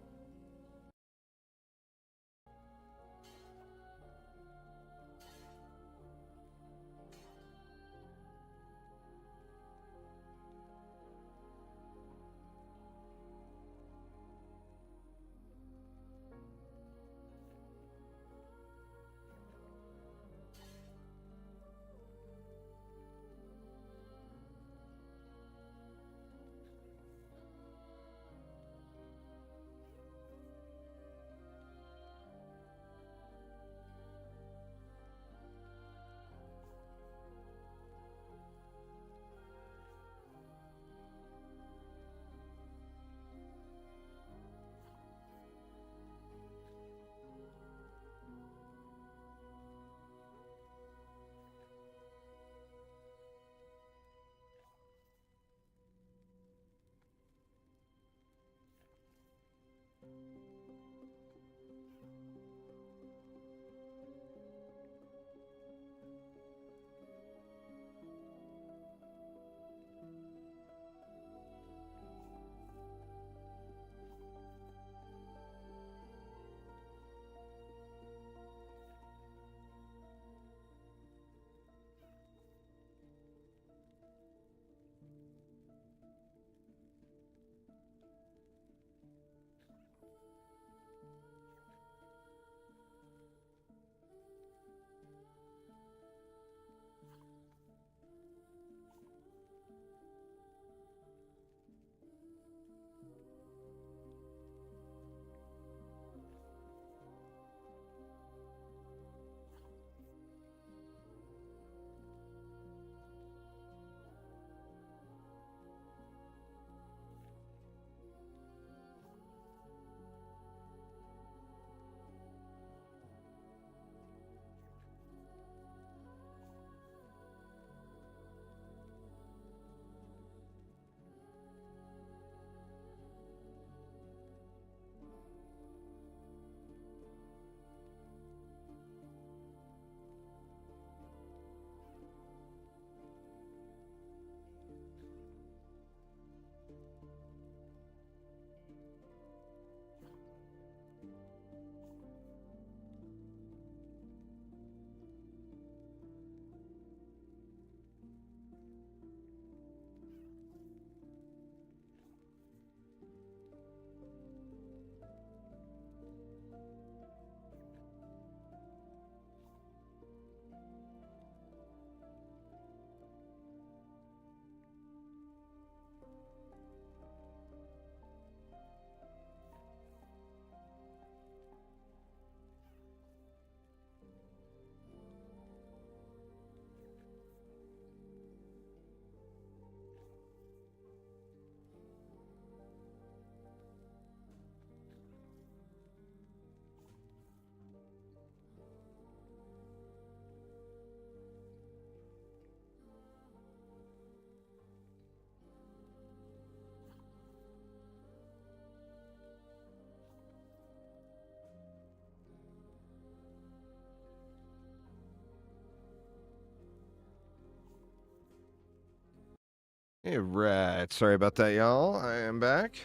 Hey, right. Sorry about that, y'all. I am back.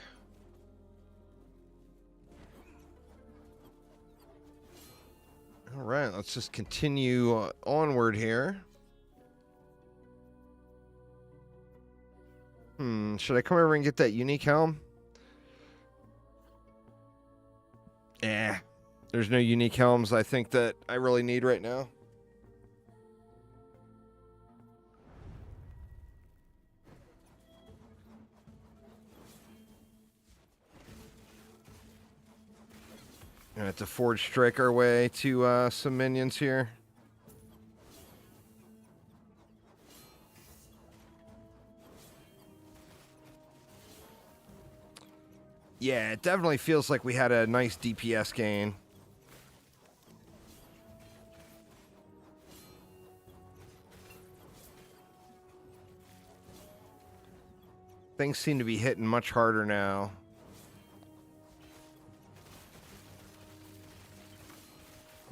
All right, let's just continue onward here. Should I come over and get that unique helm? There's no unique helms I think that I really need right now. Gonna have to forge strike our way to some minions here. Yeah, it definitely feels like we had a nice DPS gain. Things seem to be hitting much harder now.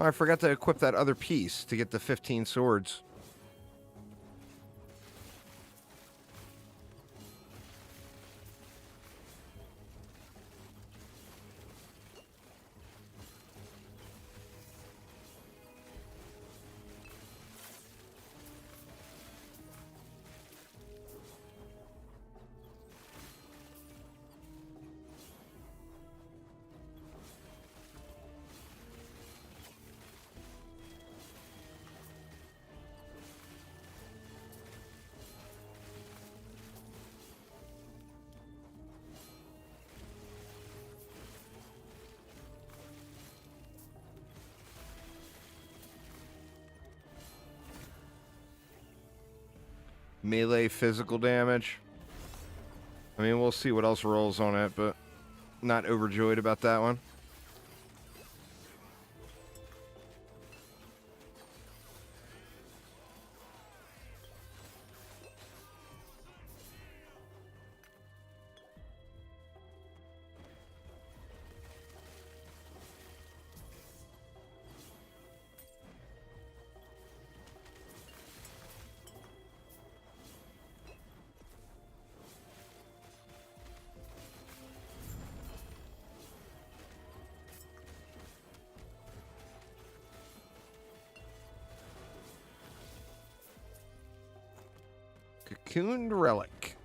Oh, I forgot to equip that other piece to get the 15 swords. Melee physical damage. I mean, we'll see what else rolls on it, but not overjoyed about that one. Cocooned relic.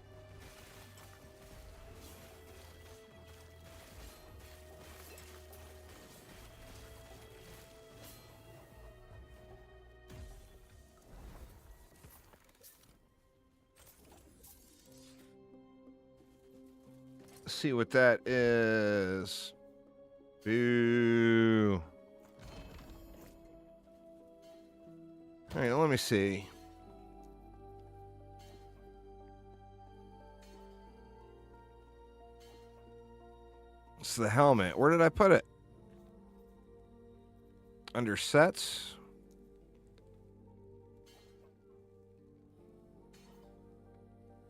Let's see what that is. Boo. All right, let me see. It's the helmet. Where did I put it? Under sets.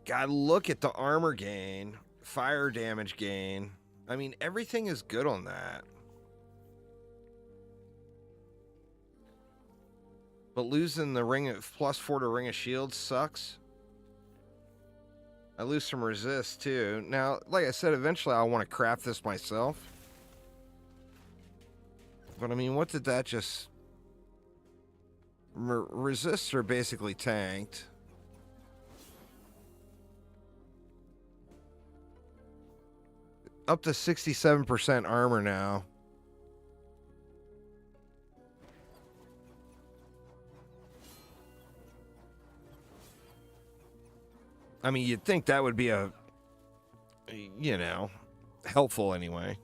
God, look at the armor gain, fire damage gain. I mean, everything is good on that. But losing the ring of +4 to ring of shield sucks. I lose some resist too. Now, like I said, eventually I want to craft this myself. But I mean, what did that just... Resists are basically tanked. Up to 67% armor now. I mean, you'd think that would be a, you know, helpful anyway.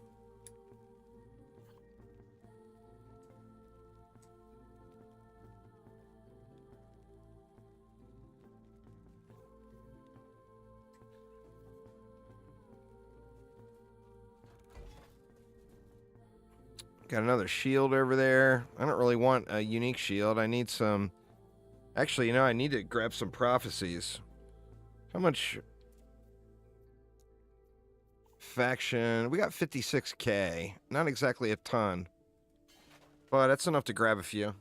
Got another shield over there. I don't really want a unique shield. I need some... Actually, you know, I need to grab some prophecies. How much... Faction... We got 56k. Not exactly a ton. But that's enough to grab a few.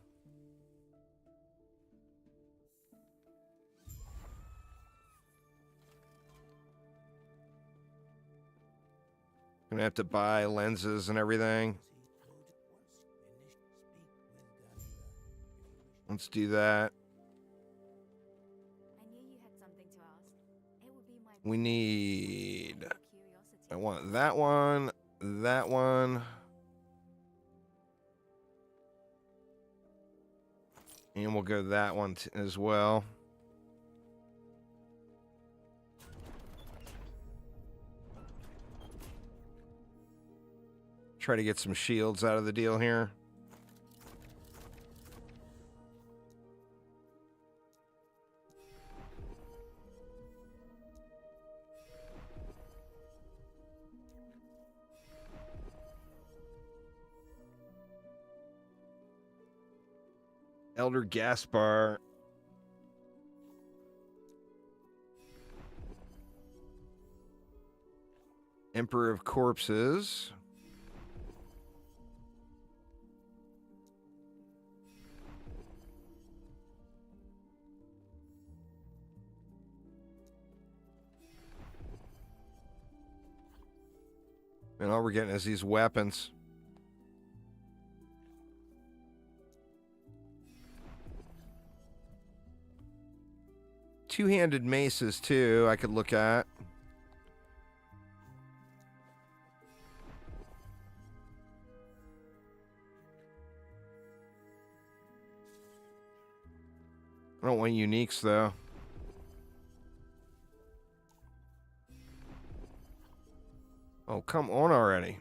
gonna have to buy lenses and everything. Let's do that. I knew you had something to ask. It would be my We need... curiosity. I want that one, that one. And we'll go that one as well. Try to get some shields out of the deal here. Elder Gaspar. Emperor of Corpses. And all we're getting is these weapons. Two-handed maces, too, I could look at. I don't want uniques, though. Oh, come on already.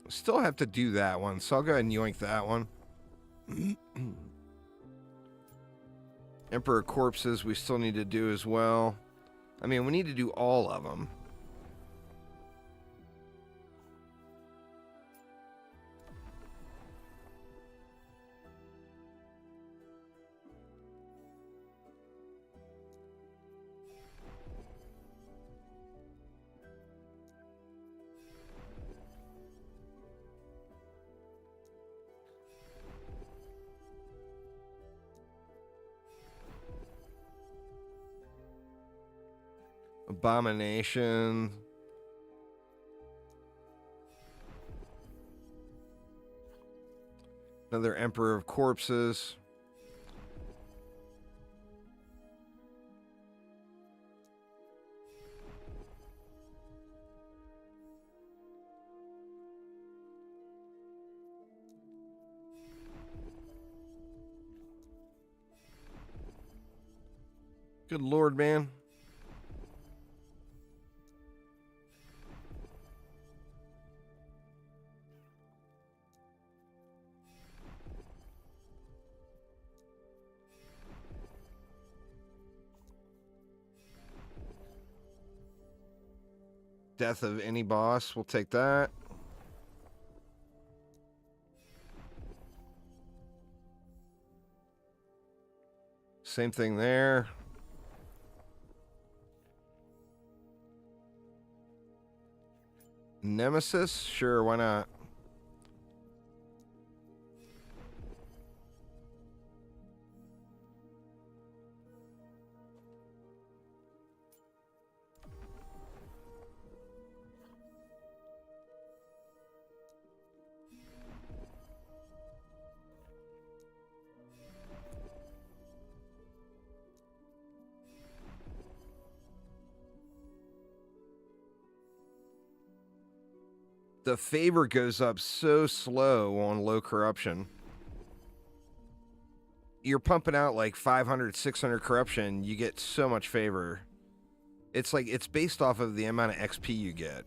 Still have to do that one, so I'll go ahead and yoink that one. Emperor Corpses we still need to do as well. I mean, we need to do all of them. Abomination. Another Emperor of Corpses. Good Lord, man. Death of any boss, we'll take that. Same thing there. Nemesis? Sure, why not? The favor goes up so slow on low corruption. You're pumping out like 500, 600 corruption, you get so much favor. It's like, it's based off of the amount of XP you get.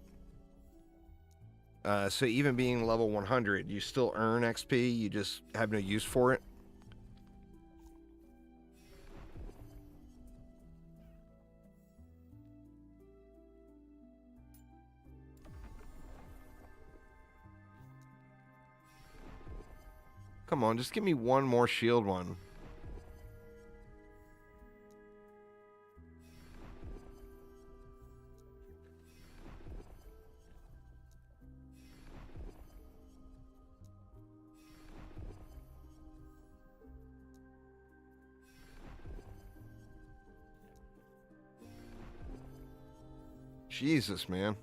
So even being level 100, you still earn XP, you just have no use for it. Come on, just give me one more shield one. Jesus, man.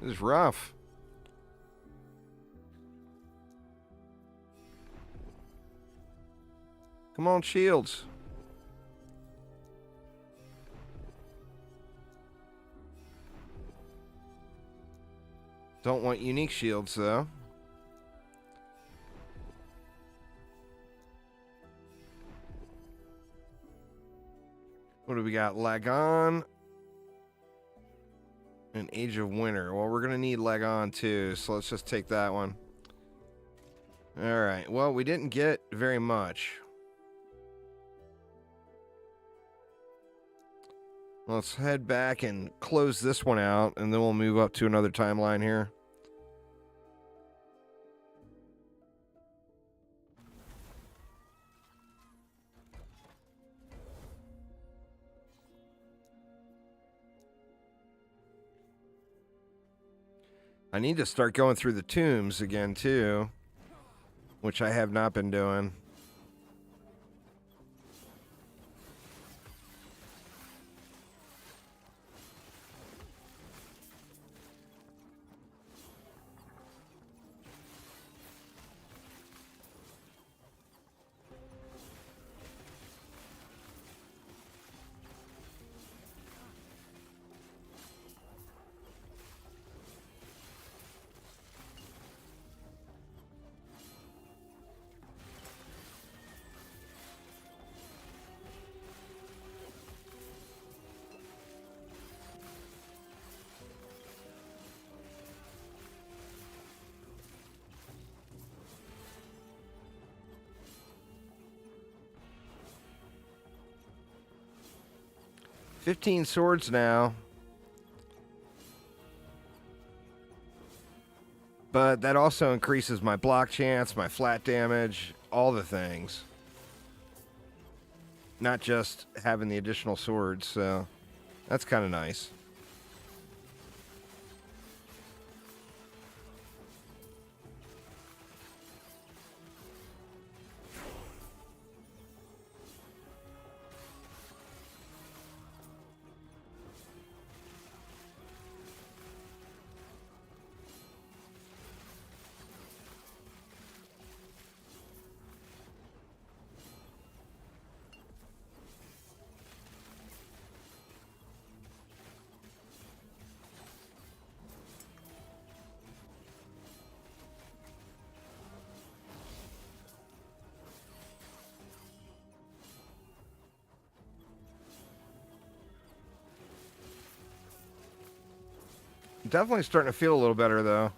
This is rough. Come on, shields. Don't want unique shields, though. What do we got? Lagon and Age of Winter. Well, we're going to need Lagon, too, so let's just take that one. All right. Well, we didn't get very much. Let's head back and close this one out, and then we'll move up to another timeline here. I need to start going through the tombs again, too, which I have not been doing. $15 swords now. But that also increases my block chance, my flat damage, all the things. Not just having the additional swords, so that's kind of nice. Definitely starting to feel a little better, though.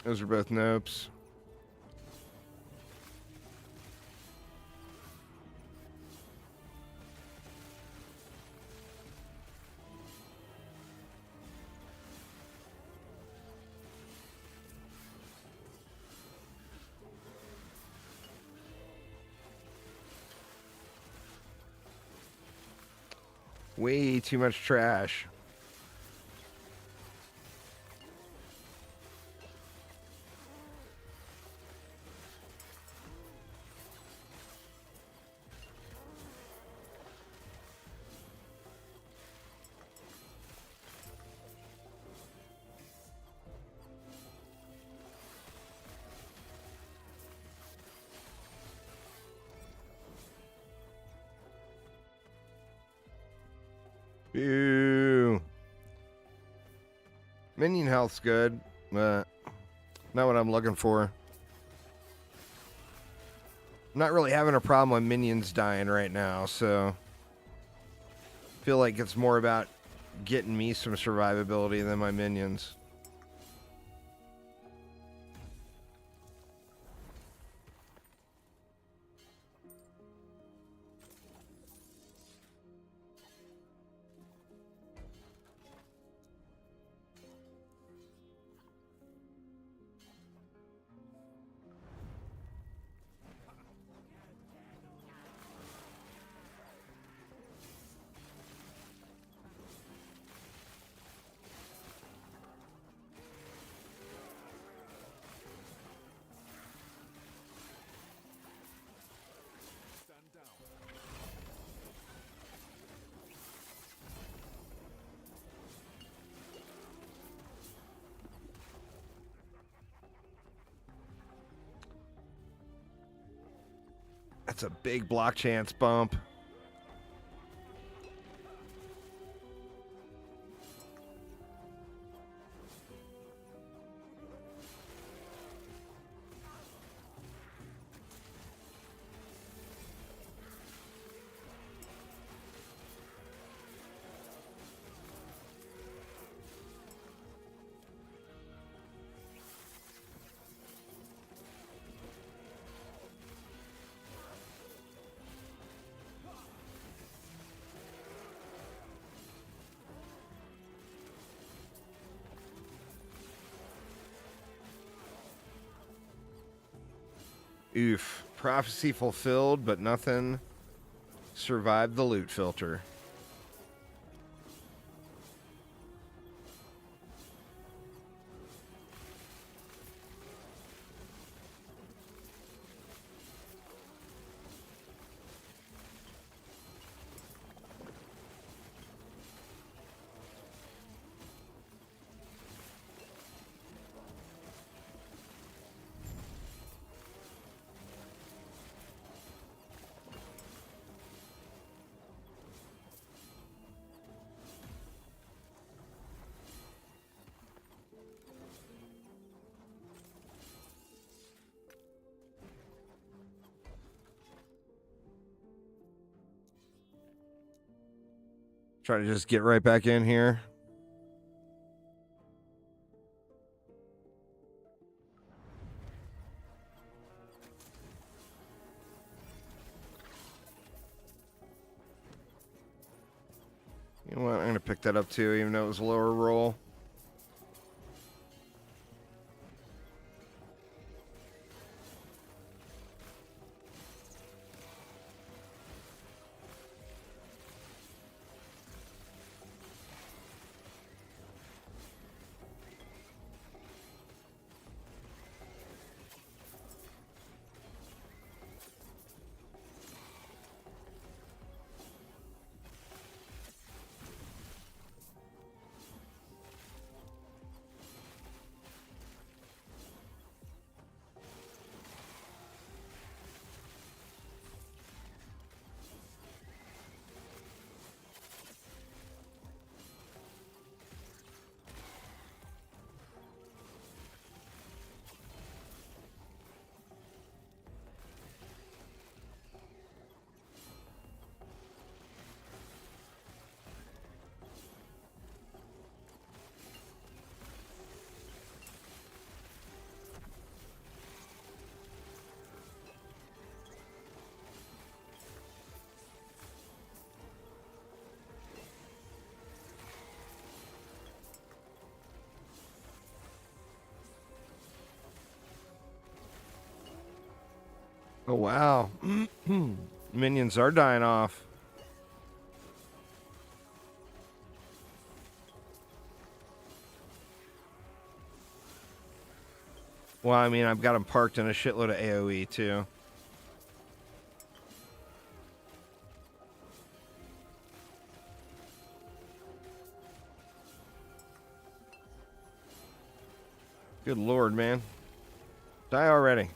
Those are both nopes. Way too much trash. Ew. Minion health's good, but not what I'm looking for. I'm not really having a problem with minions dying right now, so Feel like it's more about getting me some survivability than my minions. Stand down. That's a big block chance bump. Oof. Prophecy fulfilled, but nothing survived the loot filter. Try to just get right back in here. You know what? I'm going to pick that up too, even though it was a lower roll. Oh, wow. Minions are dying off. Well, I mean, I've got them parked in a shitload of AoE, too. Good lord, man. Die already.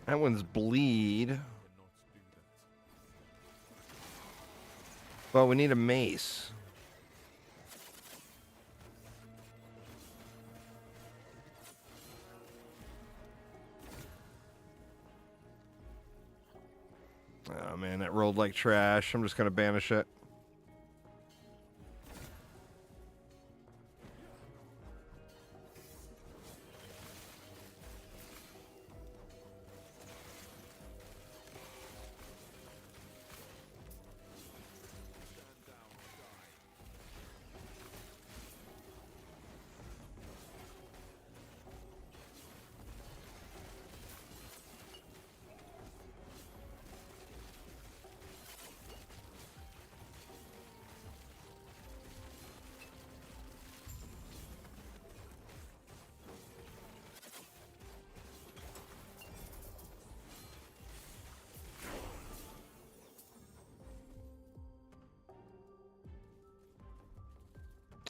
That one's bleed. Cannot do that. Well, we need a mace. Oh man, that rolled like trash. I'm just gonna banish it. Stand down and die.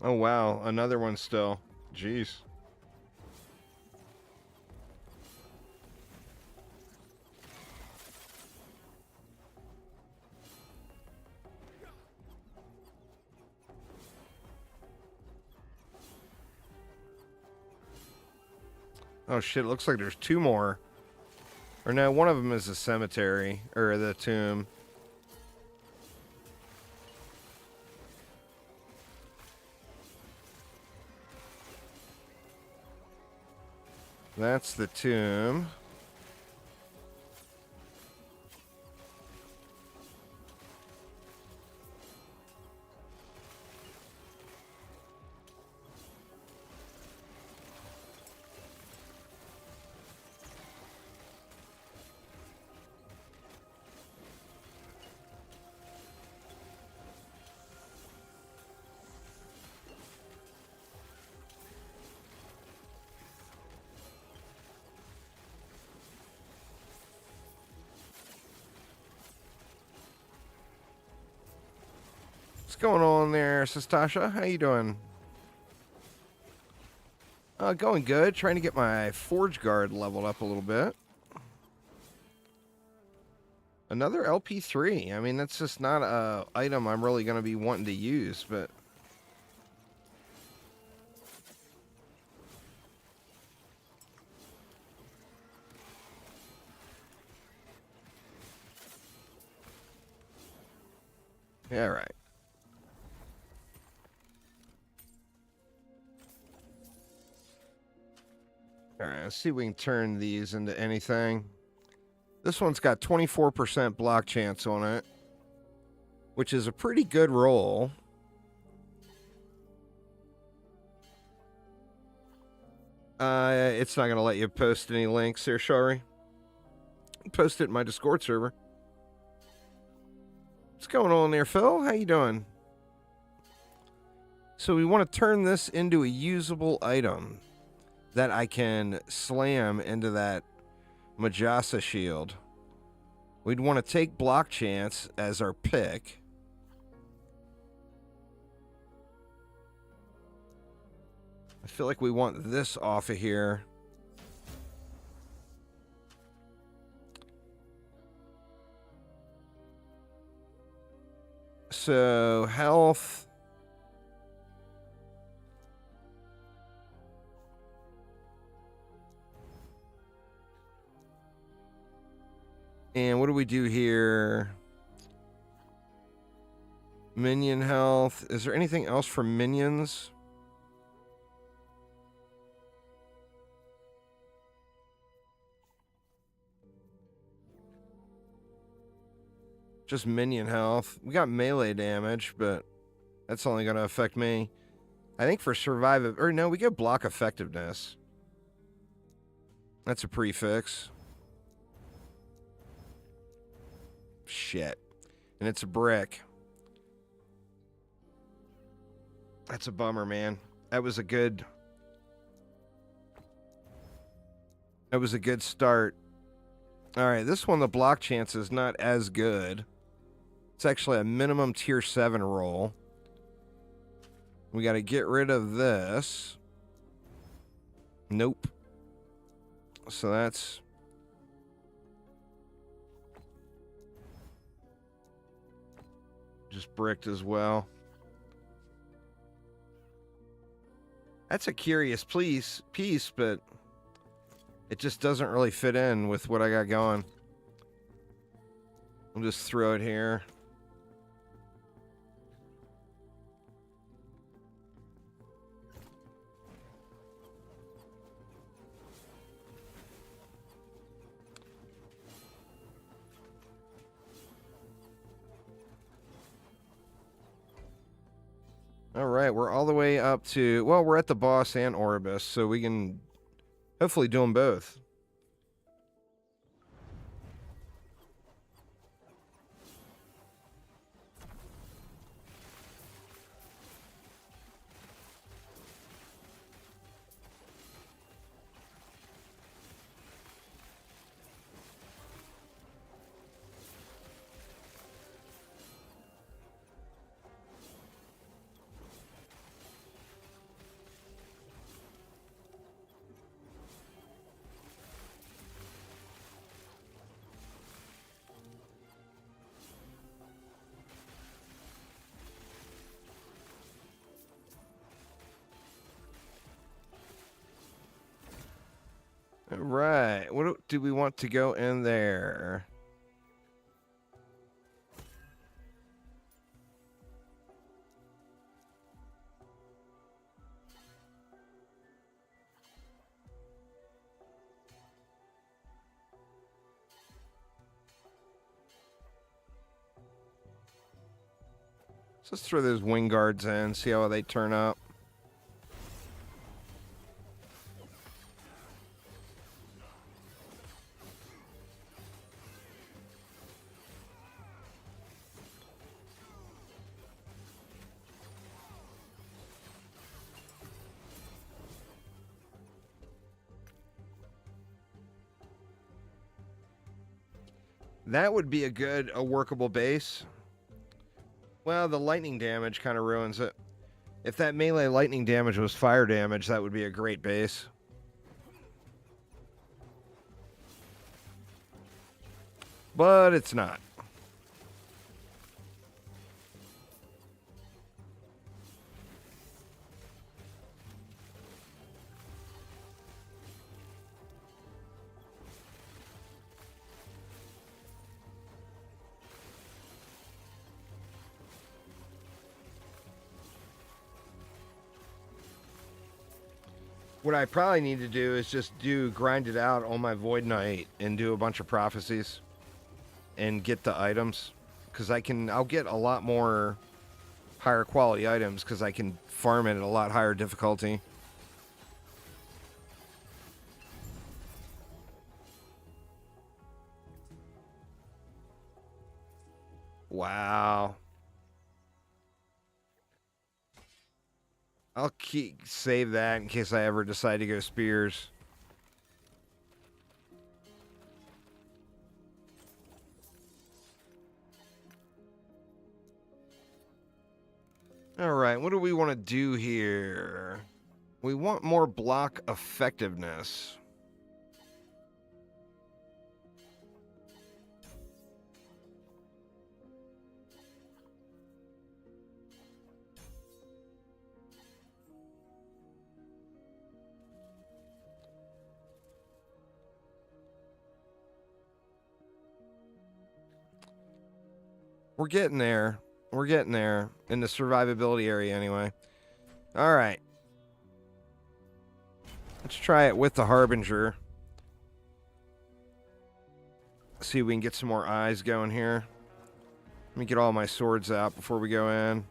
Oh wow, another one still. Jeez. Oh shit, it looks like there's two more. Or no, one of them is the cemetery, or the tomb. That's the tomb. What's going on there, Sistasha? How you doing? Going good. Trying to get my Forge Guard leveled up a little bit. Another LP3. I mean, that's just not a item I'm really going to be wanting to use, but... Yeah, right. Alright, let's see if we can turn these into anything. This one's got 24% block chance on it, which is a pretty good roll. It's not going to let you post any links here, Shari. Post it in my Discord server. What's going on there, Phil? How you doing? So we want to turn this into a usable item that I can slam into that Majasa shield. We'd want to take block chance as our pick. I feel like we want this off of here. So, health. And what do we do here? Minion health. Is there anything else for minions? Just minion health. We got melee damage, but that's only going to affect me. I think for survive... Or no, we get block effectiveness. That's a prefix. Shit. And it's a brick. That's a bummer, man. That was a good start. Alright, this one, the block chance is not as good. It's actually a minimum tier 7 roll. We got to get rid of this. Nope. So that's is bricked as well. That's a curious piece, but it just doesn't really fit in with what I got going. I'll just throw it here. All right, we're all the way up to, well, we're at the boss and Orbis, so we can hopefully do them both. All right, do we want to go in there? So let's throw those wing guards in, see how they turn up. That would be a workable base. Well, the lightning damage kind of ruins it. If that melee lightning damage was fire damage, that would be a great base. But it's not. What I probably need to do is just grind it out on my Void Knight and do a bunch of prophecies and get the items, because I'll get a lot more higher quality items because I can farm it at a lot higher difficulty. Wow. I'll save that in case I ever decide to go spears. All right, what do we want to do here? We want more block effectiveness. We're getting there. We're getting there. In the survivability area, anyway. Alright. Let's try it with the Harbinger. See if we can get some more eyes going here. Let me get all my swords out before we go in.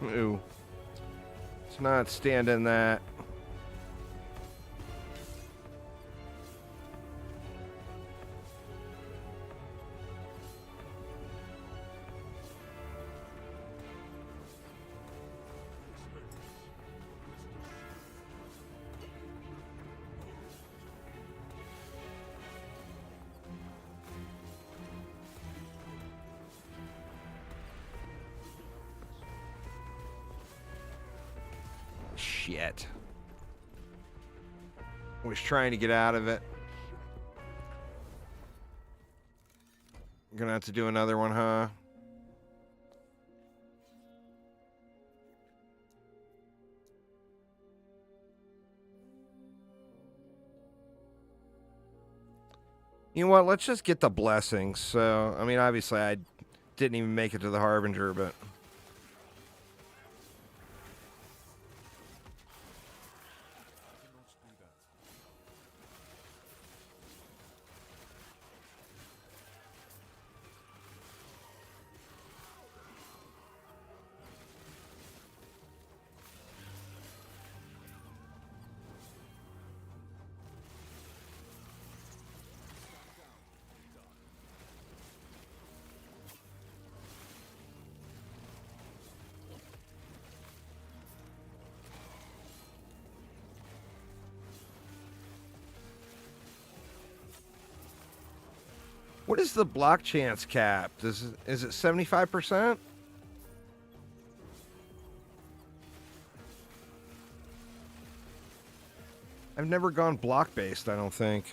Ooh. Let's not stand in that. Shit. Was trying to get out of it. Gonna have to do another one, huh? You know what? Let's just get the blessings. So, I mean, obviously, I didn't even make it to the Harbinger, but. Cannot do that. What is the block chance cap? Is it 75%? I've never gone block based, I don't think.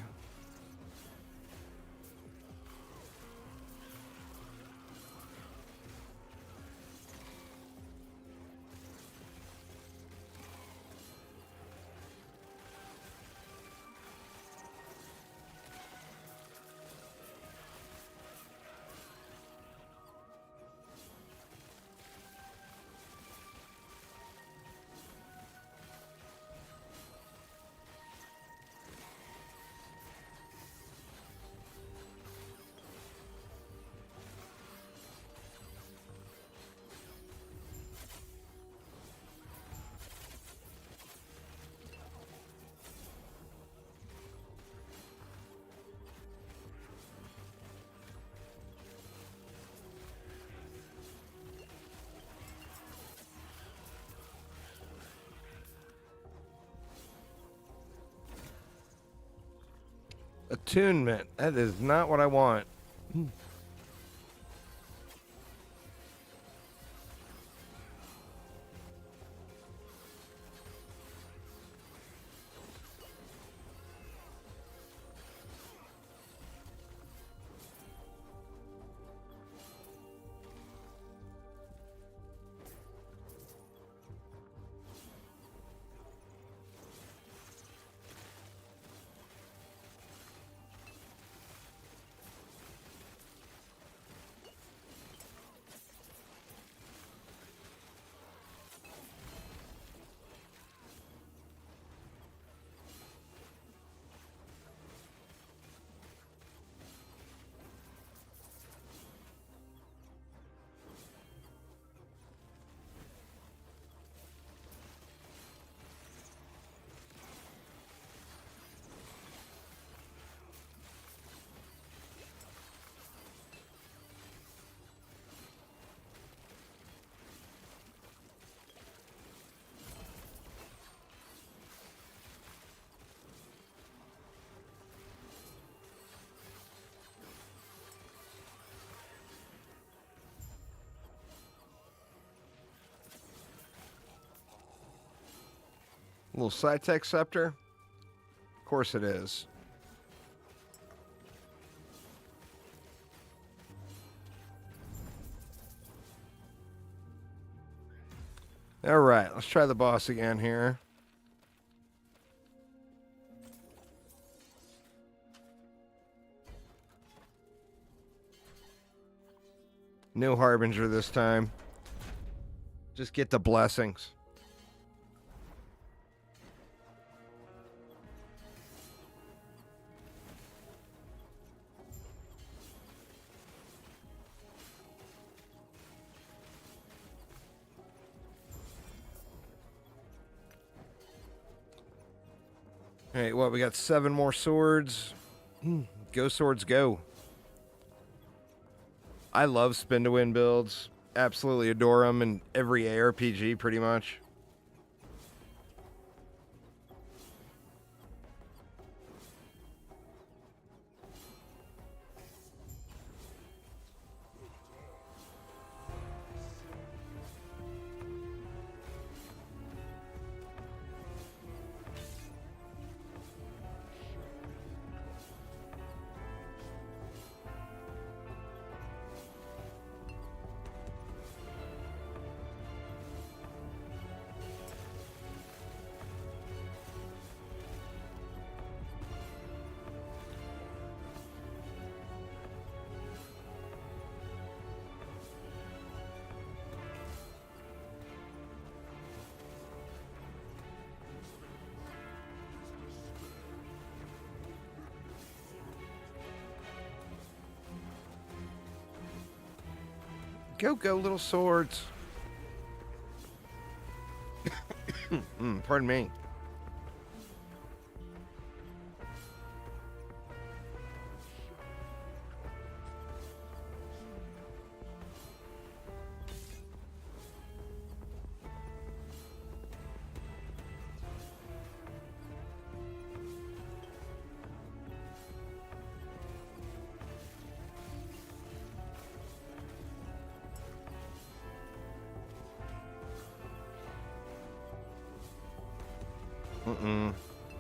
Attunement. That is not what I want. Little Sci-Tech Scepter? Of course it is. All right, let's try the boss again here. No Harbinger this time. Just get the blessings. All right, well, we got 7 more swords. Go swords, go. I love spin to win builds. Absolutely adore them in every ARPG, pretty much. Go, go, little swords. Pardon me.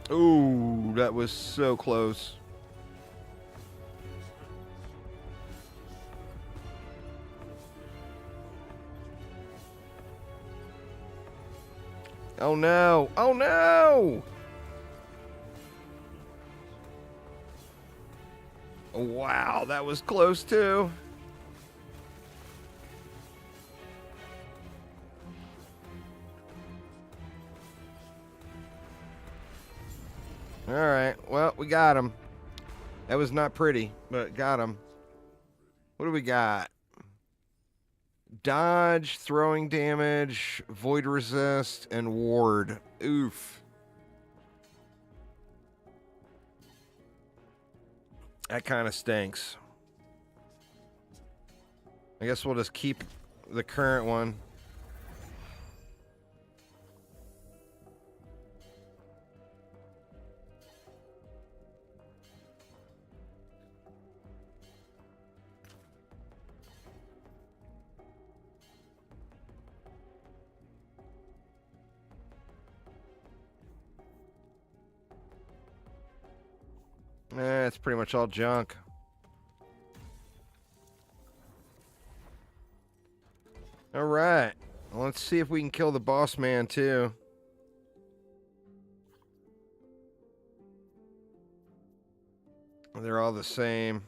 Ooh, that was so close. Oh no! Oh no! Wow, that was close too. All right, well, we got him. That was not pretty, but got him. What do we got? Dodge, throwing damage, void resist, and ward. Oof. That kind of stinks. I guess we'll just keep the current one. It's pretty much all junk. All right. Well, let's see if we can kill the boss man, too. They're all the same.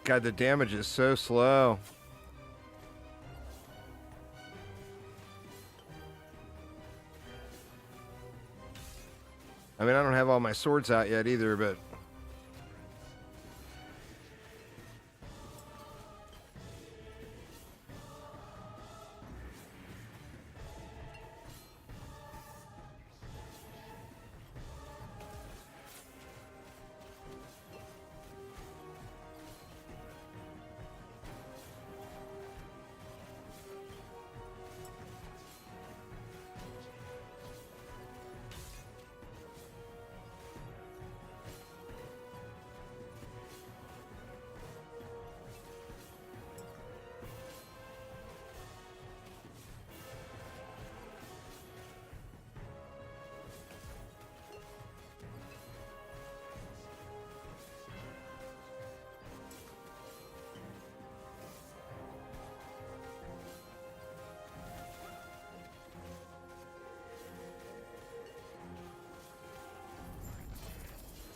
God, the damage is so slow. I mean, I don't have all my swords out yet either, but...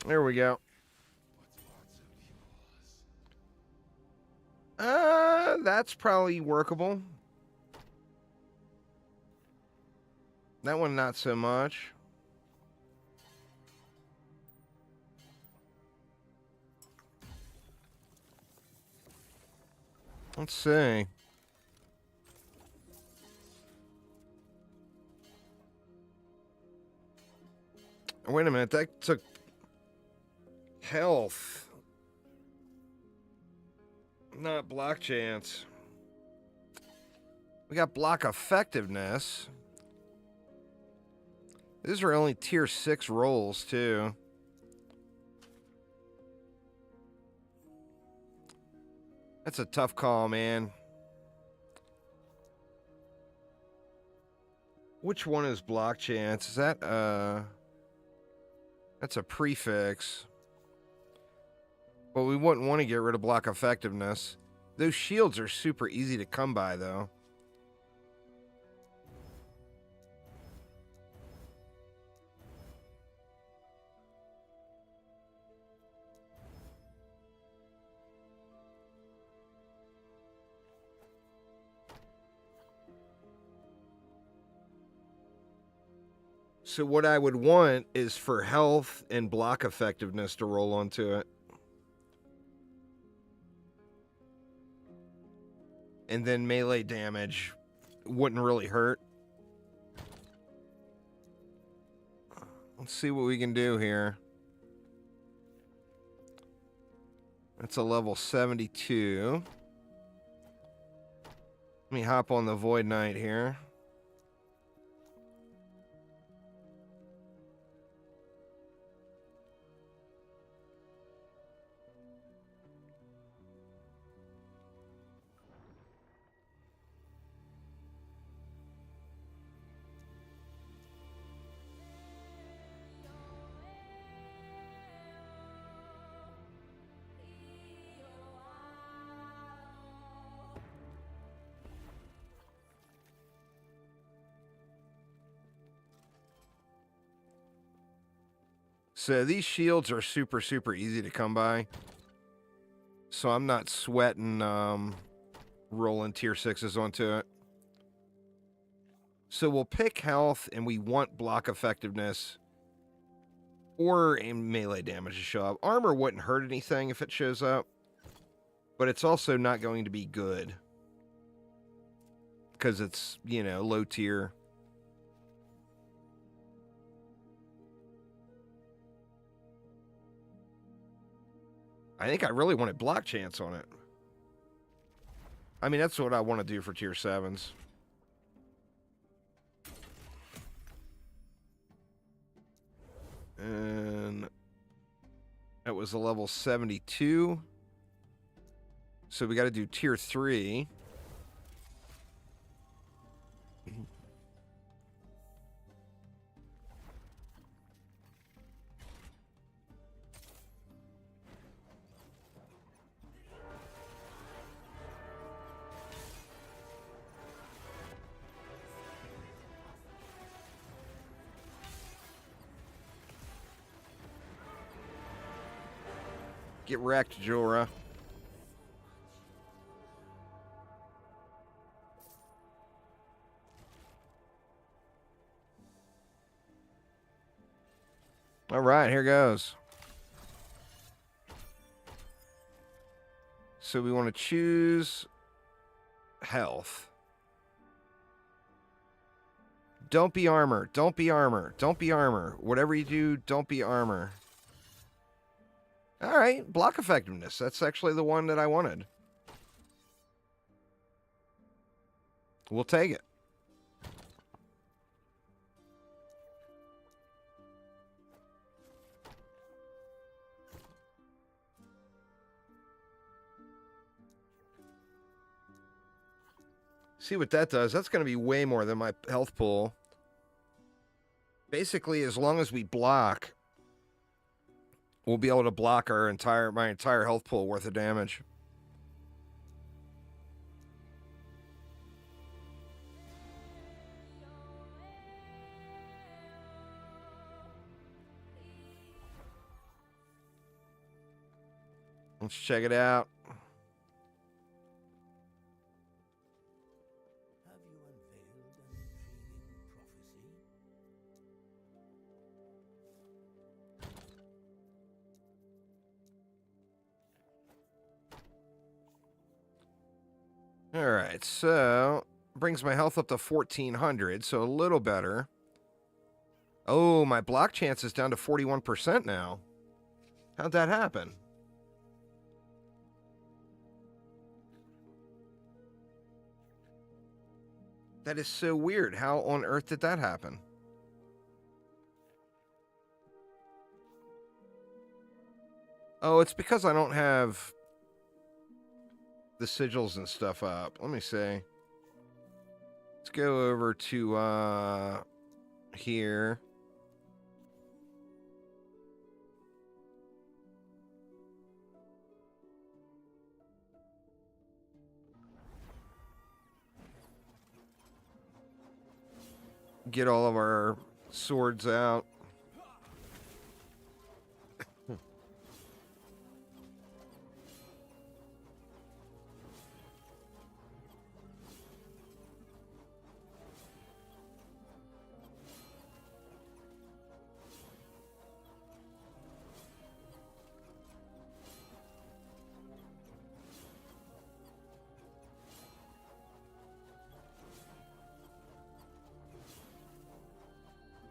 There we go. That's probably workable. That one, not so much. Let's see. Wait a minute, that took health, not block chance. We got block effectiveness. These are only tier 6 rolls, too. That's a tough call, man. Which one is block chance? Is that, that's a prefix. But we wouldn't want to get rid of block effectiveness. Those shields are super easy to come by, though. So what I would want is for health and block effectiveness to roll onto it. And then melee damage wouldn't really hurt. Let's see what we can do here. That's a level 72. Let me hop on the Void Knight here. So these shields are super, super easy to come by. So I'm not sweating rolling tier 6s onto it. So we'll pick health, and we want block effectiveness or melee damage to show up. Armor wouldn't hurt anything if it shows up, but it's also not going to be good because it's, you know, low tier. I think I really wanted block chance on it. I mean, that's what I want to do for tier 7s. And that was a level 72. So we got to do tier 3. Get wrecked, Jorah. All right, here goes. So we want to choose health. Don't be armor. Don't be armor. Don't be armor. Whatever you do, don't be armor. All right, block effectiveness. That's actually the one that I wanted. We'll take it. See what that does. That's going to be way more than my health pool. Basically, as long as we block, we'll be able to block my entire health pool worth of damage. Let's check it out. All right, so brings my health up to 1400, so a little better. Oh, my block chance is down to 41% now. How'd that happen? That is so weird. How on earth did that happen? Oh, it's because I don't have the sigils and stuff up. Let me see. Let's go over to here. Get all of our swords out.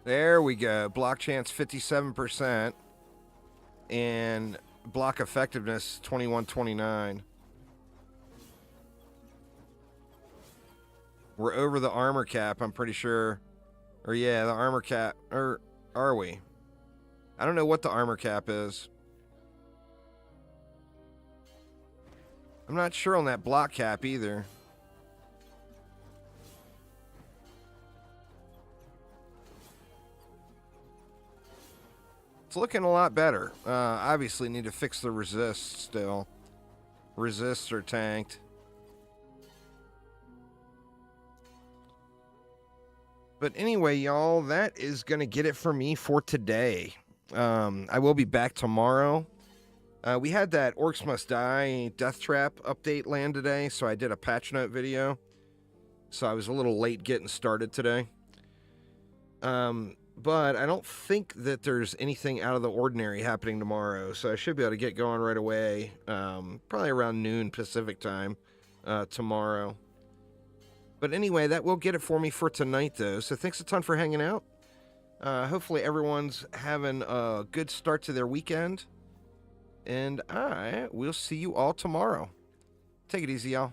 There we go. Block chance 57% and block effectiveness 2129. We're over the armor cap, I'm pretty sure. Or yeah, the armor cap. Or are we? I don't know what the armor cap is. I'm not sure on that block cap either. It's looking a lot better. Obviously need to fix the resist still. Resists are tanked. But anyway, y'all, that is going to get it for me for today. I will be back tomorrow. We had that Orcs Must Die Death Trap update land today, so I did a patch note video. So I was a little late getting started today. But I don't think that there's anything out of the ordinary happening tomorrow, so I should be able to get going right away, probably around noon Pacific time tomorrow. But anyway, that will get it for me for tonight, though, so thanks a ton for hanging out. Hopefully everyone's having a good start to their weekend, and I will see you all tomorrow. Take it easy, y'all.